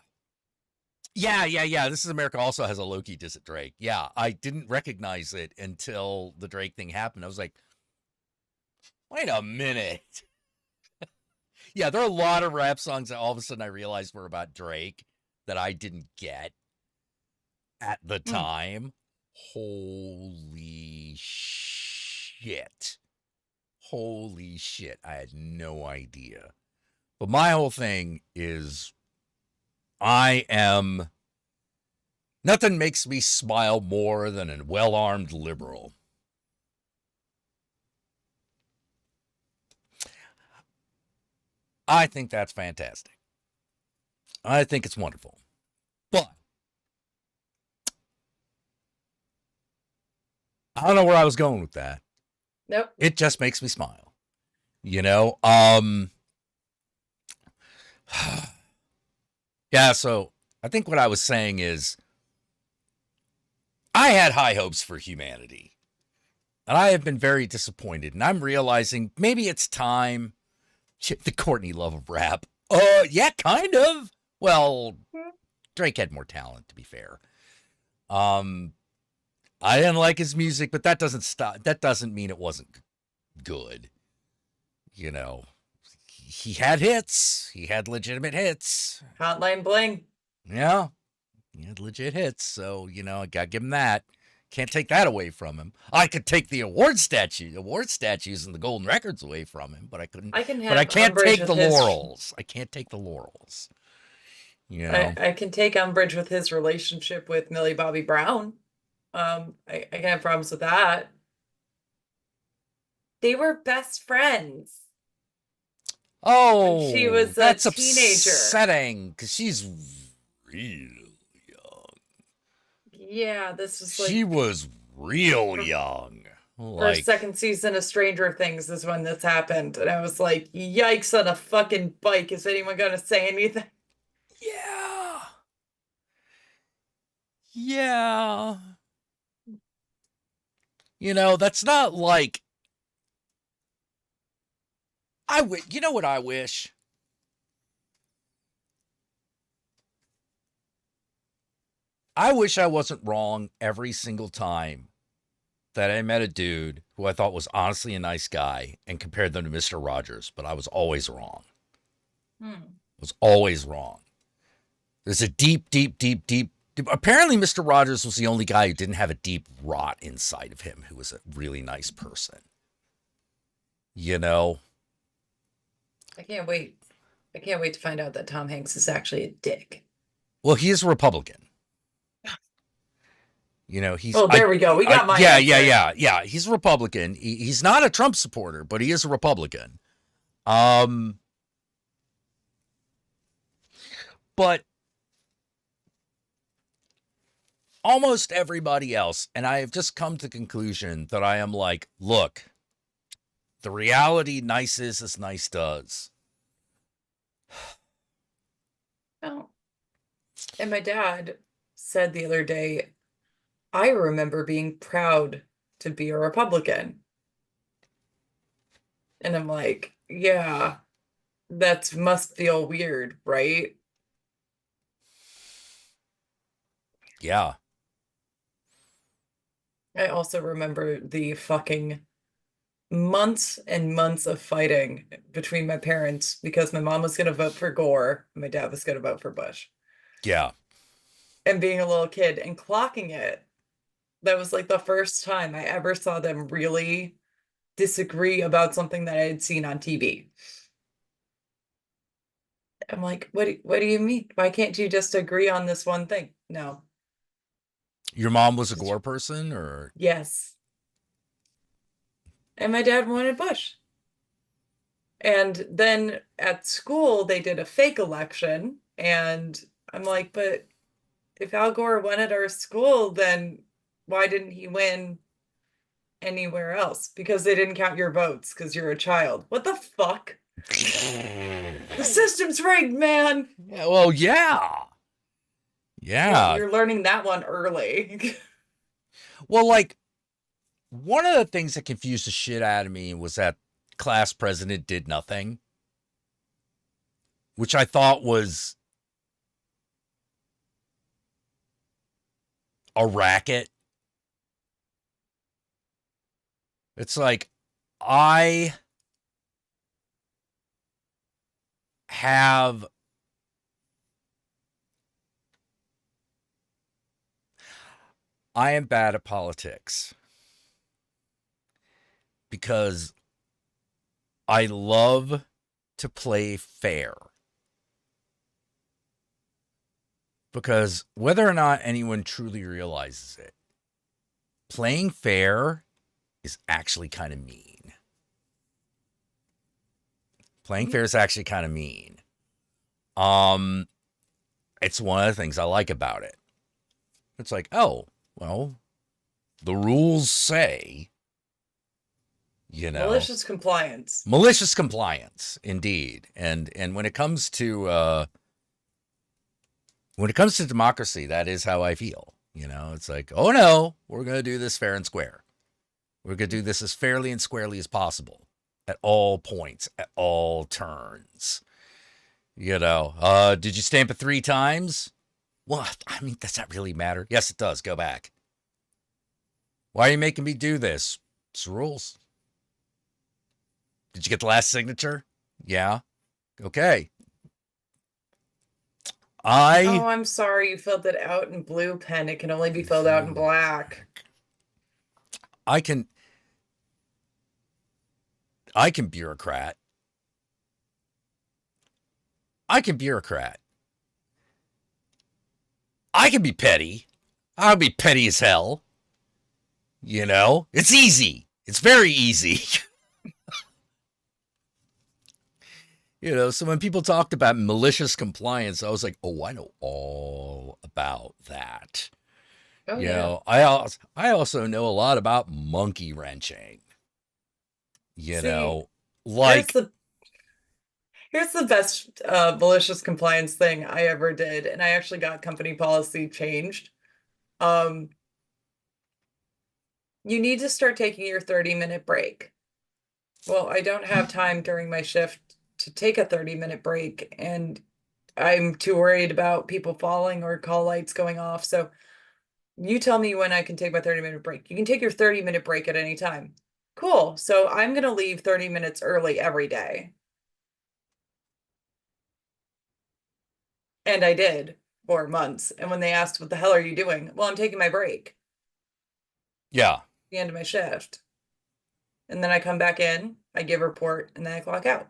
Yeah. This is America also has a Loki diss at Drake. Yeah, I didn't recognize it until the Drake thing happened. I was like, wait a minute. Yeah, there are a lot of rap songs that all of a sudden I realized were about Drake that I didn't get at the time. Holy shit. I had no idea. But my whole thing is nothing makes me smile more than a well-armed liberal. I think that's fantastic. I think it's wonderful. But I don't know where I was going with that.
Nope.
It just makes me smile. You know? Yeah, so I think what I was saying is I had high hopes for humanity. And I have been very disappointed. And I'm realizing maybe it's time. The Courtney Love of rap. Yeah, kind of. Well, Drake had more talent, to be fair. I didn't like his music, but that doesn't mean it wasn't good. You know, he had hits. He had legitimate hits.
Hotline Bling.
Yeah, he had legit hits. So, you know, I got to give him that. Can't take that away from him. I could take the award statues and the golden records away from him, but I couldn't.
I can have
but I can't
umbrage
take the
with his-
laurels. I can't take the laurels. You know,
I can take umbrage with his relationship with Millie Bobby Brown. I can have problems with that. They were best friends.
oh,
she was a
that's
teenager.
upsetting because she's real young.
Yeah, this was like
She was real young.
first, second season of Stranger Things is when this happened, and I was like, "Yikes on a fucking bike! Is anyone gonna say anything?"
yeah, yeah. You know, that's not like you know what I wish? I wish I wasn't wrong every single time that I met a dude who I thought was honestly a nice guy and compared them to Mr. Rogers, but I was always wrong. Was always wrong. There's a deep. Apparently, Mr. Rogers was the only guy who didn't have a deep rot inside of him, who was a really nice person. You know?
I can't wait. I can't wait to find out that Tom Hanks is actually a dick.
Well, he is a Republican. You know, he's.
Oh, there we go. We got my answer.
Yeah. He's a Republican. He's not a Trump supporter, but he is a Republican. But almost everybody else, and I have just come to the conclusion that I am like, look, the reality nice is as nice does.
Oh. And my dad said the other day, I remember being proud to be a Republican. And I'm like, yeah, that must feel weird, right?
Yeah.
I also remember the fucking months and months of fighting between my parents because my mom was going to vote for Gore and my dad was going to vote for Bush.
Yeah.
And being a little kid and clocking it, that was like the first time I ever saw them really disagree about something that I had seen on TV. I'm like, what do you mean? Why can't you just agree on this one thing? No.
Your mom was a Gore person, or?
Yes. And my dad wanted Bush. And then at school, they did a fake election. And I'm like, but if Al Gore won at our school, then why didn't he win anywhere else? Because they didn't count your votes because you're a child. What the fuck? The system's rigged, man.
Yeah, well, yeah. Yeah.
You're learning that one early.
Well, like, one of the things that confused the shit out of me was that class president did nothing, which I thought was a racket. It's like, I am bad at politics because I love to play fair. Because whether or not anyone truly realizes it, playing fair is actually kind of mean. Playing fair is actually kind of mean. It's one of the things I like about it. It's like, oh, well, the rules say, you know,
Malicious compliance.
Malicious compliance, indeed. And when it comes to democracy, that is how I feel. You know, it's like, oh no, we're going to do this fair and square. We're going to do this as fairly and squarely as possible at all points, at all turns. You know, did you stamp it 3 times? Well, I mean, does that really matter? Yes, it does. Go back. Why are you making me do this? It's the rules. Did you get the last signature? Yeah. Okay.
Oh, I'm sorry you filled it out in blue pen. It can only be filled out in black.
I can bureaucrat. I can bureaucrat. I can be petty. I'll be petty as hell. You know, it's easy. It's very easy. You know, so when people talked about malicious compliance, I was like, oh, I know all about that.
Oh,
You
yeah.
know, I also know a lot about monkey wrenching. You
See,
know, like
here's the best malicious compliance thing I ever did, and I actually got company policy changed. You need to start taking your 30-minute break. Well, I don't have time during my shift to take a 30-minute break, and I'm too worried about people falling or call lights going off. So you tell me when I can take my 30-minute break. You can take your 30-minute break at any time. Cool. So I'm going to leave 30 minutes early every day. And I did for months. And when they asked, what the hell are you doing? Well, I'm taking my break.
Yeah.
The end of my shift. And then I come back in, I give a report, and then I clock out.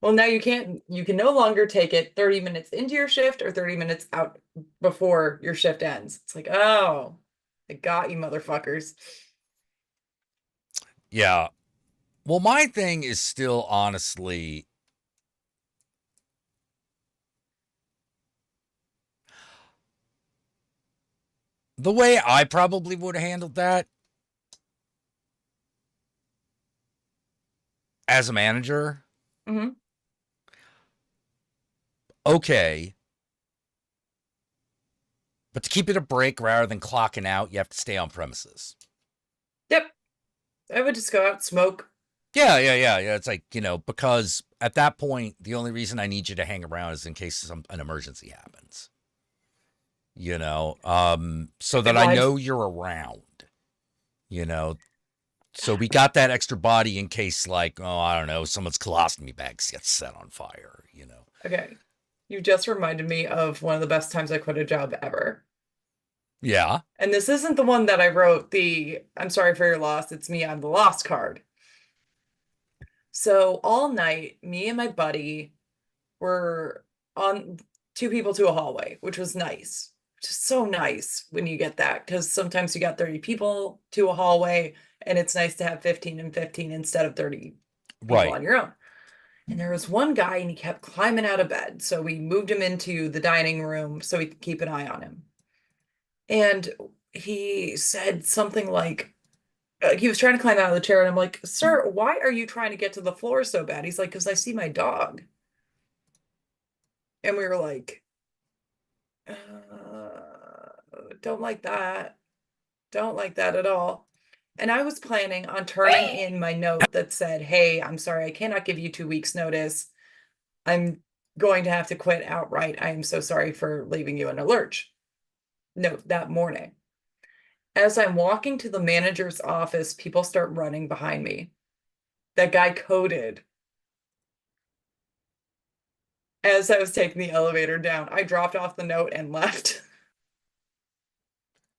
Well, now you can no longer take it 30 minutes into your shift or 30 minutes out before your shift ends. It's like, oh, I got you, motherfuckers.
Yeah. Well, my thing is still honestly, the way I probably would have handled that as a manager.
Mm-hmm.
Okay. But to keep it a break rather than clocking out, you have to stay on premises.
Yep. I would just go out, smoke.
Yeah. It's like, you know, because at that point, the only reason I need you to hang around is in case an emergency happens. You know, so that I know you're around. You know, so we got that extra body in case, like, oh, I don't know, someone's colostomy bags gets set on fire, you know.
Okay. You just reminded me of one of the best times I quit a job ever.
Yeah.
And this isn't the one that I wrote I'm sorry for your loss, it's me, I'm the lost card. So all night, me and my buddy were on 2 people to a hallway, which was nice. Just so nice when you get that, because sometimes you got 30 people to a hallway, and it's nice to have 15 and 15 instead of 30 people on your own. And there was one guy, and he kept climbing out of bed. So we moved him into the dining room so we could keep an eye on him. And he said something like, he was trying to climb out of the chair, and I'm like, sir, why are you trying to get to the floor so bad? He's like, because I see my dog. And we were like, don't like that. Don't like that at all. And I was planning on turning in my note that said, hey, I'm sorry, I cannot give you 2 weeks notice. I'm going to have to quit outright. I am so sorry for leaving you in a lurch. Note that morning. As I'm walking to the manager's office, people start running behind me. That guy coded. As I was taking the elevator down, I dropped off the note and left.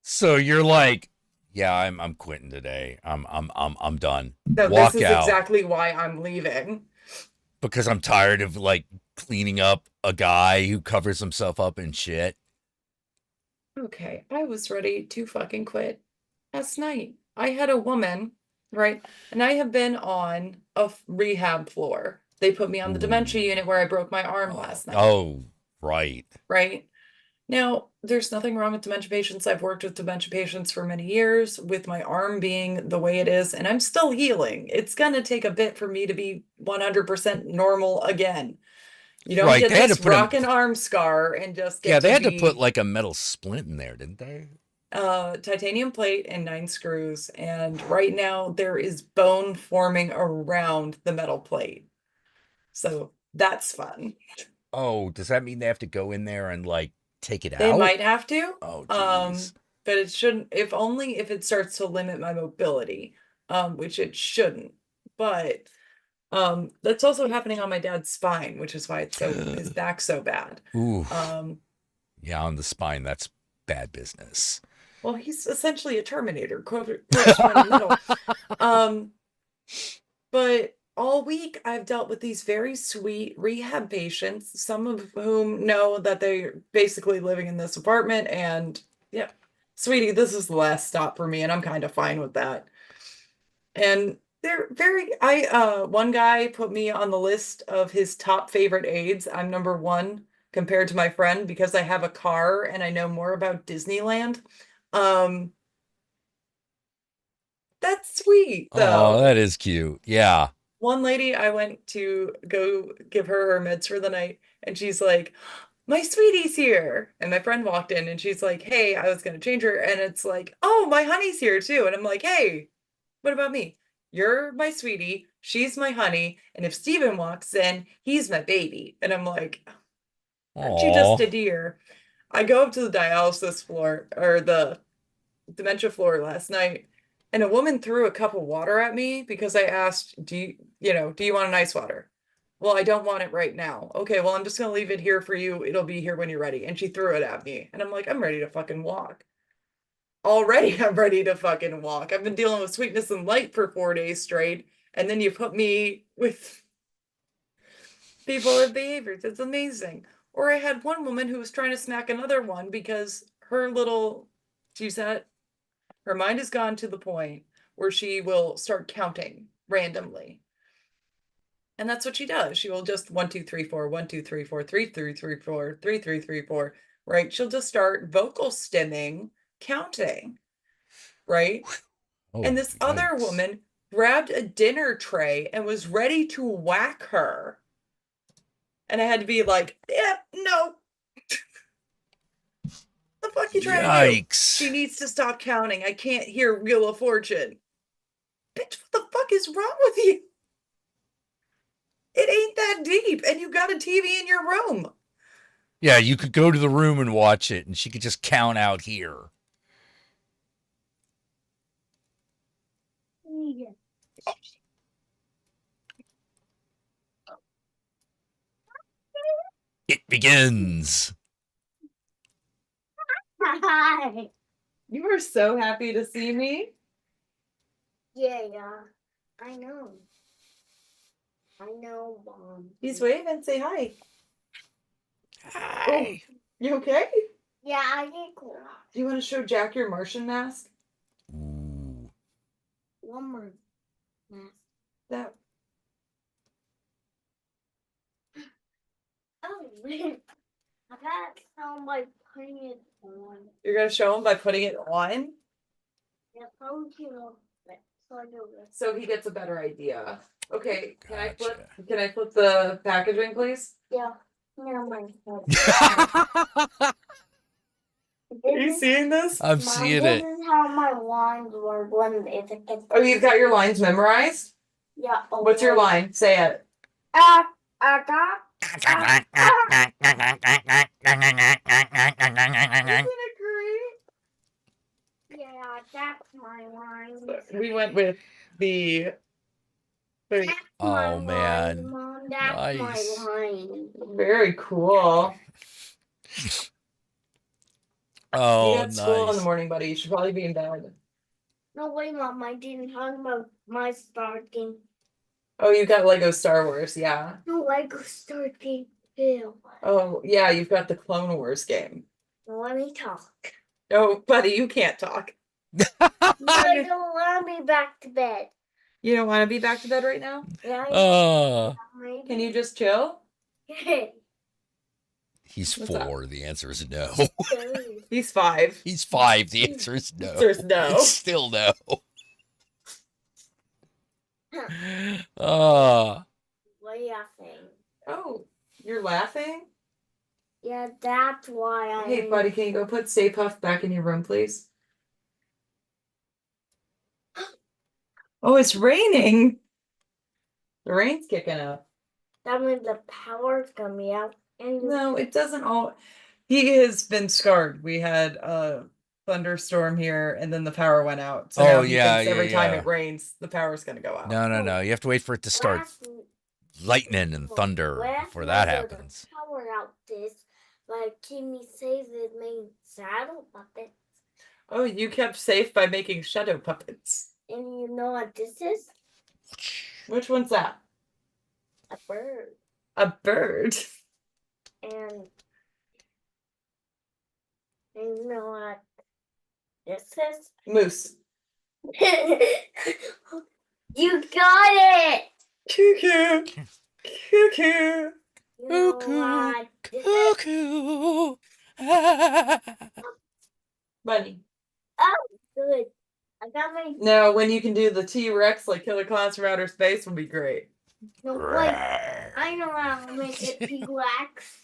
So you're like, yeah, I'm quitting today. I'm done.
No,
Walk
this is
out.
exactly why I'm leaving.
Because I'm tired of like cleaning up a guy who covers himself up in shit.
Okay, I was ready to fucking quit last night. I had a woman, right? And I have been on a rehab floor. They put me on the dementia unit where I broke my arm last night.
Oh, right.
Right. Now, there's nothing wrong with dementia patients. I've worked with dementia patients for many years, with my arm being the way it is, and I'm still healing. It's going to take a bit for me to be 100% normal again. You don't get this rockin' arm scar and just get
they had to put like a metal splint in there, didn't they?
Titanium plate and 9 screws. And right now there is bone forming around the metal plate. So that's fun.
Oh, does that mean they have to go in there and like take it out?
They might have to.
Oh, geez.
but it shouldn't, if only if it starts to limit my mobility, which it shouldn't. But that's also happening on my dad's spine, which is why it's so his back's so bad.
Ooh. Yeah, on the spine, that's bad business.
Well, he's essentially a Terminator, quote middle. But all week I've dealt with these very sweet rehab patients, some of whom know that they're basically living in this apartment, and yeah, sweetie, this is the last stop for me, and I'm kind of fine with that. And they're very, one guy put me on the list of his top favorite aides. I'm number one compared to my friend because I have a car and I know more about Disneyland. That's sweet though.
Oh, that is cute. Yeah.
One lady, I went to go give her meds for the night, and she's like, my sweetie's here. And my friend walked in and she's like, hey, I was gonna change her. And it's like, oh, my honey's here too. And I'm like, hey, what about me? You're my sweetie, she's my honey, and if Steven walks in, he's my baby. And I'm like, aren't you just a dear? I go up to the dialysis floor or the dementia floor last night, and a woman threw a cup of water at me because I asked, do you want an ice water? Well, I don't want it right now. Okay, well, I'm just gonna leave it here for you. It'll be here when you're ready. And she threw it at me. And I'm like, I'm ready to fucking walk. Already, I'm ready to fucking walk. I've been dealing with sweetness and light for 4 days straight. And then you put me with people with behaviors. It's amazing. Or I had one woman who was trying to smack another one because her mind has gone to the point where she will start counting randomly. And that's what she does. She will just 1, 2, 3, 4, 1, 2, 3, 4, 3, 3, 3, 4, 3, 3, 3, 4, right? She'll just start vocal stimming, counting, right?
Oh,
and this other woman grabbed a dinner tray and was ready to whack her. And I had to be like, yeah, no. The fuck you trying to do? She needs to stop counting. I can't hear Wheel of Fortune. Bitch, what the fuck is wrong with you? It ain't that deep, and you got a TV in your room.
Yeah, you could go to the room and watch it, and she could just count out here. Oh. It begins.
Hi.
You were so happy to see me.
Yeah, I know. Mom.
He's waving. Say hi.
Hi.
Oh, you okay?
Yeah, I get cool.
Do you want to show Jack your Martian mask?
Ooh.
One more mask.
That.
Oh, I gotta show him by putting it on.
You're gonna show him by putting it on?
Yeah, probably so I do this.
So he gets a better idea. Okay, can I flip the packaging, please?
Yeah. No, my
Are you seeing this?
I'm seeing
this
it.
This is how my lines work when it gets.
Oh, you've got your lines memorized?
Yeah. Okay.
What's your line? Say it.
Isn't
it great?
Yeah, that's my line.
We went with the.
Oh man.
Line, Mom, that's
nice.
my line.
Very cool.
Oh,
you got school in the
nice.
morning, buddy. You should probably be in bed.
No way, Mom. I didn't talk about my starting.
Oh, you got Lego Star Wars, yeah.
No Lego starting too.
Oh, yeah, you've got the Clone Wars game.
Let me talk.
Oh, buddy, you can't talk.
I don't want to be back to bed.
You don't want to be back to bed right now?
Yeah.
Can you just chill?
He's
What's
4. The answer is no.
He's 5.
He's 5. The answer is no.
There's no.
It's still no.
What are you laughing?
Oh, you're laughing?
Yeah, that's why I.
Hey, buddy, can you go put Stay Puft back in your room, please? Oh, it's raining. The rain's kicking up.
That means the power's gonna be out. And
No, it doesn't all. He has been scarred. We had a thunderstorm here, and then the power went out. So
Oh,
now he
yeah,
thinks every
yeah,
time
yeah.
it rains, the power's gonna go out.
No. You have to wait for it to start lightning and thunder before that happens.
Power out this, like Kimmy says it made saddle puppets.
Oh, you kept safe by making shadow puppets.
And you know what this is?
Which one's that?
A bird.
A bird.
And you know what this is?
Moose.
You got it!
Cuckoo. Cuckoo.
You know what this is?
Cuckoo.
Bunny.
Oh, good. I got my.
Now, when you can do the T-Rex like Killer Clowns from Outer Space would be great.
No, wait. I know how to make it T-Rex.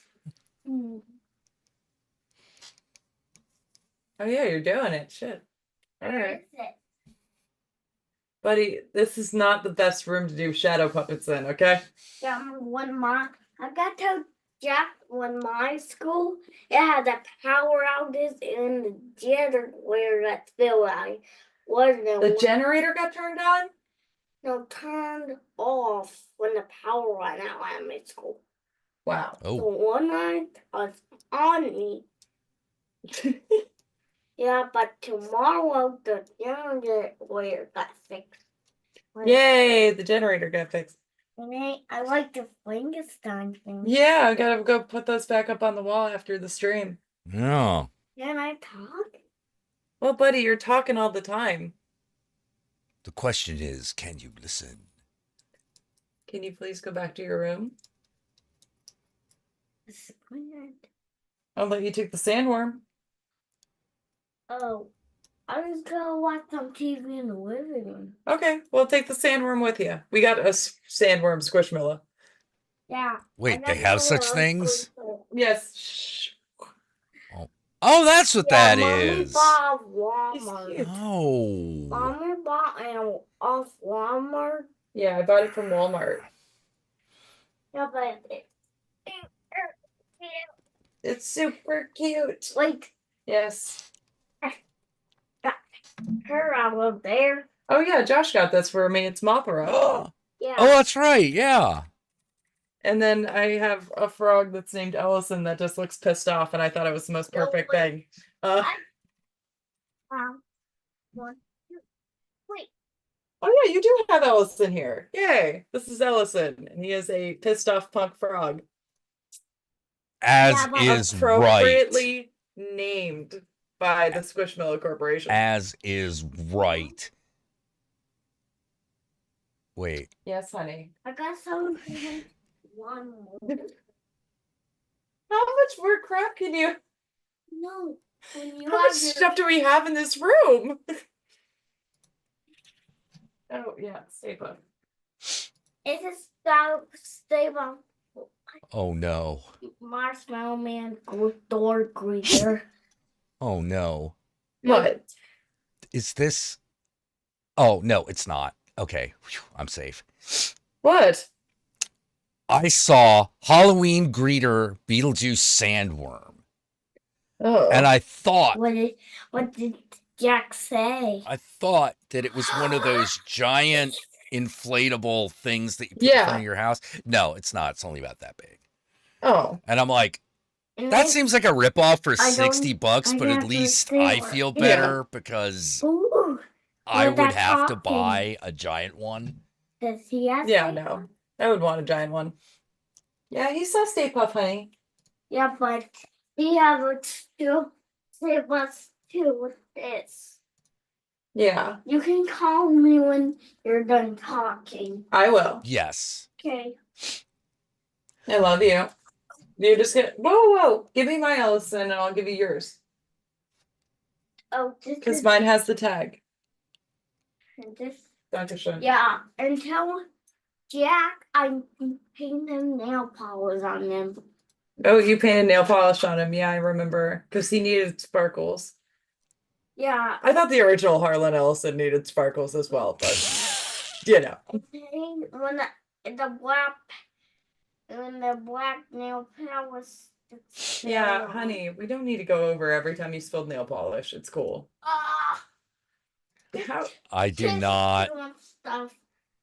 Oh yeah, you're doing it. Shit. All right. Buddy, this is not the best room to do shadow puppets in, okay?
Yeah, I got to Jack when my school it had a power outage in the generator that Phil I wasn't.
The generator got turned on?
No, turned off when the power went out at my school.
Wow.
So one night I was on me. Yeah, but tomorrow the generator got fixed.
Yay, the generator got fixed.
And I like the Frankenstein thing.
Yeah, I gotta go put those back up on the wall after the stream.
No.
Can I talk?
Well, buddy, you're talking all the time.
The question is, can you listen?
Can you please go back to your room? I'll let you take the sandworm.
Oh, I was gonna watch some TV in the living room.
Okay, well, take the sandworm with you. We got a sandworm squishmallow.
Yeah.
Wait, they have such things?
Yes. Shh.
Oh, that's what that
Mommy
is.
bought Walmart.
Oh.
Mommy bought it off Walmart.
Yeah, I bought it from Walmart.
Yeah, but
It's super cute.
like
Yes.
her out of there.
Oh yeah, Josh got this for me. It's Mothra.
Oh,
Yeah.
that's right. Yeah.
And then I have a frog that's named Ellison that just looks pissed off, and I thought it was the most perfect thing.
One, two, wait.
Oh yeah, you do have Ellison here. Yay! This is Ellison, and he is a pissed off punk frog.
As
Yeah, but
is right.
Appropriately named by the Squishmallow Corporation.
As is right. Wait.
Yes, honey.
I got some. One more.
How much more crap can you?
No. When you
How much
have your,
stuff do we have in this room? Oh yeah, stay put.
it's a stable
Oh no.
marshmallow man door greeter.
Oh no.
What?
Is this? Oh no, it's not. Okay, whew, I'm safe.
What?
I saw Halloween greeter Beetlejuice sandworm,
Oh.
and I thought
What did Jack say?
I thought that it was one of those giant inflatable things that you put in front of your house. No, it's not. It's only about that big.
Oh.
And I'm like,
And
that
I-
seems like a ripoff for
I don't-
$60,
I
but at
never
least
see
I
one.
feel
Yeah.
better because
Ooh,
I
Well,
would
that's
have to
awesome.
buy a giant one.
does he have?
Yeah,
Stay
no.
Puft?
I would want a giant one. Yeah, he saw Stay Puft, honey.
Yeah, but he has a two. Save us too with this.
Yeah,
You can call me when you're done talking.
I will.
Yes.
Okay.
I love you. You just get whoa. Give me my Ellison and I'll give you yours.
Oh, this
Because
is
mine has the tag.
this.
Dankeschön.
Yeah, and tell Jack I paint them nail polish on them.
Oh, you painted nail polish on him. Yeah, I remember. Because he needed sparkles.
Yeah.
I thought the original Harlan Ellison needed sparkles as well, but you know.
When the black nail polish
Yeah, honey, we don't need to go over every time you spilled nail polish. It's cool.
Ah,
How?
I do
kids
not.
doing stuff.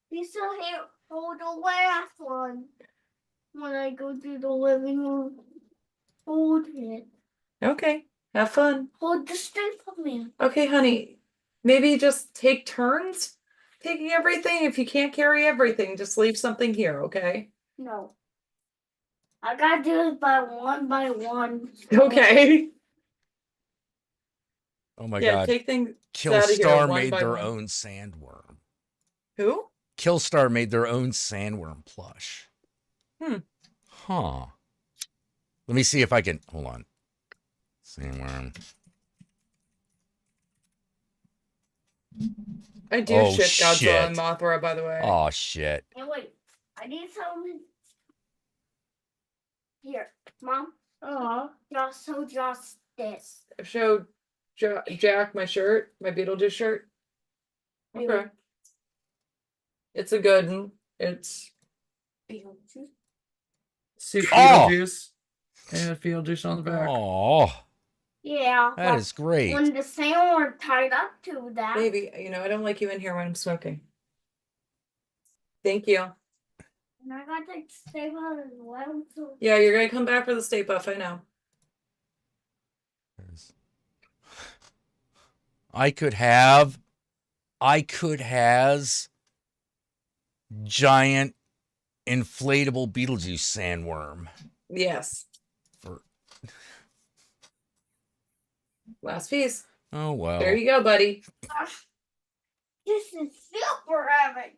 You still here hold the last one when I go to the living room. Hold it.
Okay, have fun.
Hold the stick for me.
Okay, honey, maybe just take turns taking everything. If you can't carry everything, just leave something here, okay?
No. I gotta do it by one.
Okay.
Oh my
Yeah,
God.
take things out of here
Killstar
one
made
by
their
one.
own sandworm.
Who?
Killstar made their own sandworm plush. Huh. Let me see if I can. Hold on. Sandworm.
I do
Oh,
ship Godzilla and
shit.
Mothra, by the way.
Oh, shit.
And wait, I need something. Here, Mom. Just this.
Show Jack my shirt, my Beetlejuice shirt. Okay. It's a good one. It's Suit Beetlejuice. And Beetlejuice on the back.
Oh,
Yeah.
that is great.
When the sailor tied up to that.
Baby, you know, I don't like you in here when I'm smoking. Thank you.
And I got to stay on as well. So.
Yeah, you're gonna come back for the Stay Puff, I know.
I could have giant inflatable Beetlejuice sandworm.
Yes.
For
Last piece.
oh well.
There you go, buddy.
This is super heavy.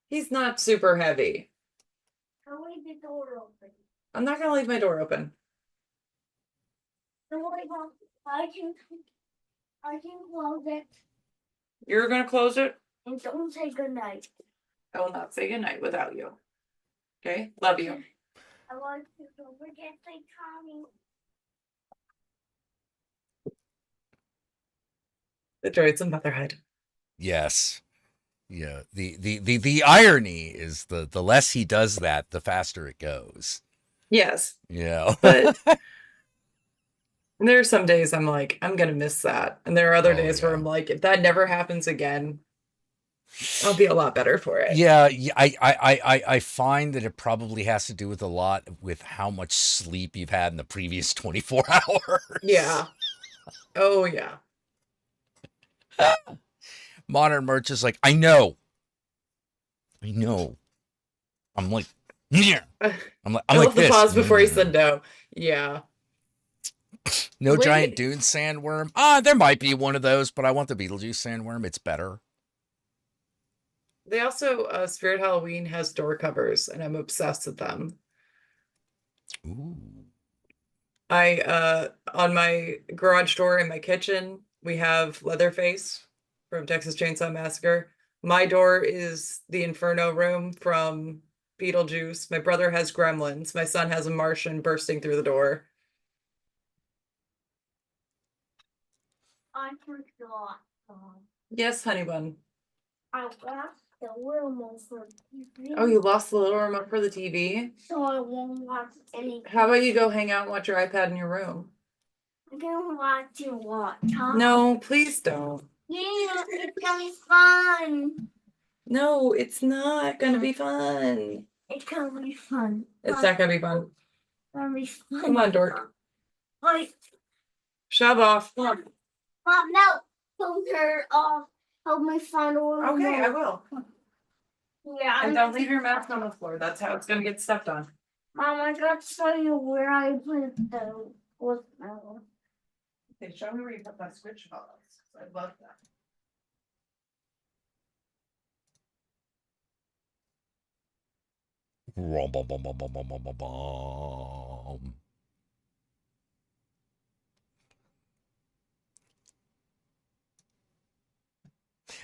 He's not super heavy.
I'll leave the door open.
I'm not gonna leave my door open.
I can close it.
You're gonna close it?
And don't say goodnight.
I will not say goodnight without you. Okay? Love you.
I want you to don't forget to say Tommy.
The droids of motherhood.
Yes. Yeah. The irony is the less he does that, the faster it goes.
Yes.
Yeah.
But there are some days I'm like, I'm gonna miss that. And there are other days where I'm like, if that never happens again, I'll be a lot better for it.
Yeah, I find that it probably has to do with a lot with how much sleep you've had in the previous 24 hours.
Yeah. Oh yeah.
Modern Merch is like, I know. I'm like, yeah. I'm
I
like
love the
this.
pause before he said no. Yeah.
No giant dune sandworm. There might be one of those, but I want the Beetlejuice sandworm. It's better.
They also, Spirit Halloween has door covers, and I'm obsessed with them.
Ooh.
On my garage door in my kitchen, we have Leatherface from Texas Chainsaw Massacre. My door is the Inferno room from Beetlejuice. My brother has Gremlins. My son has a Martian bursting through the door.
I forgot.
Yes, honey bun.
I got the remote for TV.
Oh, you lost the little remote for the TV?
So I won't watch any.
How about you go hang out and watch your iPad in your room?
I'm gonna watch you watch, huh?
No, please don't.
Yeah, it's gonna be fun.
No, it's not gonna be fun.
It's gonna be fun.
It's not gonna be fun.
It's gonna be fun.
Come on, dork.
Wait.
Shove off. Come on.
Mom, no. Don't turn off. Help me find a little
Okay,
more.
I will.
Yeah.
And don't leave your mask on the floor. That's how it's gonna get stepped on.
Mom, I got to show you where I put the watermelon.
Okay, show me where you put that switch box. I love that.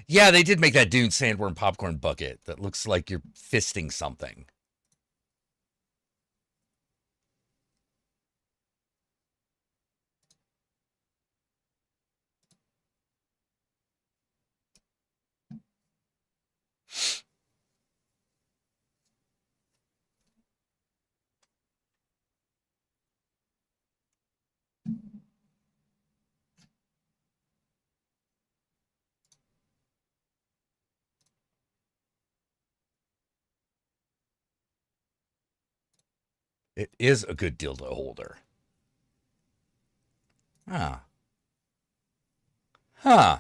Yeah, they did make that Dune sandworm popcorn bucket that looks like you're fisting something. It is a good dildo holder. Huh. Huh.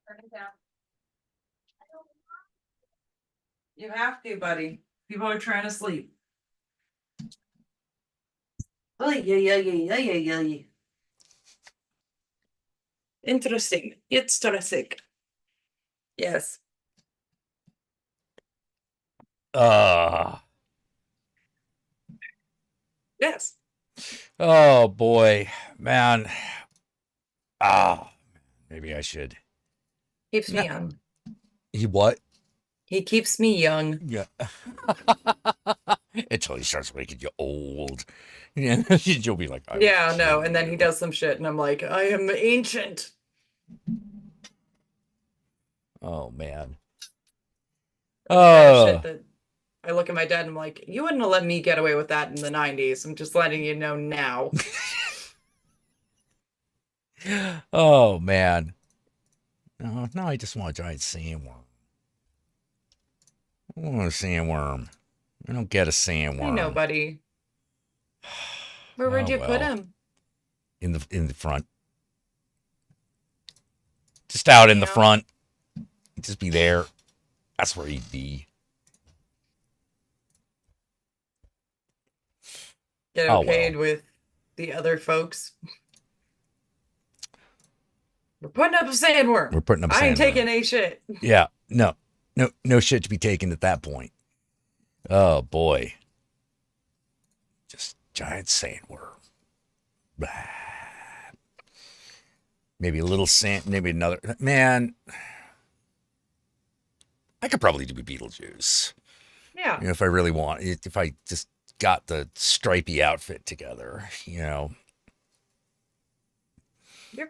Turn it down. You have to, buddy. People are trying to sleep. Oh, yeah. Interesting. It's terrific. Yes. Yes.
Oh boy, man. Maybe I should.
Keeps me young.
He what?
He keeps me young.
Yeah. Until he starts making you old. Yeah, you'll be like,
Yeah, no. And then he does some shit, and I'm like, I am ancient.
Oh man.
Shit that I look at my dad and I'm like, you wouldn't have let me get away with that in the 90s. I'm just letting you know now.
Oh man. No, I just want a giant sandworm. I want a sandworm. I don't get a sandworm.
I know, buddy. Where would you put him?
In the front. Just out in the front. He'd just be there. That's where he'd be.
Get okayed with the other folks. We're putting up a sandworm.
We're putting up a sandworm.
I ain't taking any shit.
Yeah. No shit to be taken at that point. Oh boy. Just giant sandworm. Blah. Maybe a little sand, maybe another. Man, I could probably do Beetlejuice.
Yeah.
If I really want, if I just got the stripy outfit together,
You're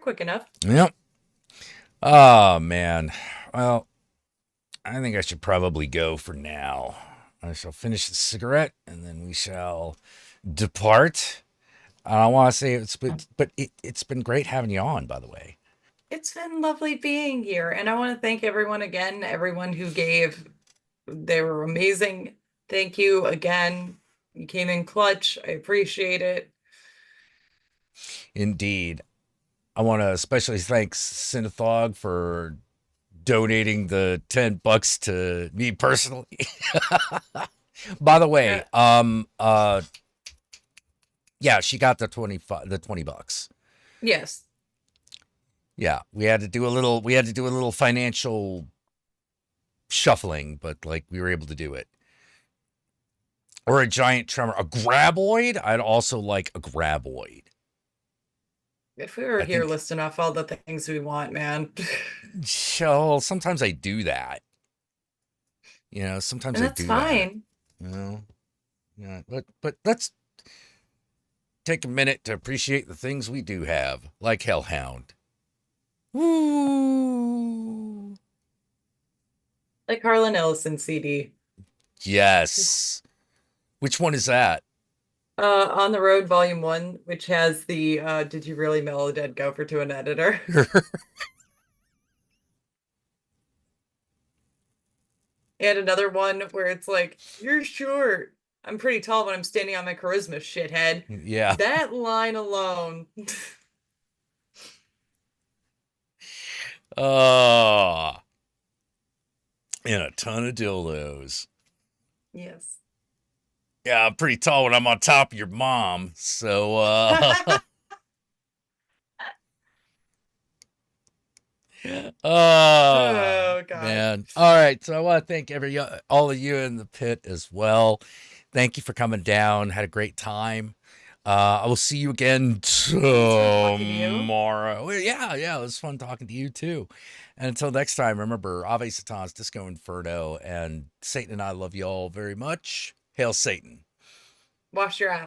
quick enough.
Yep. Oh, man. Well, I think I should probably go for now. I shall finish the cigarette and then we shall depart. I want to say it's been great having you on, by the way.
It's been lovely being here. And I want to thank everyone again, everyone who gave. They were amazing. Thank you again. You came in clutch. I appreciate it.
Indeed. I want to especially thank Cinethog for donating the $10 to me personally. By the way, yeah, she got the $20.
Yes.
Yeah, we had to do a little financial shuffling, but like we were able to do it. Or a giant tremor, a graboid. I'd also like a graboid.
If we were here listing off all the things we want, man.
So sometimes I do that. Sometimes I do that. That's fine. Yeah, but let's take a minute to appreciate the things we do have, like Hellhound. Woo!
Like Harlan Ellison CD.
Yes. Which one is that?
On the Road Volume 1, which has the Did You Really Mail a Dead Gopher to an Editor? And another one where it's like, you're short. I'm pretty tall when I'm standing on my charisma, shithead.
Yeah.
That line alone.
And a ton of dildos.
Yes.
Yeah, I'm pretty tall when I'm on top of your mom. So, oh, God. Man. All right. So I want to thank all of you in the pit as well. Thank you for coming down. Had a great time. I will see you again tomorrow. Yeah, it was fun talking to you too. And until next time, remember, Ave Satans, Disco Inferno, and Satan and I love you all very much. Hail Satan.
Wash your ass.